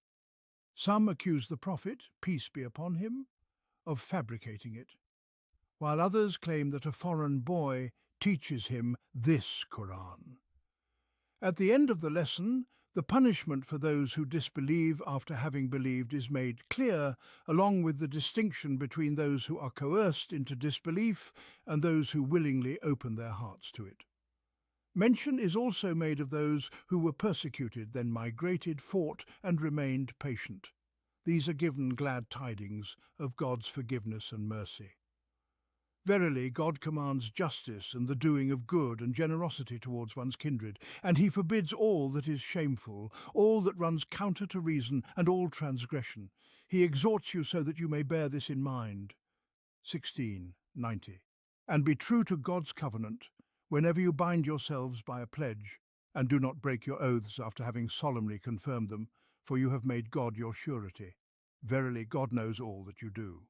Some accuse the Prophet, peace be upon him, of fabricating it, while others claim that a foreign boy teaches him this Qur'an. At the end of the lesson, the punishment for those who disbelieve after having believed is made clear, along with the distinction between those who are coerced into disbelief and those who willingly open their hearts to it. Mention is also made of those who were persecuted, then migrated, fought, and remained patient. These are given glad tidings of God's forgiveness and mercy. Verily, God commands justice and the doing of good and generosity towards one's kindred, and he forbids all that is shameful, all that runs counter to reason, and all transgression. He exhorts you so that you may bear this in mind. 16:90. And be true to God's covenant, whenever you bind yourselves by a pledge, and do not break your oaths after having solemnly confirmed them, for you have made God your surety. Verily, God knows all that you do.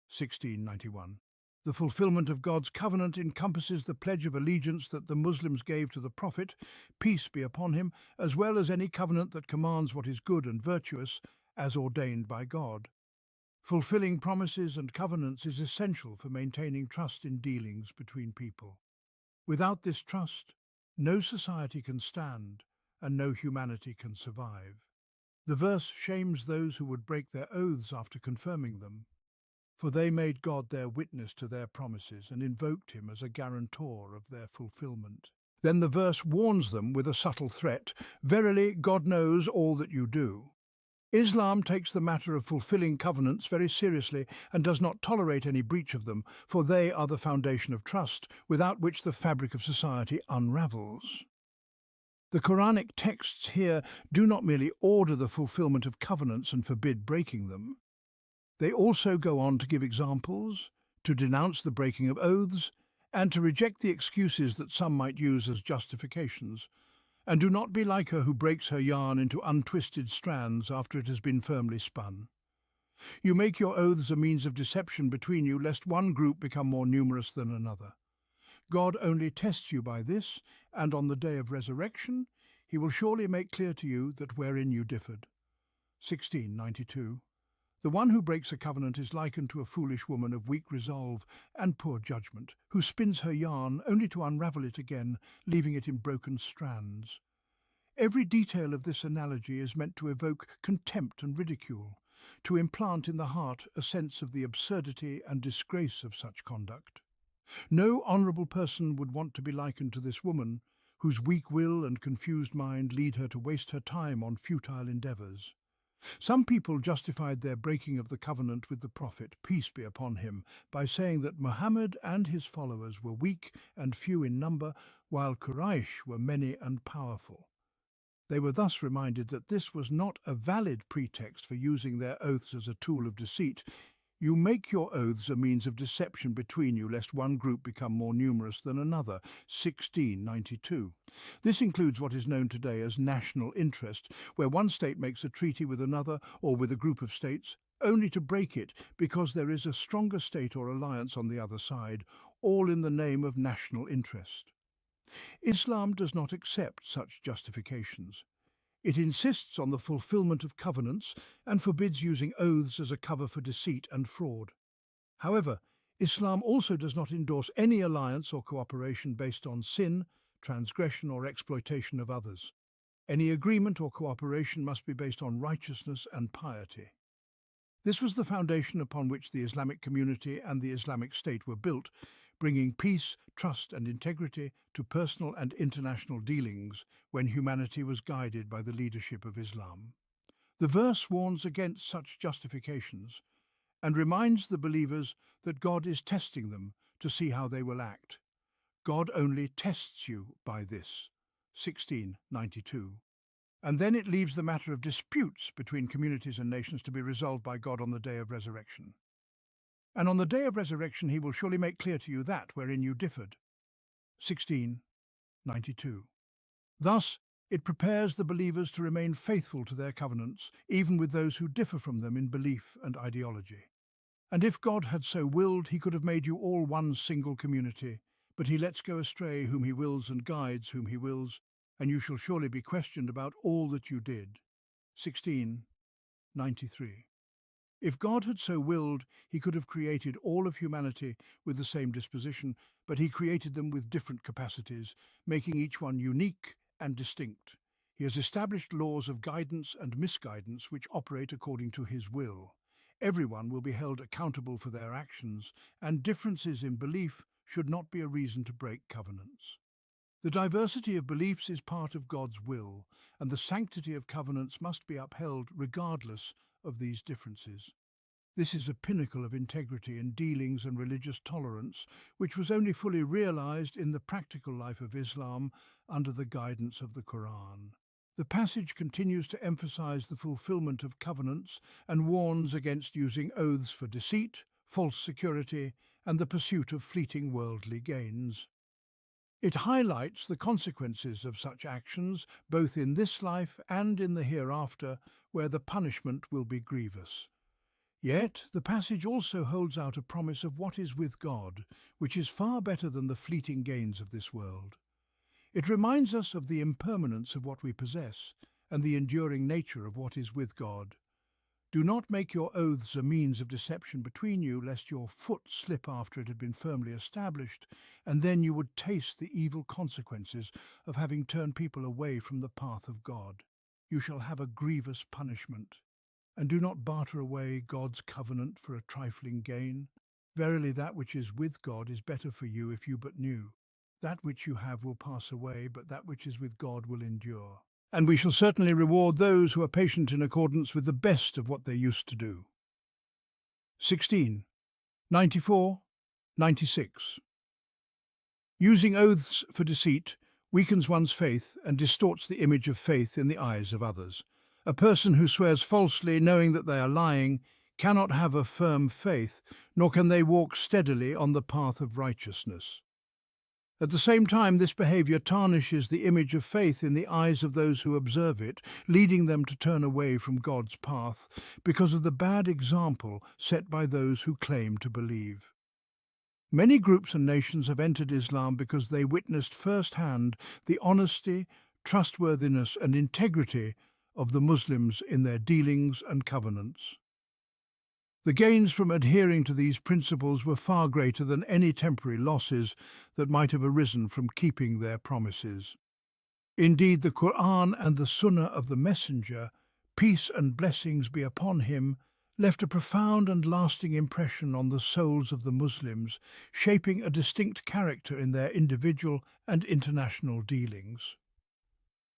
1691. The fulfillment of God's covenant encompasses the pledge of allegiance that the Muslims gave to the Prophet, peace be upon him, as well as any covenant that commands what is good and virtuous, as ordained by God. Fulfilling promises and covenants is essential for maintaining trust in dealings between people. Without this trust, no society can stand and no humanity can survive. The verse shames those who would break their oaths after confirming them, for they made God their witness to their promises and invoked him as a guarantor of their fulfillment. Then the verse warns them with a subtle threat, verily God knows all that you do. Islam takes the matter of fulfilling covenants very seriously and does not tolerate any breach of them, for they are the foundation of trust, without which the fabric of society unravels. The Quranic texts here do not merely order the fulfillment of covenants and forbid breaking them. They also go on to give examples, to denounce the breaking of oaths, and to reject the excuses that some might use as justifications. And do not be like her who breaks her yarn into untwisted strands after it has been firmly spun. You make your oaths a means of deception between you, lest one group become more numerous than another. God only tests you by this, and on the day of resurrection he will surely make clear to you that wherein you differed. 1692. The one who breaks a covenant is likened to a foolish woman of weak resolve and poor judgment, who spins her yarn only to unravel it again, leaving it in broken strands. Every detail of this analogy is meant to evoke contempt and ridicule, to implant in the heart a sense of the absurdity and disgrace of such conduct. No honourable person would want to be likened to this woman, whose weak will and confused mind lead her to waste her time on futile endeavours. Some people justified their breaking of the covenant with the Prophet, peace be upon him, by saying that Muhammad and his followers were weak and few in number, while Quraysh were many and powerful. They were thus reminded that this was not a valid pretext for using their oaths as a tool of deceit. You make your oaths a means of deception between you, lest one group become more numerous than another. 1692. This includes what is known today as national interest, where one state makes a treaty with another or with a group of states, only to break it because there is a stronger state or alliance on the other side, all in the name of national interest. Islam does not accept such justifications. It insists on the fulfillment of covenants and forbids using oaths as a cover for deceit and fraud. However, Islam also does not endorse any alliance or cooperation based on sin, transgression or exploitation of others. Any agreement or cooperation must be based on righteousness and piety. This was the foundation upon which the Islamic community and the Islamic State were built, bringing peace, trust and integrity to personal and international dealings when humanity was guided by the leadership of Islam. The verse warns against such justifications and reminds the believers that God is testing them to see how they will act. God only tests you by this. 1692. And then it leaves the matter of disputes between communities and nations to be resolved by God on the day of resurrection. And on the day of resurrection he will surely make clear to you that wherein you differed. 1692. Thus, it prepares the believers to remain faithful to their covenants, even with those who differ from them in belief and ideology. And if God had so willed, he could have made you all one single community, but he lets go astray whom he wills and guides whom he wills, and you shall surely be questioned about all that you did. 1693. If God had so willed, he could have created all of humanity with the same disposition, but he created them with different capacities, making each one unique and distinct. He has established laws of guidance and misguidance which operate according to his will. Everyone will be held accountable for their actions, and differences in belief should not be a reason to break covenants. The diversity of beliefs is part of God's will, and the sanctity of covenants must be upheld regardless of these differences. This is a pinnacle of integrity in dealings and religious tolerance, which was only fully realized in the practical life of Islam under the guidance of the Qur'an. The passage continues to emphasize the fulfillment of covenants and warns against using oaths for deceit, false security, and the pursuit of fleeting worldly gains. It highlights the consequences of such actions, both in this life and in the hereafter, where the punishment will be grievous. Yet, the passage also holds out a promise of what is with God, which is far better than the fleeting gains of this world. It reminds us of the impermanence of what we possess and the enduring nature of what is with God. Do not make your oaths a means of deception between you, lest your foot slip after it had been firmly established, and then you would taste the evil consequences of having turned people away from the path of God. You shall have a grievous punishment. And do not barter away God's covenant for a trifling gain. Verily that which is with God is better for you if you but knew. That which you have will pass away, but that which is with God will endure. And we shall certainly reward those who are patient in accordance with the best of what they used to do. 16. 94. 96. Using oaths for deceit weakens one's faith and distorts the image of faith in the eyes of others. A person who swears falsely, knowing that they are lying, cannot have a firm faith, nor can they walk steadily on the path of righteousness. At the same time, this behavior tarnishes the image of faith in the eyes of those who observe it, leading them to turn away from God's path because of the bad example set by those who claim to believe. Many groups and nations have entered Islam because they witnessed firsthand the honesty, trustworthiness and integrity of the Muslims in their dealings and covenants. The gains from adhering to these principles were far greater than any temporary losses that might have arisen from keeping their promises. Indeed, the Qur'an and the Sunnah of the Messenger, peace and blessings be upon him, left a profound and lasting impression on the souls of the Muslims, shaping a distinct character in their individual and international dealings.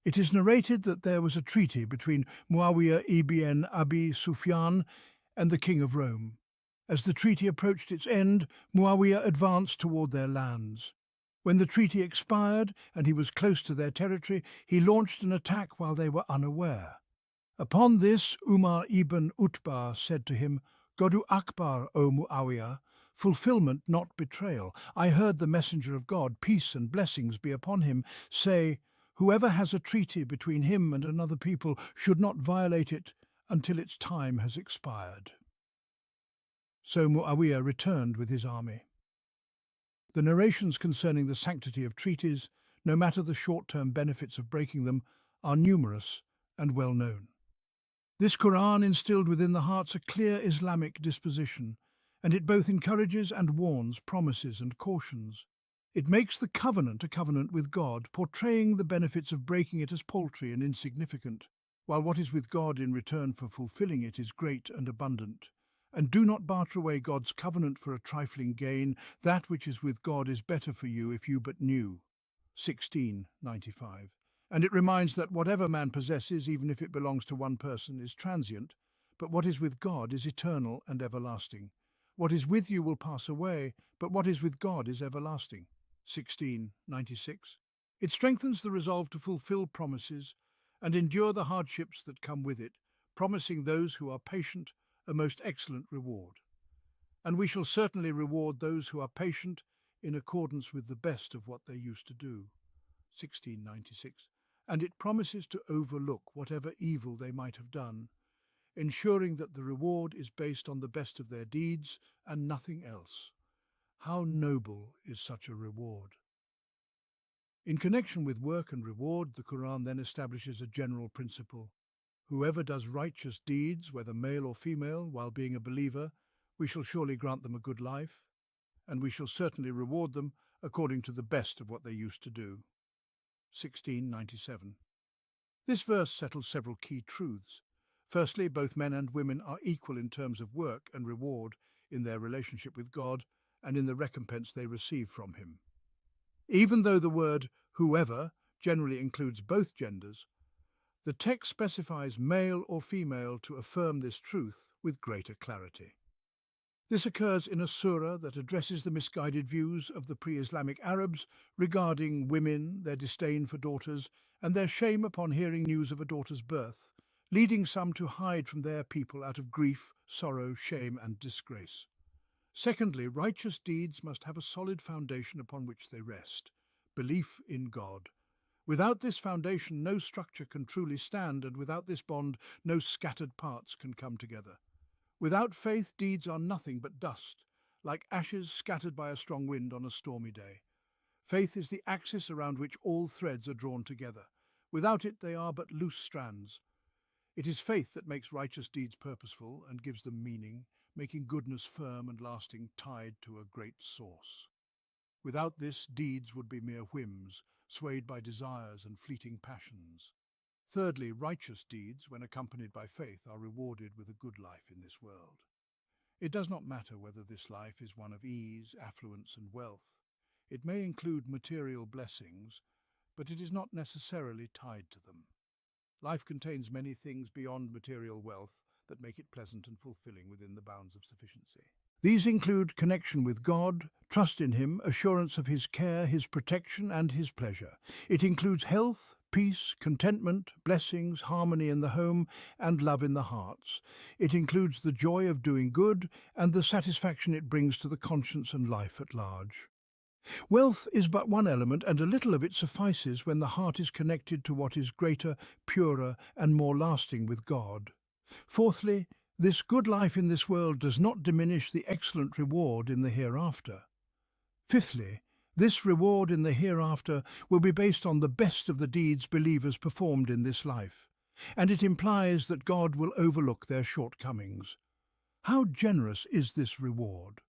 It is narrated that there was a treaty between Muawiyah ibn Abi Sufyan and the King of Rome. As the treaty approached its end, Muawiyah advanced toward their lands. When the treaty expired and he was close to their territory, he launched an attack while they were unaware. Upon this, Umar ibn Utbah said to him, "Godu Akbar, O Muawiyah, fulfillment, not betrayal. I heard the Messenger of God, peace and blessings be upon him, say, whoever has a treaty between him and another people should not violate it until its time has expired." So Muawiyah returned with his army. The narrations concerning the sanctity of treaties, no matter the short-term benefits of breaking them, are numerous and well known. This Qur'an instilled within the hearts a clear Islamic disposition, and it both encourages and warns, promises and cautions. It makes the covenant a covenant with God, portraying the benefits of breaking it as paltry and insignificant, while what is with God in return for fulfilling it is great and abundant. And do not barter away God's covenant for a trifling gain. That which is with God is better for you if you but knew. 1695. And it reminds that whatever man possesses, even if it belongs to one person, is transient, but what is with God is eternal and everlasting. What is with you will pass away, but what is with God is everlasting. 1696. It strengthens the resolve to fulfill promises and endure the hardships that come with it, promising those who are patient a most excellent reward. And we shall certainly reward those who are patient in accordance with the best of what they used to do. 1696. And it promises to overlook whatever evil they might have done, ensuring that the reward is based on the best of their deeds and nothing else. How noble is such a reward! In connection with work and reward, the Quran then establishes a general principle. Whoever does righteous deeds, whether male or female, while being a believer, we shall surely grant them a good life, and we shall certainly reward them according to the best of what they used to do. 1697. This verse settles several key truths. Firstly, both men and women are equal in terms of work and reward in their relationship with God and in the recompense they receive from Him. Even though the word whoever generally includes both genders, the text specifies male or female to affirm this truth with greater clarity. This occurs in a surah that addresses the misguided views of the pre-Islamic Arabs regarding women, their disdain for daughters, and their shame upon hearing news of a daughter's birth, leading some to hide from their people out of grief, sorrow, shame, and disgrace. Secondly, righteous deeds must have a solid foundation upon which they rest, belief in God. Without this foundation, no structure can truly stand, and without this bond, no scattered parts can come together. Without faith, deeds are nothing but dust, like ashes scattered by a strong wind on a stormy day. Faith is the axis around which all threads are drawn together. Without it, they are but loose strands. It is faith that makes righteous deeds purposeful and gives them meaning, making goodness firm and lasting, tied to a great source. Without this, deeds would be mere whims, swayed by desires and fleeting passions. Thirdly, righteous deeds, when accompanied by faith, are rewarded with a good life in this world. It does not matter whether this life is one of ease, affluence, and wealth. It may include material blessings, but it is not necessarily tied to them. Life contains many things beyond material wealth that make it pleasant and fulfilling within the bounds of sufficiency. These include connection with God, trust in Him, assurance of His care, His protection, and His pleasure. It includes health, peace, contentment, blessings, harmony in the home, and love in the hearts. It includes the joy of doing good and the satisfaction it brings to the conscience and life at large. Wealth is but one element, and a little of it suffices when the heart is connected to what is greater, purer, and more lasting with God. Fourthly, this good life in this world does not diminish the excellent reward in the hereafter. Fifthly, this reward in the hereafter will be based on the best of the deeds believers performed in this life, and it implies that God will overlook their shortcomings. How generous is this reward?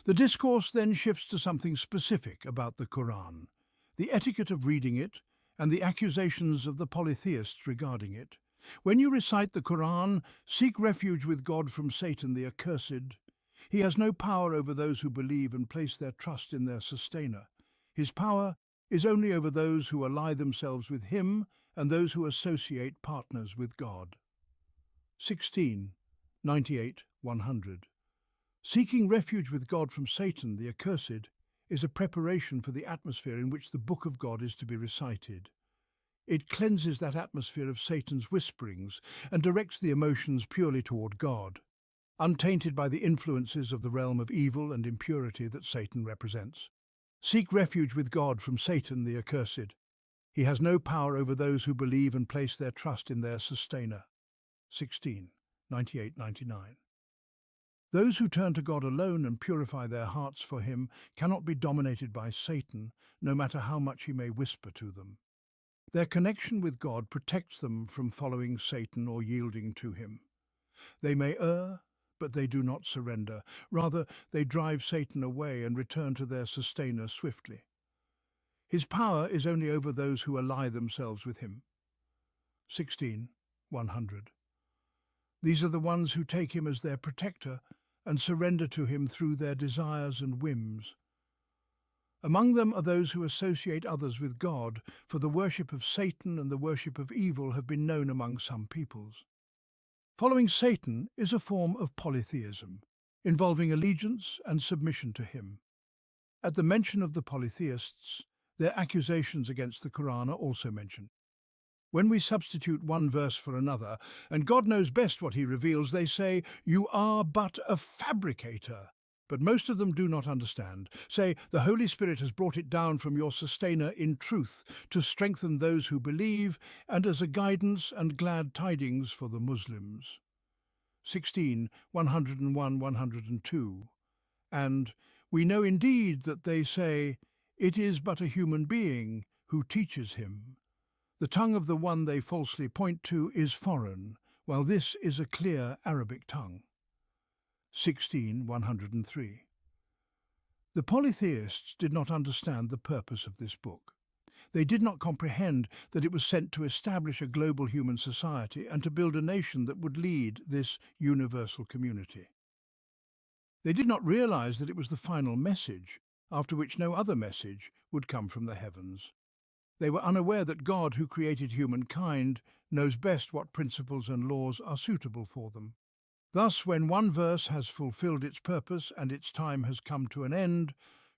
The discourse then shifts to something specific about the Quran, the etiquette of reading it, and the accusations of the polytheists regarding it. When you recite the Quran, seek refuge with God from Satan the accursed. He has no power over those who believe and place their trust in their sustainer. His power is only over those who ally themselves with him and those who associate partners with God. 16. 98-100. Seeking refuge with God from Satan the accursed is a preparation for the atmosphere in which the Book of God is to be recited. It cleanses that atmosphere of Satan's whisperings and directs the emotions purely toward God, untainted by the influences of the realm of evil and impurity that Satan represents. Seek refuge with God from Satan the accursed. He has no power over those who believe and place their trust in their sustainer. 16. 98-99. Those who turn to God alone and purify their hearts for Him cannot be dominated by Satan, no matter how much he may whisper to them. Their connection with God protects them from following Satan or yielding to him. They may err, but they do not surrender. Rather, they drive Satan away and return to their sustainer swiftly. His power is only over those who ally themselves with him. 16:100. These are the ones who take him as their protector and surrender to him through their desires and whims. Among them are those who associate others with God, for the worship of Satan and the worship of evil have been known among some peoples. Following Satan is a form of polytheism, involving allegiance and submission to him. At the mention of the polytheists, their accusations against the Qur'an are also mentioned. When we substitute one verse for another, and God knows best what he reveals, they say, "You are but a fabricator." But most of them do not understand. Say, "The Holy Spirit has brought it down from your sustainer in truth to strengthen those who believe and as a guidance and glad tidings for the Muslims." 16:101-102. And we know indeed that they say, "It is but a human being who teaches him." The tongue of the one they falsely point to is foreign, while this is a clear Arabic tongue. 16:103. The polytheists did not understand the purpose of this book. They did not comprehend that it was sent to establish a global human society and to build a nation that would lead this universal community. They did not realize that it was the final message, after which no other message would come from the heavens. They were unaware that God, who created humankind, knows best what principles and laws are suitable for them. Thus, when one verse has fulfilled its purpose and its time has come to an end,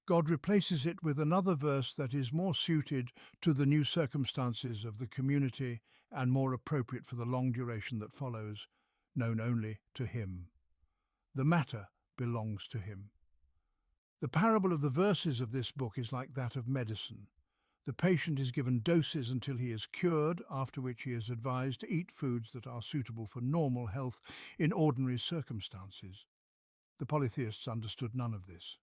God replaces it with another verse that is more suited to the new circumstances of the community and more appropriate for the long duration that follows, known only to Him. The matter belongs to Him. The parable of the verses of this book is like that of medicine. The patient is given doses until he is cured, after which he is advised to eat foods that are suitable for normal health in ordinary circumstances. The polytheists understood none of this.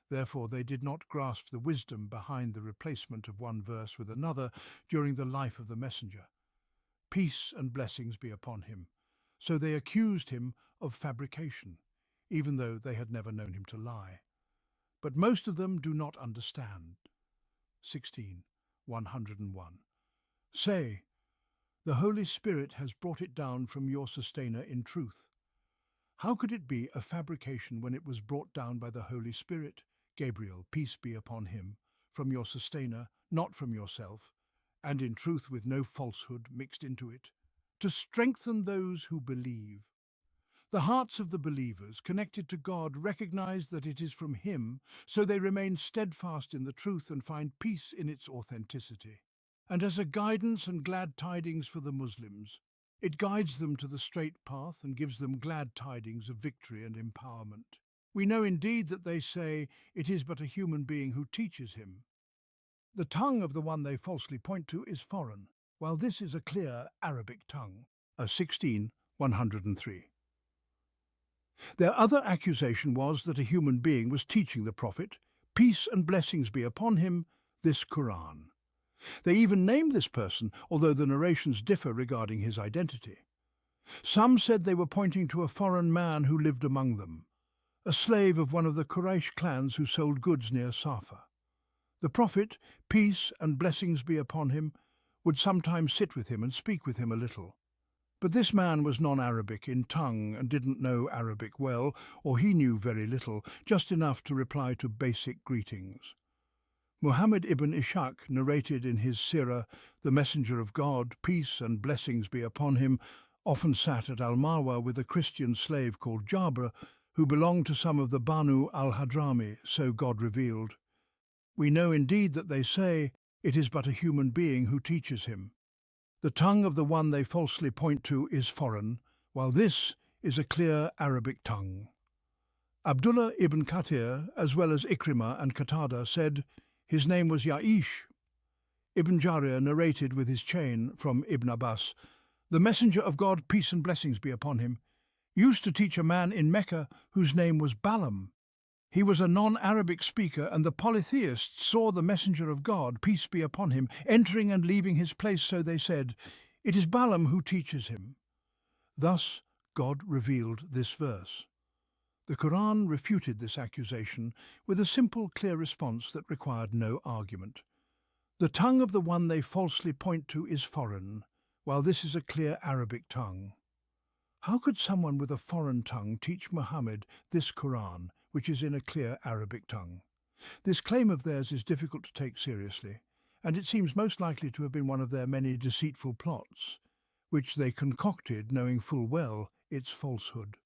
Therefore, they did not grasp the wisdom behind the replacement of one verse with another during the life of the messenger. Peace and blessings be upon him. So they accused him of fabrication, even though they had never known him to lie. But most of them do not understand. 16:101. Say, "The Holy Spirit has brought it down from your sustainer in truth." How could it be a fabrication when it was brought down by the Holy Spirit, Gabriel, peace be upon him, from your sustainer, not from yourself, and in truth with no falsehood mixed into it, to strengthen those who believe? The hearts of the believers connected to God recognize that it is from Him, so they remain steadfast in the truth and find peace in its authenticity. And as a guidance and glad tidings for the Muslims, it guides them to the straight path and gives them glad tidings of victory and empowerment. We know indeed that they say, "It is but a human being who teaches him." The tongue of the one they falsely point to is foreign, while this is a clear Arabic tongue. 16:103. Their other accusation was that a human being was teaching the Prophet, peace and blessings be upon him, this Qur'an. They even named this person, although the narrations differ regarding his identity. Some said they were pointing to a foreign man who lived among them, a slave of one of the Quraysh clans who sold goods near Safa. The Prophet, peace and blessings be upon him, would sometimes sit with him and speak with him a little. But this man was non-Arabic in tongue and didn't know Arabic well, or he knew very little, just enough to reply to basic greetings. Muhammad ibn Ishaq narrated in his Surah, "The Messenger of God, peace and blessings be upon him, often sat at Al-Marwa with a Christian slave called Jabra, who belonged to some of the Banu al-Hadrami, so God revealed. We know indeed that they say, 'It is but a human being who teaches him.' The tongue of the one they falsely point to is foreign, while this is a clear Arabic tongue." Abdullah ibn Kathir, as well as Ikrimah and Qatada, said his name was Ya'ish. Ibn Jarir narrated with his chain from Ibn Abbas, "The Messenger of God, peace and blessings be upon him, used to teach a man in Mecca whose name was Balaam. He was a non-Arabic speaker, and the polytheists saw the messenger of God, peace be upon him, entering and leaving his place, so they said, "It is Balaam who teaches him." Thus God revealed this verse. The Qur'an refuted this accusation with a simple, clear response that required no argument. The tongue of the one they falsely point to is foreign, while this is a clear Arabic tongue. How could someone with a foreign tongue teach Muhammad this Qur'an, which is in a clear Arabic tongue? This claim of theirs is difficult to take seriously, and it seems most likely to have been one of their many deceitful plots, which they concocted knowing full well its falsehood.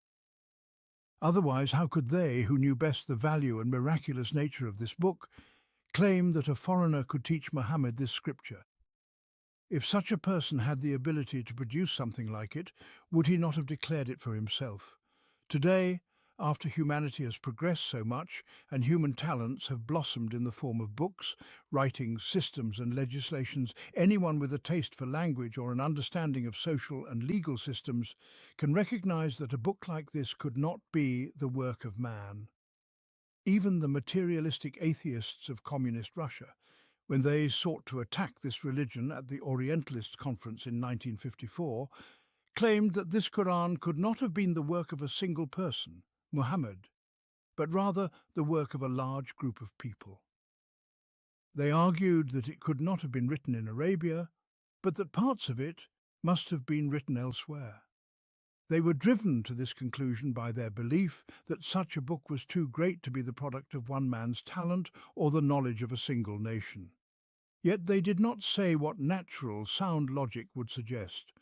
Otherwise, how could they, who knew best the value and miraculous nature of this book, claim that a foreigner could teach Muhammad this scripture? If such a person had the ability to produce something like it, would he not have declared it for himself? Today, after humanity has progressed so much and human talents have blossomed in the form of books, writings, systems and legislations, anyone with a taste for language or an understanding of social and legal systems can recognize that a book like this could not be the work of man. Even the materialistic atheists of communist Russia, when they sought to attack this religion at the Orientalist Conference in 1954, claimed that this Quran could not have been the work of a single person, Muhammad, but rather the work of a large group of people. They argued that it could not have been written in Arabia, but that parts of it must have been written elsewhere. They were driven to this conclusion by their belief that such a book was too great to be the product of one man's talent or the knowledge of a single nation. Yet they did not say what natural, sound logic would suggest,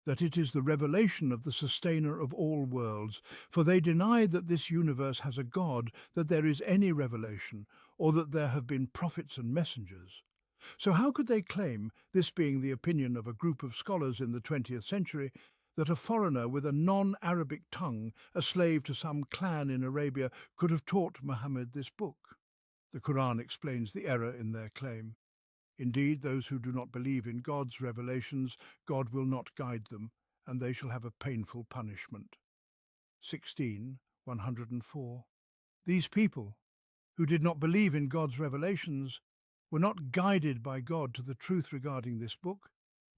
that it is the revelation of the sustainer of all worlds, for they deny that this universe has a God, that there is any revelation, or that there have been prophets and messengers. So how could they claim, this being the opinion of a group of scholars in the 20th century, that a foreigner with a non-Arabic tongue, a slave to some clan in Arabia, could have taught Muhammad this book? The Quran explains the error in their claim. Indeed, those who do not believe in God's revelations, God will not guide them, and they shall have a painful punishment. 16:104. These people, who did not believe in God's revelations, were not guided by God to the truth regarding this book,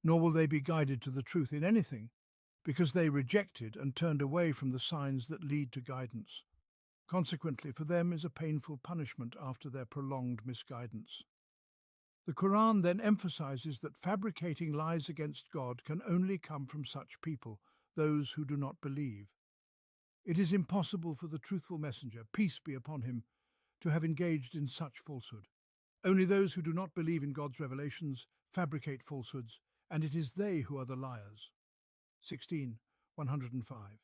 nor will they be guided to the truth in anything, because they rejected and turned away from the signs that lead to guidance. Consequently, for them is a painful punishment after their prolonged misguidance. The Quran then emphasizes that fabricating lies against God can only come from such people, those who do not believe. It is impossible for the truthful messenger, peace be upon him, to have engaged in such falsehood. Only those who do not believe in God's revelations fabricate falsehoods, and it is they who are the liars. 16:105.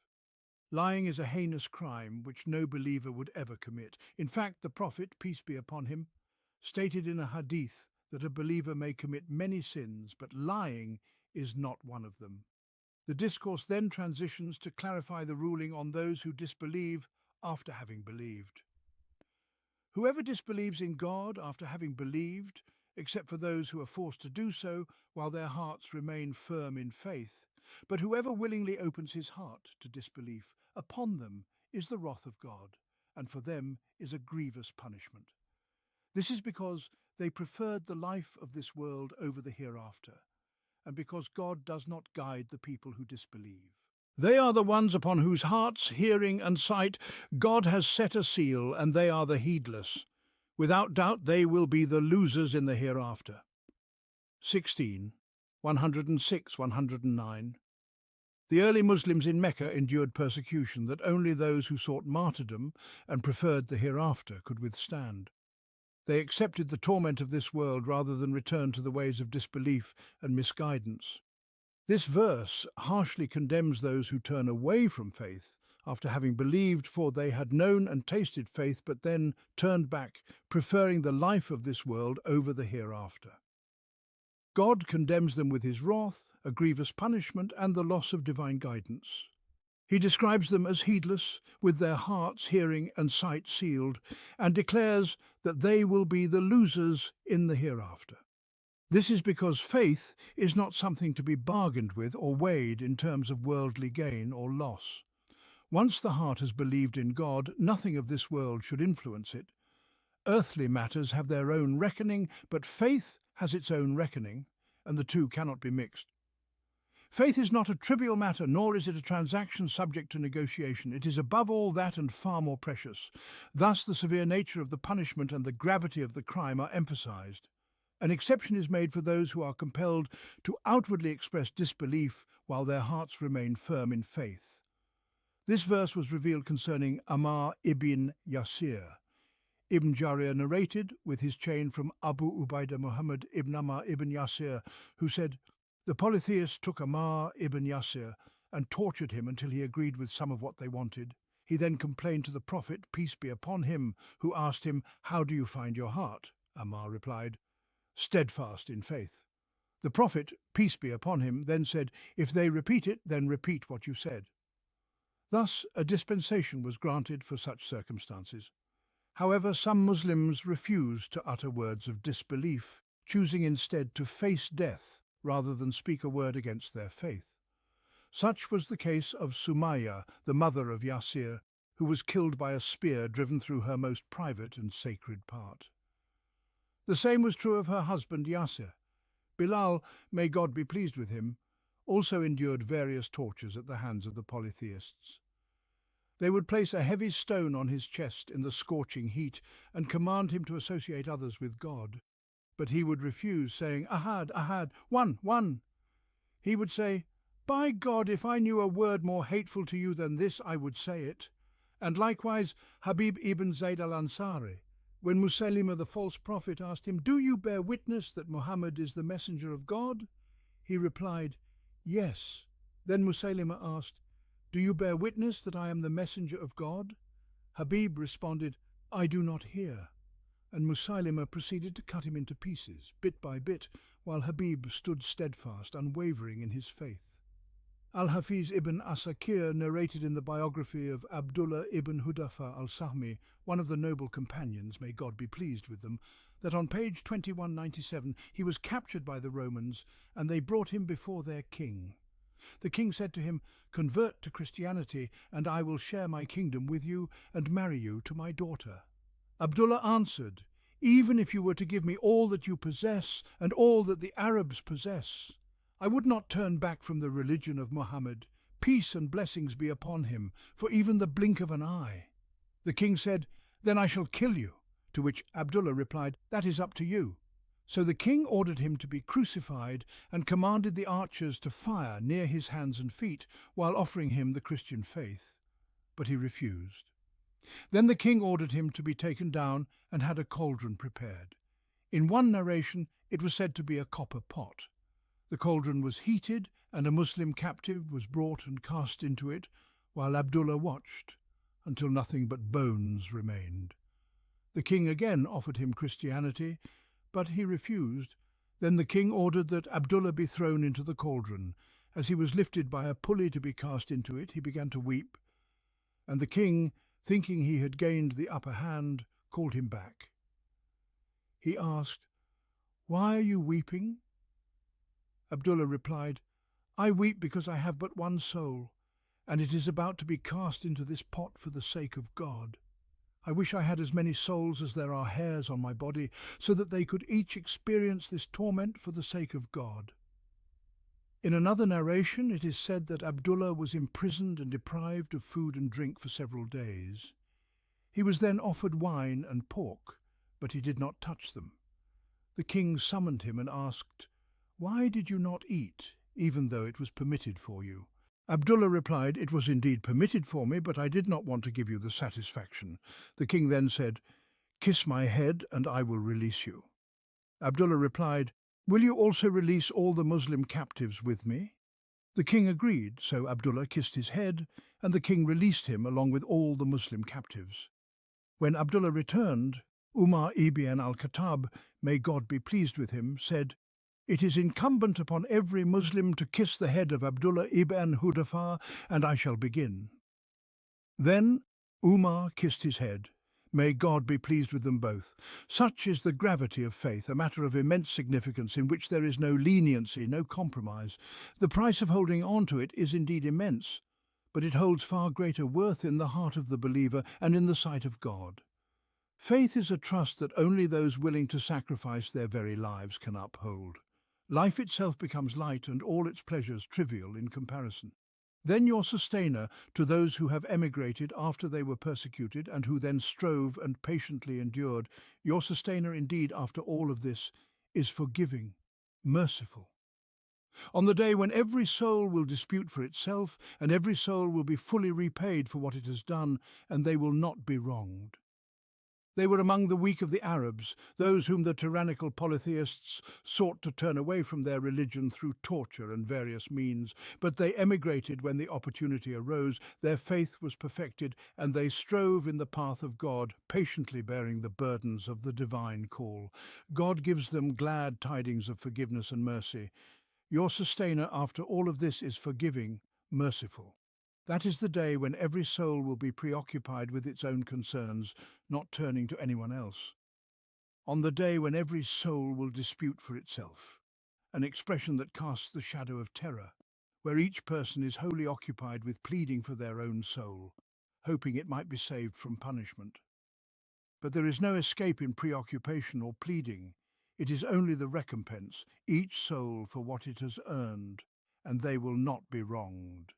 Lying is a heinous crime which no believer would ever commit. In fact, the Prophet, peace be upon him, stated in a hadith that a believer may commit many sins, but lying is not one of them. The discourse then transitions to clarify the ruling on those who disbelieve after having believed. Whoever disbelieves in God after having believed, except for those who are forced to do so while their hearts remain firm in faith, but whoever willingly opens his heart to disbelief, upon them is the wrath of God, and for them is a grievous punishment. This is because they preferred the life of this world over the hereafter, and because God does not guide the people who disbelieve. They are the ones upon whose hearts, hearing and sight God has set a seal, and they are the heedless. Without doubt they will be the losers in the hereafter. 16:106-109. The early Muslims in Mecca endured persecution that only those who sought martyrdom and preferred the hereafter could withstand. They accepted the torment of this world rather than return to the ways of disbelief and misguidance. This verse harshly condemns those who turn away from faith after having believed, for they had known and tasted faith but then turned back, preferring the life of this world over the hereafter. God condemns them with his wrath, a grievous punishment, and the loss of divine guidance. He describes them as heedless, with their hearts, hearing and sight sealed, and declares that they will be the losers in the hereafter. This is because faith is not something to be bargained with or weighed in terms of worldly gain or loss. Once the heart has believed in God, nothing of this world should influence it. Earthly matters have their own reckoning, but faith has its own reckoning, and the two cannot be mixed. Faith is not a trivial matter, nor is it a transaction subject to negotiation. It is above all that and far more precious. Thus the severe nature of the punishment and the gravity of the crime are emphasized. An exception is made for those who are compelled to outwardly express disbelief while their hearts remain firm in faith. This verse was revealed concerning Ammar ibn Yasir. Ibn Jarir narrated with his chain from Abu Ubaidah Muhammad ibn Ammar ibn Yasir, who said, "The polytheists took Ammar ibn Yasir and tortured him until he agreed with some of what they wanted. He then complained to the Prophet, peace be upon him, who asked him, 'How do you find your heart?' Ammar replied, 'Steadfast in faith.' The Prophet, peace be upon him, then said, 'If they repeat it, then repeat what you said.' Thus a dispensation was granted for such circumstances. However, some Muslims refused to utter words of disbelief, choosing instead to face death rather than speak a word against their faith. Such was the case of Sumayya, the mother of Yasir, who was killed by a spear driven through her most private and sacred part. The same was true of her husband Yasir. Bilal, may God be pleased with him, also endured various tortures at the hands of the polytheists. They would place a heavy stone on his chest in the scorching heat and command him to associate others with God. But he would refuse, saying, "Ahad, Ahad, one, one." He would say, "By God, if I knew a word more hateful to you than this, I would say it." And likewise Habib ibn Zayd al-Ansari, when Musaylima the false prophet asked him, "Do you bear witness that Muhammad is the messenger of God?" He replied, "Yes." Then Musaylima asked, "Do you bear witness that I am the messenger of God?" Habib responded, "I do not hear." And Musaylima proceeded to cut him into pieces, bit by bit, while Habib stood steadfast, unwavering in his faith. Al-Hafiz ibn Asakir narrated in the biography of Abdullah ibn Hudafa al-Sahmi, one of the noble companions, may God be pleased with them, that on page 2197 he was captured by the Romans and they brought him before their king. The king said to him, "Convert to Christianity, and I will share my kingdom with you and marry you to my daughter." Abdullah answered, "Even if you were to give me all that you possess and all that the Arabs possess, I would not turn back from the religion of Muhammad. Peace and blessings be upon him, for even the blink of an eye." The king said, "Then I shall kill you," to which Abdullah replied, "That is up to you." So the king ordered him to be crucified and commanded the archers to fire near his hands and feet while offering him the Christian faith. But he refused. Then the king ordered him to be taken down and had a cauldron prepared. In one narration it was said to be a copper pot. The cauldron was heated and a Muslim captive was brought and cast into it, while Abdullah watched until nothing but bones remained. The king again offered him Christianity, but he refused. Then the king ordered that Abdullah be thrown into the cauldron. As he was lifted by a pulley to be cast into it, he began to weep, and the king, thinking he had gained the upper hand, called him back. He asked, "Why are you weeping?" Abdullah replied, "I weep because I have but one soul, and it is about to be cast into this pot for the sake of God. I wish I had as many souls as there are hairs on my body, so that they could each experience this torment for the sake of God." In another narration it is said that Abdullah was imprisoned and deprived of food and drink for several days. He was then offered wine and pork, but he did not touch them. The king summoned him and asked, "Why did you not eat, even though it was permitted for you?" Abdullah replied, "It was indeed permitted for me, but I did not want to give you the satisfaction." The king then said, "Kiss my head and I will release you." Abdullah replied, "Will you also release all the Muslim captives with me?" The king agreed, so Abdullah kissed his head, and the king released him along with all the Muslim captives. When Abdullah returned, Umar ibn al-Khattab, may God be pleased with him, said, "It is incumbent upon every Muslim to kiss the head of Abdullah ibn Hudafa, and I shall begin." Then Umar kissed his head. May God be pleased with them both. Such is the gravity of faith, a matter of immense significance in which there is no leniency, no compromise. The price of holding on to it is indeed immense, but it holds far greater worth in the heart of the believer and in the sight of God. Faith is a trust that only those willing to sacrifice their very lives can uphold. Life itself becomes light and all its pleasures trivial in comparison. Then your sustainer to those who have emigrated after they were persecuted and who then strove and patiently endured, your sustainer indeed after all of this is forgiving, merciful. On the day when every soul will dispute for itself and every soul will be fully repaid for what it has done, and they will not be wronged. They were among the weak of the Arabs, those whom the tyrannical polytheists sought to turn away from their religion through torture and various means, but they emigrated when the opportunity arose, their faith was perfected, and they strove in the path of God, patiently bearing the burdens of the divine call. God gives them glad tidings of forgiveness and mercy. Your sustainer after all of this is forgiving, merciful. That is the day when every soul will be preoccupied with its own concerns, not turning to anyone else. On the day when every soul will dispute for itself, an expression that casts the shadow of terror, where each person is wholly occupied with pleading for their own soul, hoping it might be saved from punishment. But there is no escape in preoccupation or pleading. It is only the recompense, each soul for what it has earned, and they will not be wronged.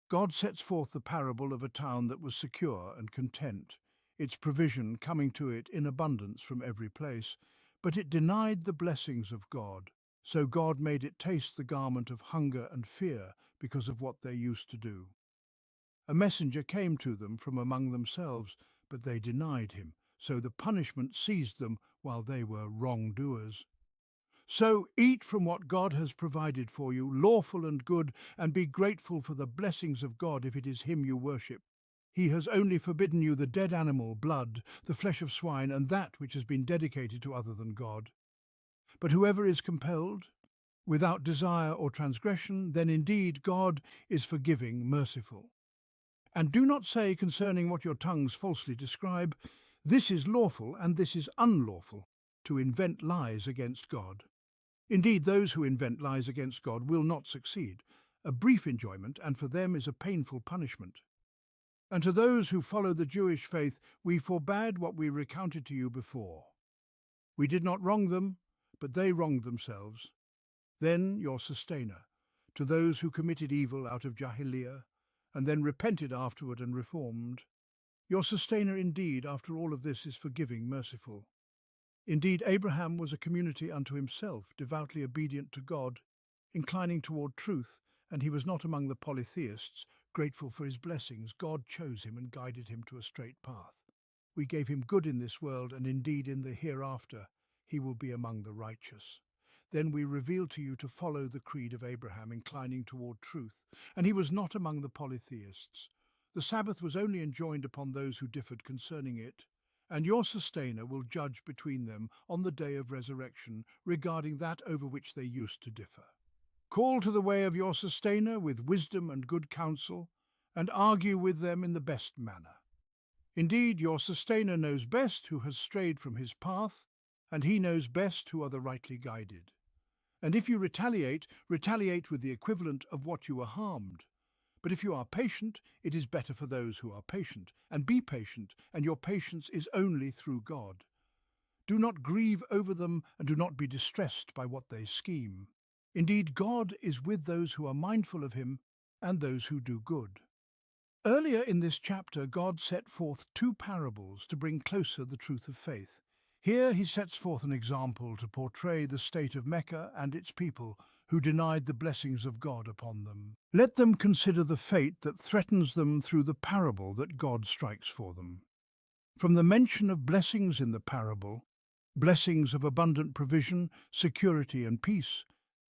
God sets forth the parable of a town that was secure and content, its provision coming to it in abundance from every place, but it denied the blessings of God, so God made it taste the garment of hunger and fear because of what they used to do. A messenger came to them from among themselves, but they denied him, so the punishment seized them while they were wrongdoers. So eat from what God has provided for you, lawful and good, and be grateful for the blessings of God if it is Him you worship. He has only forbidden you the dead animal, blood, the flesh of swine, and that which has been dedicated to other than God. But whoever is compelled, without desire or transgression, then indeed God is forgiving, merciful. And do not say concerning what your tongues falsely describe, this is lawful and this is unlawful, to invent lies against God. Indeed, those who invent lies against God will not succeed. A brief enjoyment, and for them is a painful punishment. And to those who follow the Jewish faith, we forbade what we recounted to you before. We did not wrong them, but they wronged themselves. Then your sustainer, to those who committed evil out of Jahiliyyah, and then repented afterward and reformed. Your sustainer indeed, after all of this, is forgiving, merciful. Indeed, Abraham was a community unto himself, devoutly obedient to God, inclining toward truth, and he was not among the polytheists, grateful for his blessings. God chose him and guided him to a straight path. We gave him good in this world, and indeed in the hereafter he will be among the righteous. Then we revealed to you to follow the creed of Abraham, inclining toward truth, and he was not among the polytheists. The Sabbath was only enjoined upon those who differed concerning it, and your sustainer will judge between them on the day of resurrection regarding that over which they used to differ. Call to the way of your sustainer with wisdom and good counsel, and argue with them in the best manner. Indeed, your sustainer knows best who has strayed from his path, and he knows best who are the rightly guided. And if you retaliate, retaliate with the equivalent of what you were harmed. But if you are patient, it is better for those who are patient. And be patient, and your patience is only through God. Do not grieve over them, and do not be distressed by what they scheme. Indeed, God is with those who are mindful of Him and those who do good. Earlier in this chapter, God set forth two parables to bring closer the truth of faith. Here he sets forth an example to portray the state of Mecca and its people who denied the blessings of God upon them. Let them consider the fate that threatens them through the parable that God strikes for them. From the mention of blessings in the parable, blessings of abundant provision, security and peace,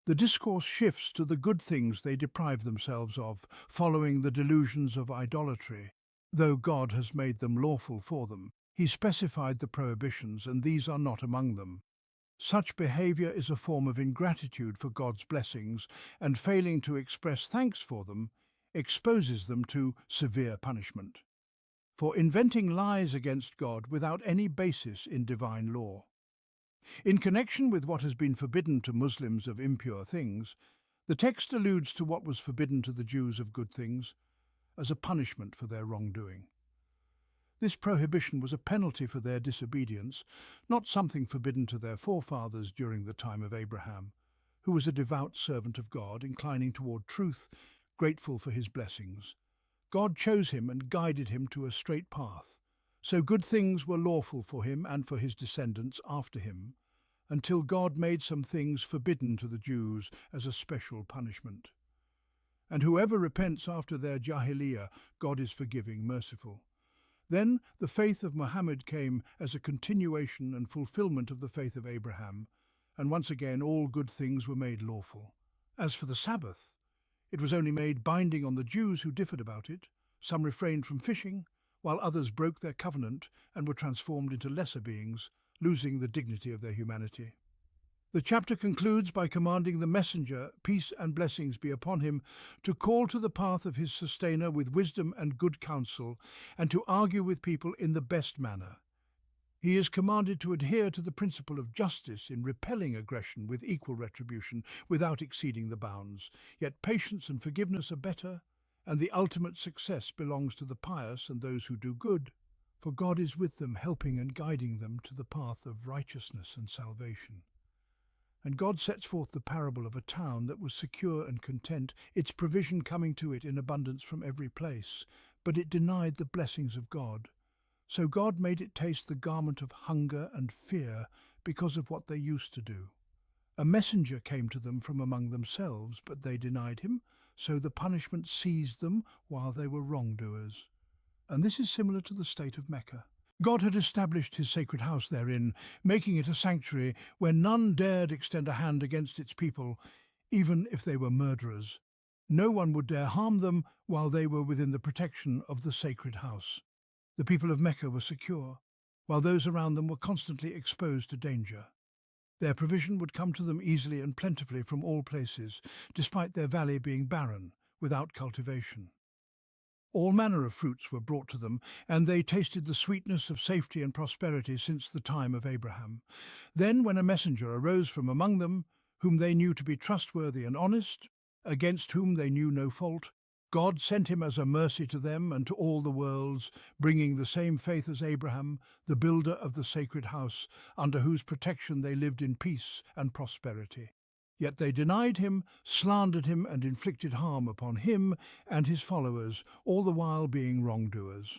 the discourse shifts to the good things they deprive themselves of, following the delusions of idolatry. Though God has made them lawful for them, He specified the prohibitions, and these are not among them. Such behavior is a form of ingratitude for God's blessings, and failing to express thanks for them exposes them to severe punishment. For inventing lies against God without any basis in divine law. In connection with what has been forbidden to Muslims of impure things, the text alludes to what was forbidden to the Jews of good things. as a punishment for their wrongdoing. This prohibition was a penalty for their disobedience, not something forbidden to their forefathers during the time of Abraham, who was a devout servant of God, inclining toward truth, grateful for his blessings. God chose him and guided him to a straight path, so good things were lawful for him and for his descendants after him, until God made some things forbidden to the Jews as a special punishment. And whoever repents after their jahiliyyah, God is forgiving, merciful. Then the faith of Muhammad came as a continuation and fulfillment of the faith of Abraham, and once again all good things were made lawful. As for the Sabbath, it was only made binding on the Jews who differed about it. Some refrained from fishing, while others broke their covenant and were transformed into lesser beings, losing the dignity of their humanity. The chapter concludes by commanding the messenger, peace and blessings be upon him, to call to the path of his sustainer with wisdom and good counsel, and to argue with people in the best manner. He is commanded to adhere to the principle of justice in repelling aggression with equal retribution without exceeding the bounds. Yet patience and forgiveness are better, and the ultimate success belongs to the pious and those who do good, for God is with them, helping and guiding them to the path of righteousness and salvation. And God sets forth the parable of a town that was secure and content, its provision coming to it in abundance from every place, but it denied the blessings of God. So God made it taste the garment of hunger and fear because of what they used to do. A messenger came to them from among themselves, but they denied him, so the punishment seized them while they were wrongdoers. And this is similar to the state of Mecca. God had established his sacred house therein, making it a sanctuary where none dared extend a hand against its people, even if they were murderers. No one would dare harm them while they were within the protection of the sacred house. The people of Mecca were secure, while those around them were constantly exposed to danger. Their provision would come to them easily and plentifully from all places, despite their valley being barren, without cultivation. All manner of fruits were brought to them, and they tasted the sweetness of safety and prosperity since the time of Abraham. Then, when a messenger arose from among them, whom they knew to be trustworthy and honest, against whom they knew no fault, God sent him as a mercy to them and to all the worlds, bringing the same faith as Abraham, the builder of the sacred house, under whose protection they lived in peace and prosperity. Yet they denied him, slandered him, and inflicted harm upon him and his followers, all the while being wrongdoers.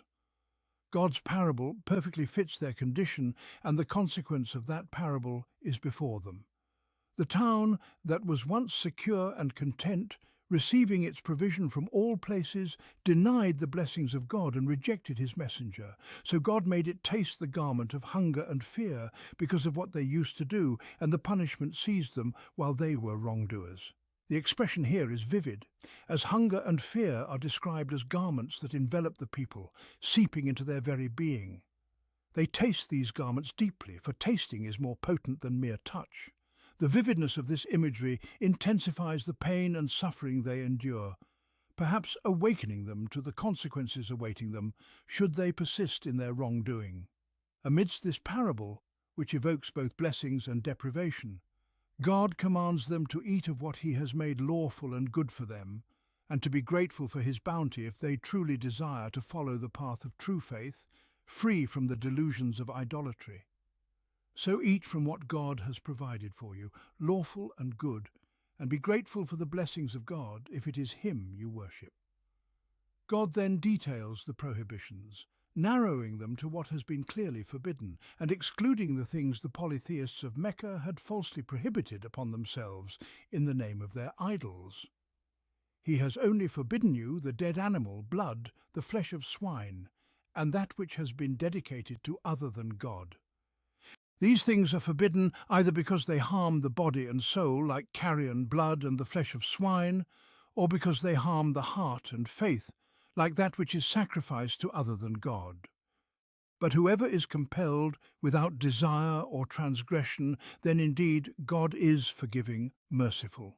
God's parable perfectly fits their condition, and the consequence of that parable is before them. The town that was once secure and content, receiving its provision from all places, denied the blessings of God and rejected his messenger. So God made it taste the garment of hunger and fear because of what they used to do, and the punishment seized them while they were wrongdoers. The expression here is vivid, as hunger and fear are described as garments that envelop the people, seeping into their very being. They taste these garments deeply, for tasting is more potent than mere touch. The vividness of this imagery intensifies the pain and suffering they endure, perhaps awakening them to the consequences awaiting them should they persist in their wrongdoing. Amidst this parable, which evokes both blessings and deprivation, God commands them to eat of what he has made lawful and good for them, and to be grateful for his bounty if they truly desire to follow the path of true faith, free from the delusions of idolatry. So eat from what God has provided for you, lawful and good, and be grateful for the blessings of God if it is him you worship. God then details the prohibitions, narrowing them to what has been clearly forbidden, and excluding the things the polytheists of Mecca had falsely prohibited upon themselves in the name of their idols. He has only forbidden you the dead animal, blood, the flesh of swine, and that which has been dedicated to other than God. These things are forbidden either because they harm the body and soul, like carrion, blood, and the flesh of swine, or because they harm the heart and faith, like that which is sacrificed to other than God. But whoever is compelled without desire or transgression, then indeed God is forgiving, merciful.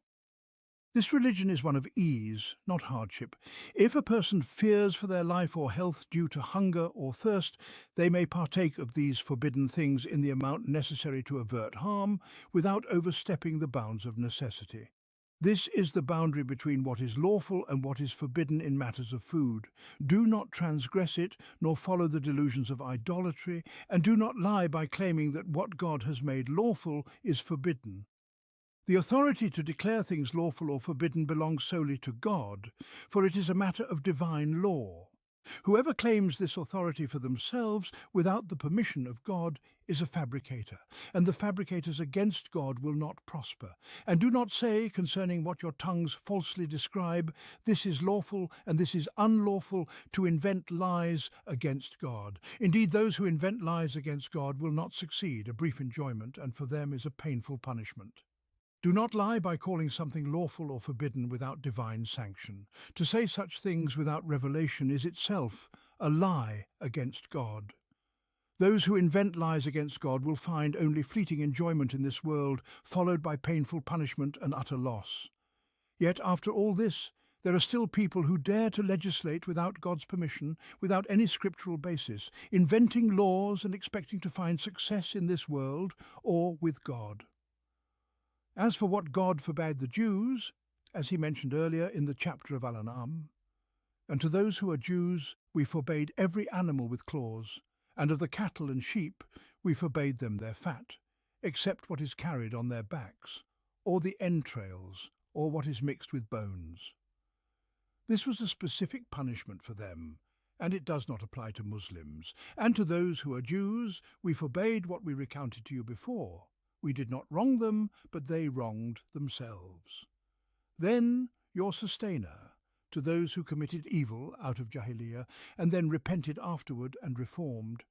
This religion is one of ease, not hardship. If a person fears for their life or health due to hunger or thirst, they may partake of these forbidden things in the amount necessary to avert harm, without overstepping the bounds of necessity. This is the boundary between what is lawful and what is forbidden in matters of food. Do not transgress it, nor follow the delusions of idolatry, and do not lie by claiming that what God has made lawful is forbidden. The authority to declare things lawful or forbidden belongs solely to God, for it is a matter of divine law. Whoever claims this authority for themselves without the permission of God is a fabricator, and the fabricators against God will not prosper. And do not say concerning what your tongues falsely describe, this is lawful and this is unlawful, to invent lies against God. Indeed, those who invent lies against God will not succeed. A brief enjoyment, and for them is a painful punishment. Do not lie by calling something lawful or forbidden without divine sanction. To say such things without revelation is itself a lie against God. Those who invent lies against God will find only fleeting enjoyment in this world, followed by painful punishment and utter loss. Yet after all this, there are still people who dare to legislate without God's permission, without any scriptural basis, inventing laws and expecting to find success in this world or with God. As for what God forbade the Jews, as he mentioned earlier in the chapter of Al-Amrani, and to those who are Jews we forbade every animal with claws, and of the cattle and sheep we forbade them their fat, except what is carried on their backs, or the entrails, or what is mixed with bones. This was a specific punishment for them, and it does not apply to Muslims. And to those who are Jews we forbade what we recounted to you before. We did not wrong them, but they wronged themselves. Then your sustainer, to those who committed evil out of Jahiliyyah, and then repented afterward and reformed,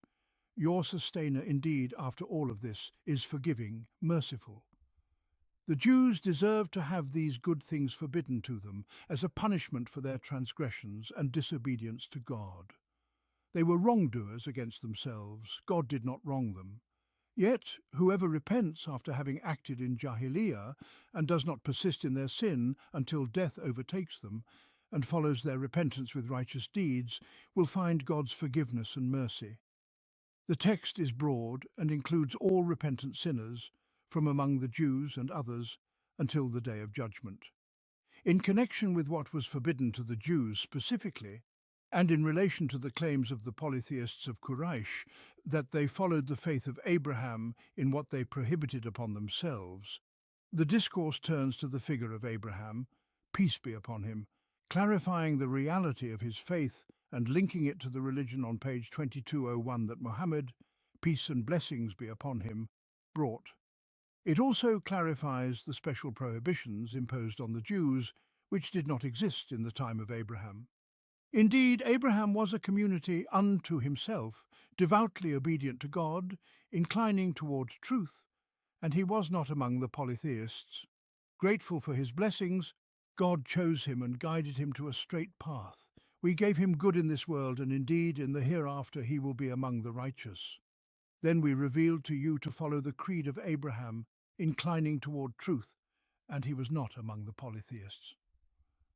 your sustainer indeed, after all of this, is forgiving, merciful. The Jews deserved to have these good things forbidden to them as a punishment for their transgressions and disobedience to God. They were wrongdoers against themselves. God did not wrong them. Yet, whoever repents after having acted in Jahiliyyah and does not persist in their sin until death overtakes them, and follows their repentance with righteous deeds, will find God's forgiveness and mercy. The text is broad and includes all repentant sinners, from among the Jews and others, until the day of judgment. In connection with what was forbidden to the Jews specifically, and in relation to the claims of the polytheists of Quraysh that they followed the faith of Abraham in what they prohibited upon themselves, the discourse turns to the figure of Abraham, peace be upon him, clarifying the reality of his faith and linking it to the religion on page 2201 that Muhammad, peace and blessings be upon him, brought. It also clarifies the special prohibitions imposed on the Jews, which did not exist in the time of Abraham. Indeed, Abraham was a community unto himself, devoutly obedient to God, inclining towards truth, and he was not among the polytheists. Grateful for his blessings, God chose him and guided him to a straight path. We gave him good in this world, and indeed in the hereafter he will be among the righteous. Then we revealed to you to follow the creed of Abraham, inclining toward truth, and he was not among the polytheists.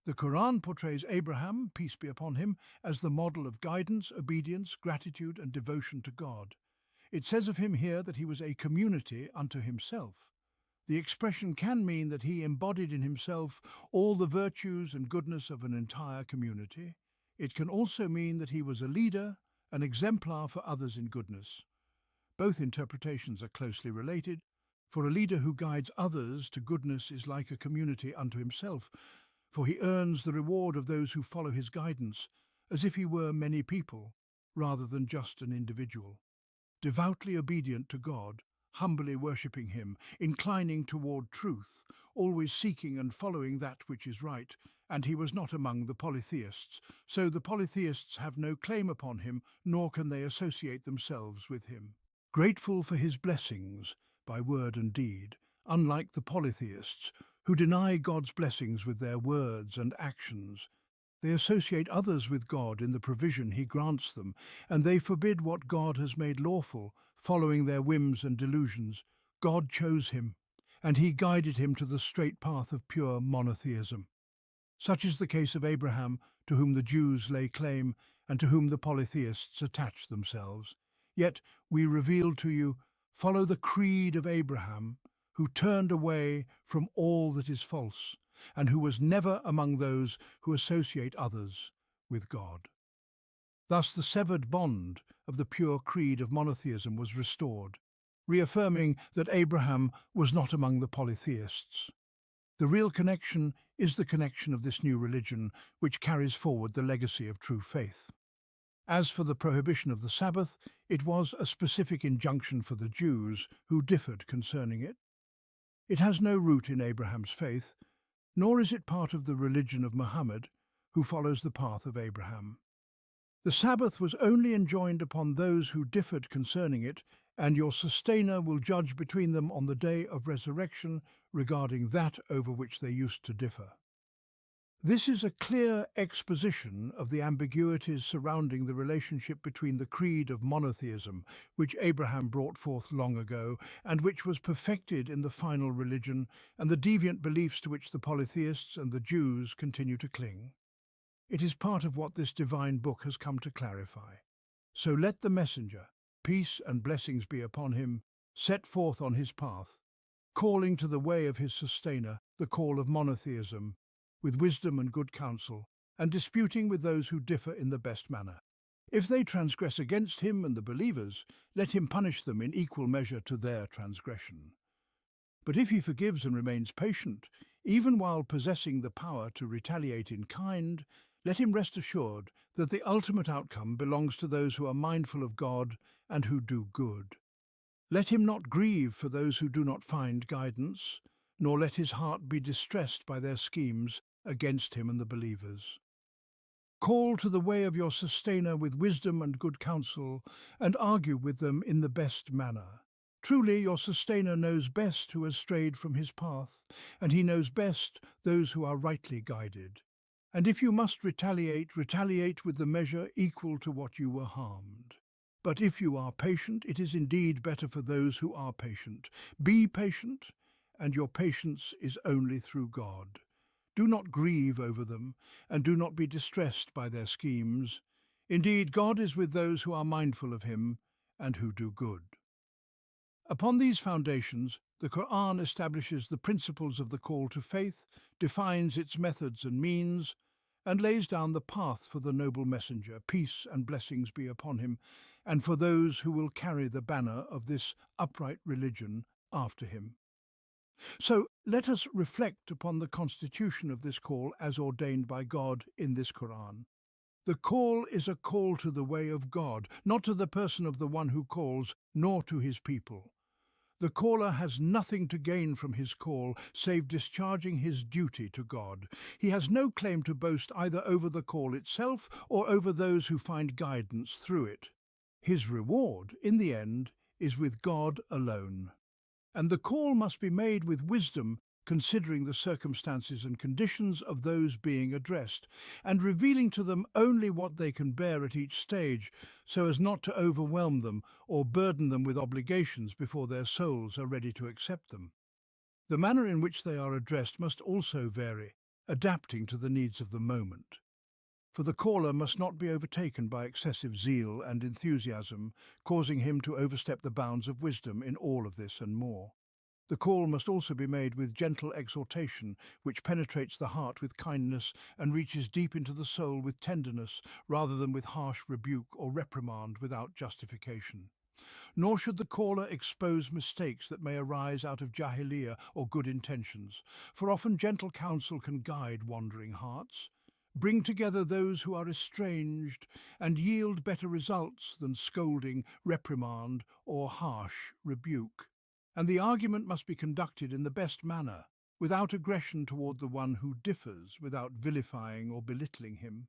The Qur'an portrays Abraham, peace be upon him, as the model of guidance, obedience, gratitude, and devotion to God. It says of him here that he was a community unto himself. The expression can mean that he embodied in himself all the virtues and goodness of an entire community. It can also mean that he was a leader, an exemplar for others in goodness. Both interpretations are closely related, for a leader who guides others to goodness is like a community unto himself, for he earns the reward of those who follow his guidance, as if he were many people, rather than just an individual. Devoutly obedient to God, humbly worshipping him, inclining toward truth, always seeking and following that which is right, and he was not among the polytheists, so the polytheists have no claim upon him, nor can they associate themselves with him. Grateful for his blessings, by word and deed, unlike the polytheists, who deny God's blessings with their words and actions. They associate others with God in the provision he grants them, and they forbid what God has made lawful, following their whims and delusions. God chose him, and he guided him to the straight path of pure monotheism. Such is the case of Abraham, to whom the Jews lay claim, and to whom the polytheists attach themselves. Yet we reveal to you, follow the creed of Abraham, who turned away from all that is false, and who was never among those who associate others with God. Thus the severed bond of the pure creed of monotheism was restored, reaffirming that Abraham was not among the polytheists. The real connection is the connection of this new religion, which carries forward the legacy of true faith. As for the prohibition of the Sabbath, it was a specific injunction for the Jews who differed concerning it. It has no root in Abraham's faith, nor is it part of the religion of Muhammad, who follows the path of Abraham. The Sabbath was only enjoined upon those who differed concerning it, and your sustainer will judge between them on the day of resurrection regarding that over which they used to differ. This is a clear exposition of the ambiguities surrounding the relationship between the creed of monotheism, which Abraham brought forth long ago, and which was perfected in the final religion, and the deviant beliefs to which the polytheists and the Jews continue to cling. It is part of what this divine book has come to clarify. So let the messenger, peace and blessings be upon him, set forth on his path, calling to the way of his sustainer, the call of monotheism, with wisdom and good counsel, and disputing with those who differ in the best manner. If they transgress against him and the believers, let him punish them in equal measure to their transgression. But if he forgives and remains patient, even while possessing the power to retaliate in kind, let him rest assured that the ultimate outcome belongs to those who are mindful of God and who do good. Let him not grieve for those who do not find guidance, nor let his heart be distressed by their schemes against him and the believers. Call to the way of your sustainer with wisdom and good counsel, and argue with them in the best manner. Truly your sustainer knows best who has strayed from his path, and he knows best those who are rightly guided. And if you must retaliate, retaliate with the measure equal to what you were harmed. But if you are patient, it is indeed better for those who are patient. Be patient, and your patience is only through God. Do not grieve over them, and do not be distressed by their schemes. Indeed, God is with those who are mindful of him and who do good. Upon these foundations, the Qur'an establishes the principles of the call to faith, defines its methods and means, and lays down the path for the noble messenger, peace and blessings be upon him, and for those who will carry the banner of this upright religion after him. So let us reflect upon the constitution of this call as ordained by God in this Qur'an. The call is a call to the way of God, not to the person of the one who calls, nor to his people. The caller has nothing to gain from his call save discharging his duty to God. He has no claim to boast either over the call itself or over those who find guidance through it. His reward, in the end, is with God alone. And the call must be made with wisdom, considering the circumstances and conditions of those being addressed, and revealing to them only what they can bear at each stage, so as not to overwhelm them or burden them with obligations before their souls are ready to accept them. The manner in which they are addressed must also vary, adapting to the needs of the moment. For the caller must not be overtaken by excessive zeal and enthusiasm, causing him to overstep the bounds of wisdom in all of this and more. The call must also be made with gentle exhortation, which penetrates the heart with kindness and reaches deep into the soul with tenderness, rather than with harsh rebuke or reprimand without justification. Nor should the caller expose mistakes that may arise out of jahiliyyah or good intentions, for often gentle counsel can guide wandering hearts, bring together those who are estranged, and yield better results than scolding, reprimand, or harsh rebuke. And the argument must be conducted in the best manner, without aggression toward the one who differs, without vilifying or belittling him.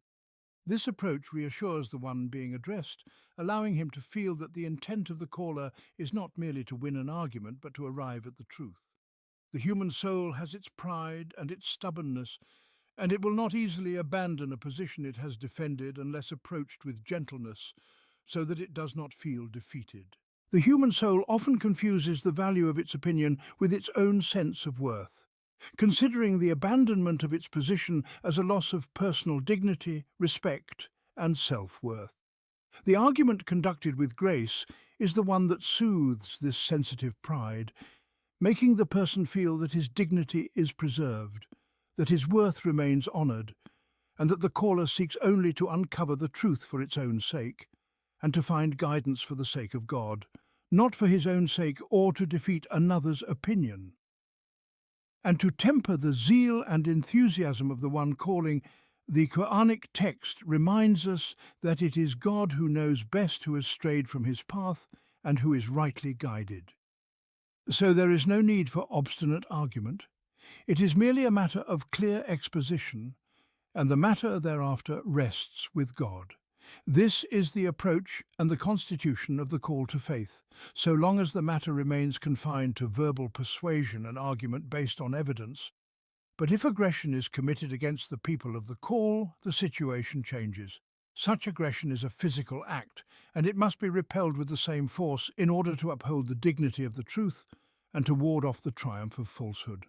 This approach reassures the one being addressed, allowing him to feel that the intent of the caller is not merely to win an argument, but to arrive at the truth. The human soul has its pride and its stubbornness, and it will not easily abandon a position it has defended unless approached with gentleness, so that it does not feel defeated. The human soul often confuses the value of its opinion with its own sense of worth, considering the abandonment of its position as a loss of personal dignity, respect, and self-worth. The argument conducted with grace is the one that soothes this sensitive pride, making the person feel that his dignity is preserved. that his worth remains honoured, and that the caller seeks only to uncover the truth for its own sake, and to find guidance for the sake of God, not for his own sake or to defeat another's opinion. And to temper the zeal and enthusiasm of the one calling, the Quranic text reminds us that it is God who knows best who has strayed from his path and who is rightly guided. So there is no need for obstinate argument. It is merely a matter of clear exposition, and the matter thereafter rests with God. This is the approach and the constitution of the call to faith, so long as the matter remains confined to verbal persuasion and argument based on evidence. But if aggression is committed against the people of the call, the situation changes. Such aggression is a physical act, and it must be repelled with the same force in order to uphold the dignity of the truth and to ward off the triumph of falsehood.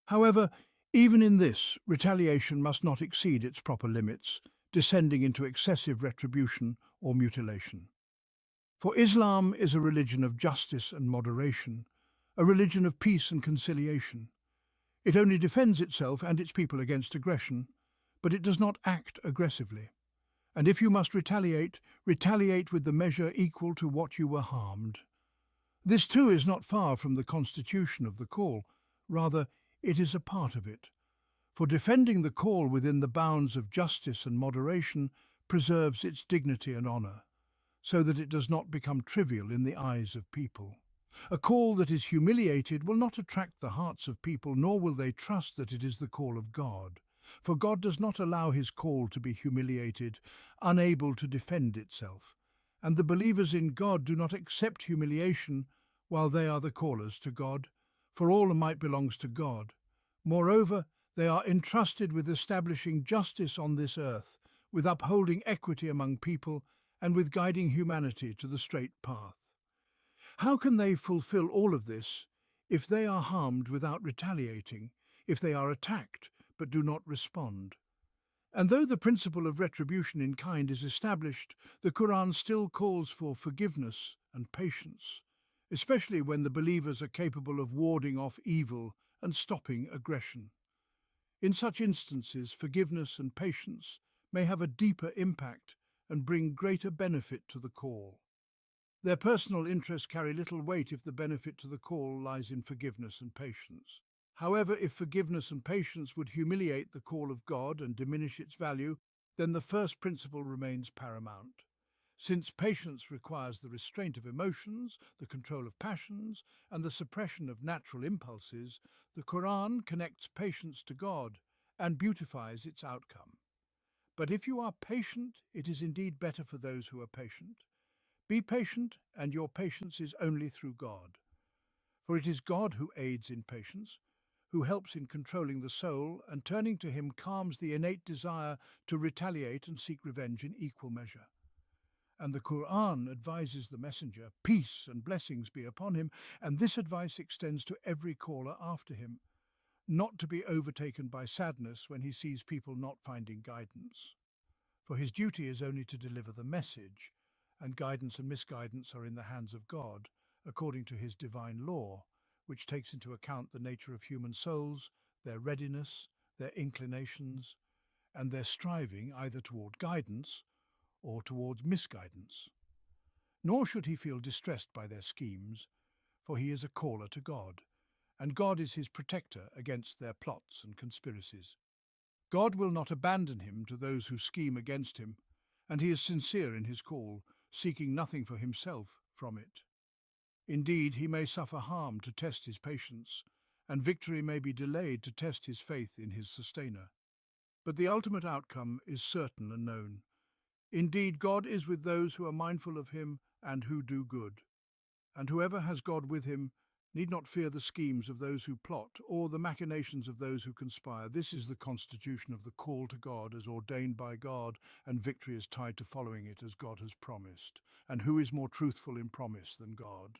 However, even in this, retaliation must not exceed its proper limits, descending into excessive retribution or mutilation. For Islam is a religion of justice and moderation, a religion of peace and conciliation. It only defends itself and its people against aggression, but it does not act aggressively. And if you must retaliate, retaliate with the measure equal to what you were harmed. This too is not far from the constitution of the call, rather it is a part of it. For defending the call within the bounds of justice and moderation preserves its dignity and honour, so that it does not become trivial in the eyes of people. A call that is humiliated will not attract the hearts of people, nor will they trust that it is the call of God. For God does not allow his call to be humiliated, unable to defend itself. And the believers in God do not accept humiliation while they are the callers to God, for all might belongs to God. Moreover, they are entrusted with establishing justice on this earth, with upholding equity among people, and with guiding humanity to the straight path. How can they fulfill all of this if they are harmed without retaliating, if they are attacked but do not respond? And though the principle of retribution in kind is established, the Qur'an still calls for forgiveness and patience, especially when the believers are capable of warding off evil and stopping aggression. In such instances, forgiveness and patience may have a deeper impact and bring greater benefit to the call. Their personal interests carry little weight if the benefit to the call lies in forgiveness and patience. However, if forgiveness and patience would humiliate the call of God and diminish its value, then the first principle remains paramount. Since patience requires the restraint of emotions, the control of passions, and the suppression of natural impulses, the Qur'an connects patience to God and beautifies its outcome. But if you are patient, it is indeed better for those who are patient. Be patient, and your patience is only through God. For it is God who aids in patience, who helps in controlling the soul, and turning to him calms the innate desire to retaliate and seek revenge in equal measure. And the Qur'an advises the messenger, peace and blessings be upon him, and this advice extends to every caller after him, not to be overtaken by sadness when he sees people not finding guidance. For his duty is only to deliver the message, and guidance and misguidance are in the hands of God, according to his divine law, which takes into account the nature of human souls, their readiness, their inclinations, and their striving either toward guidance or towards misguidance. Nor should he feel distressed by their schemes, for he is a caller to God, and God is his protector against their plots and conspiracies. God will not abandon him to those who scheme against him, and he is sincere in his call, seeking nothing for himself from it. Indeed, he may suffer harm to test his patience, and victory may be delayed to test his faith in his sustainer. But the ultimate outcome is certain and known. Indeed, God is with those who are mindful of him and who do good. And whoever has God with him need not fear the schemes of those who plot or the machinations of those who conspire. This is the constitution of the call to God as ordained by God, and victory is tied to following it as God has promised. And who is more truthful in promise than God?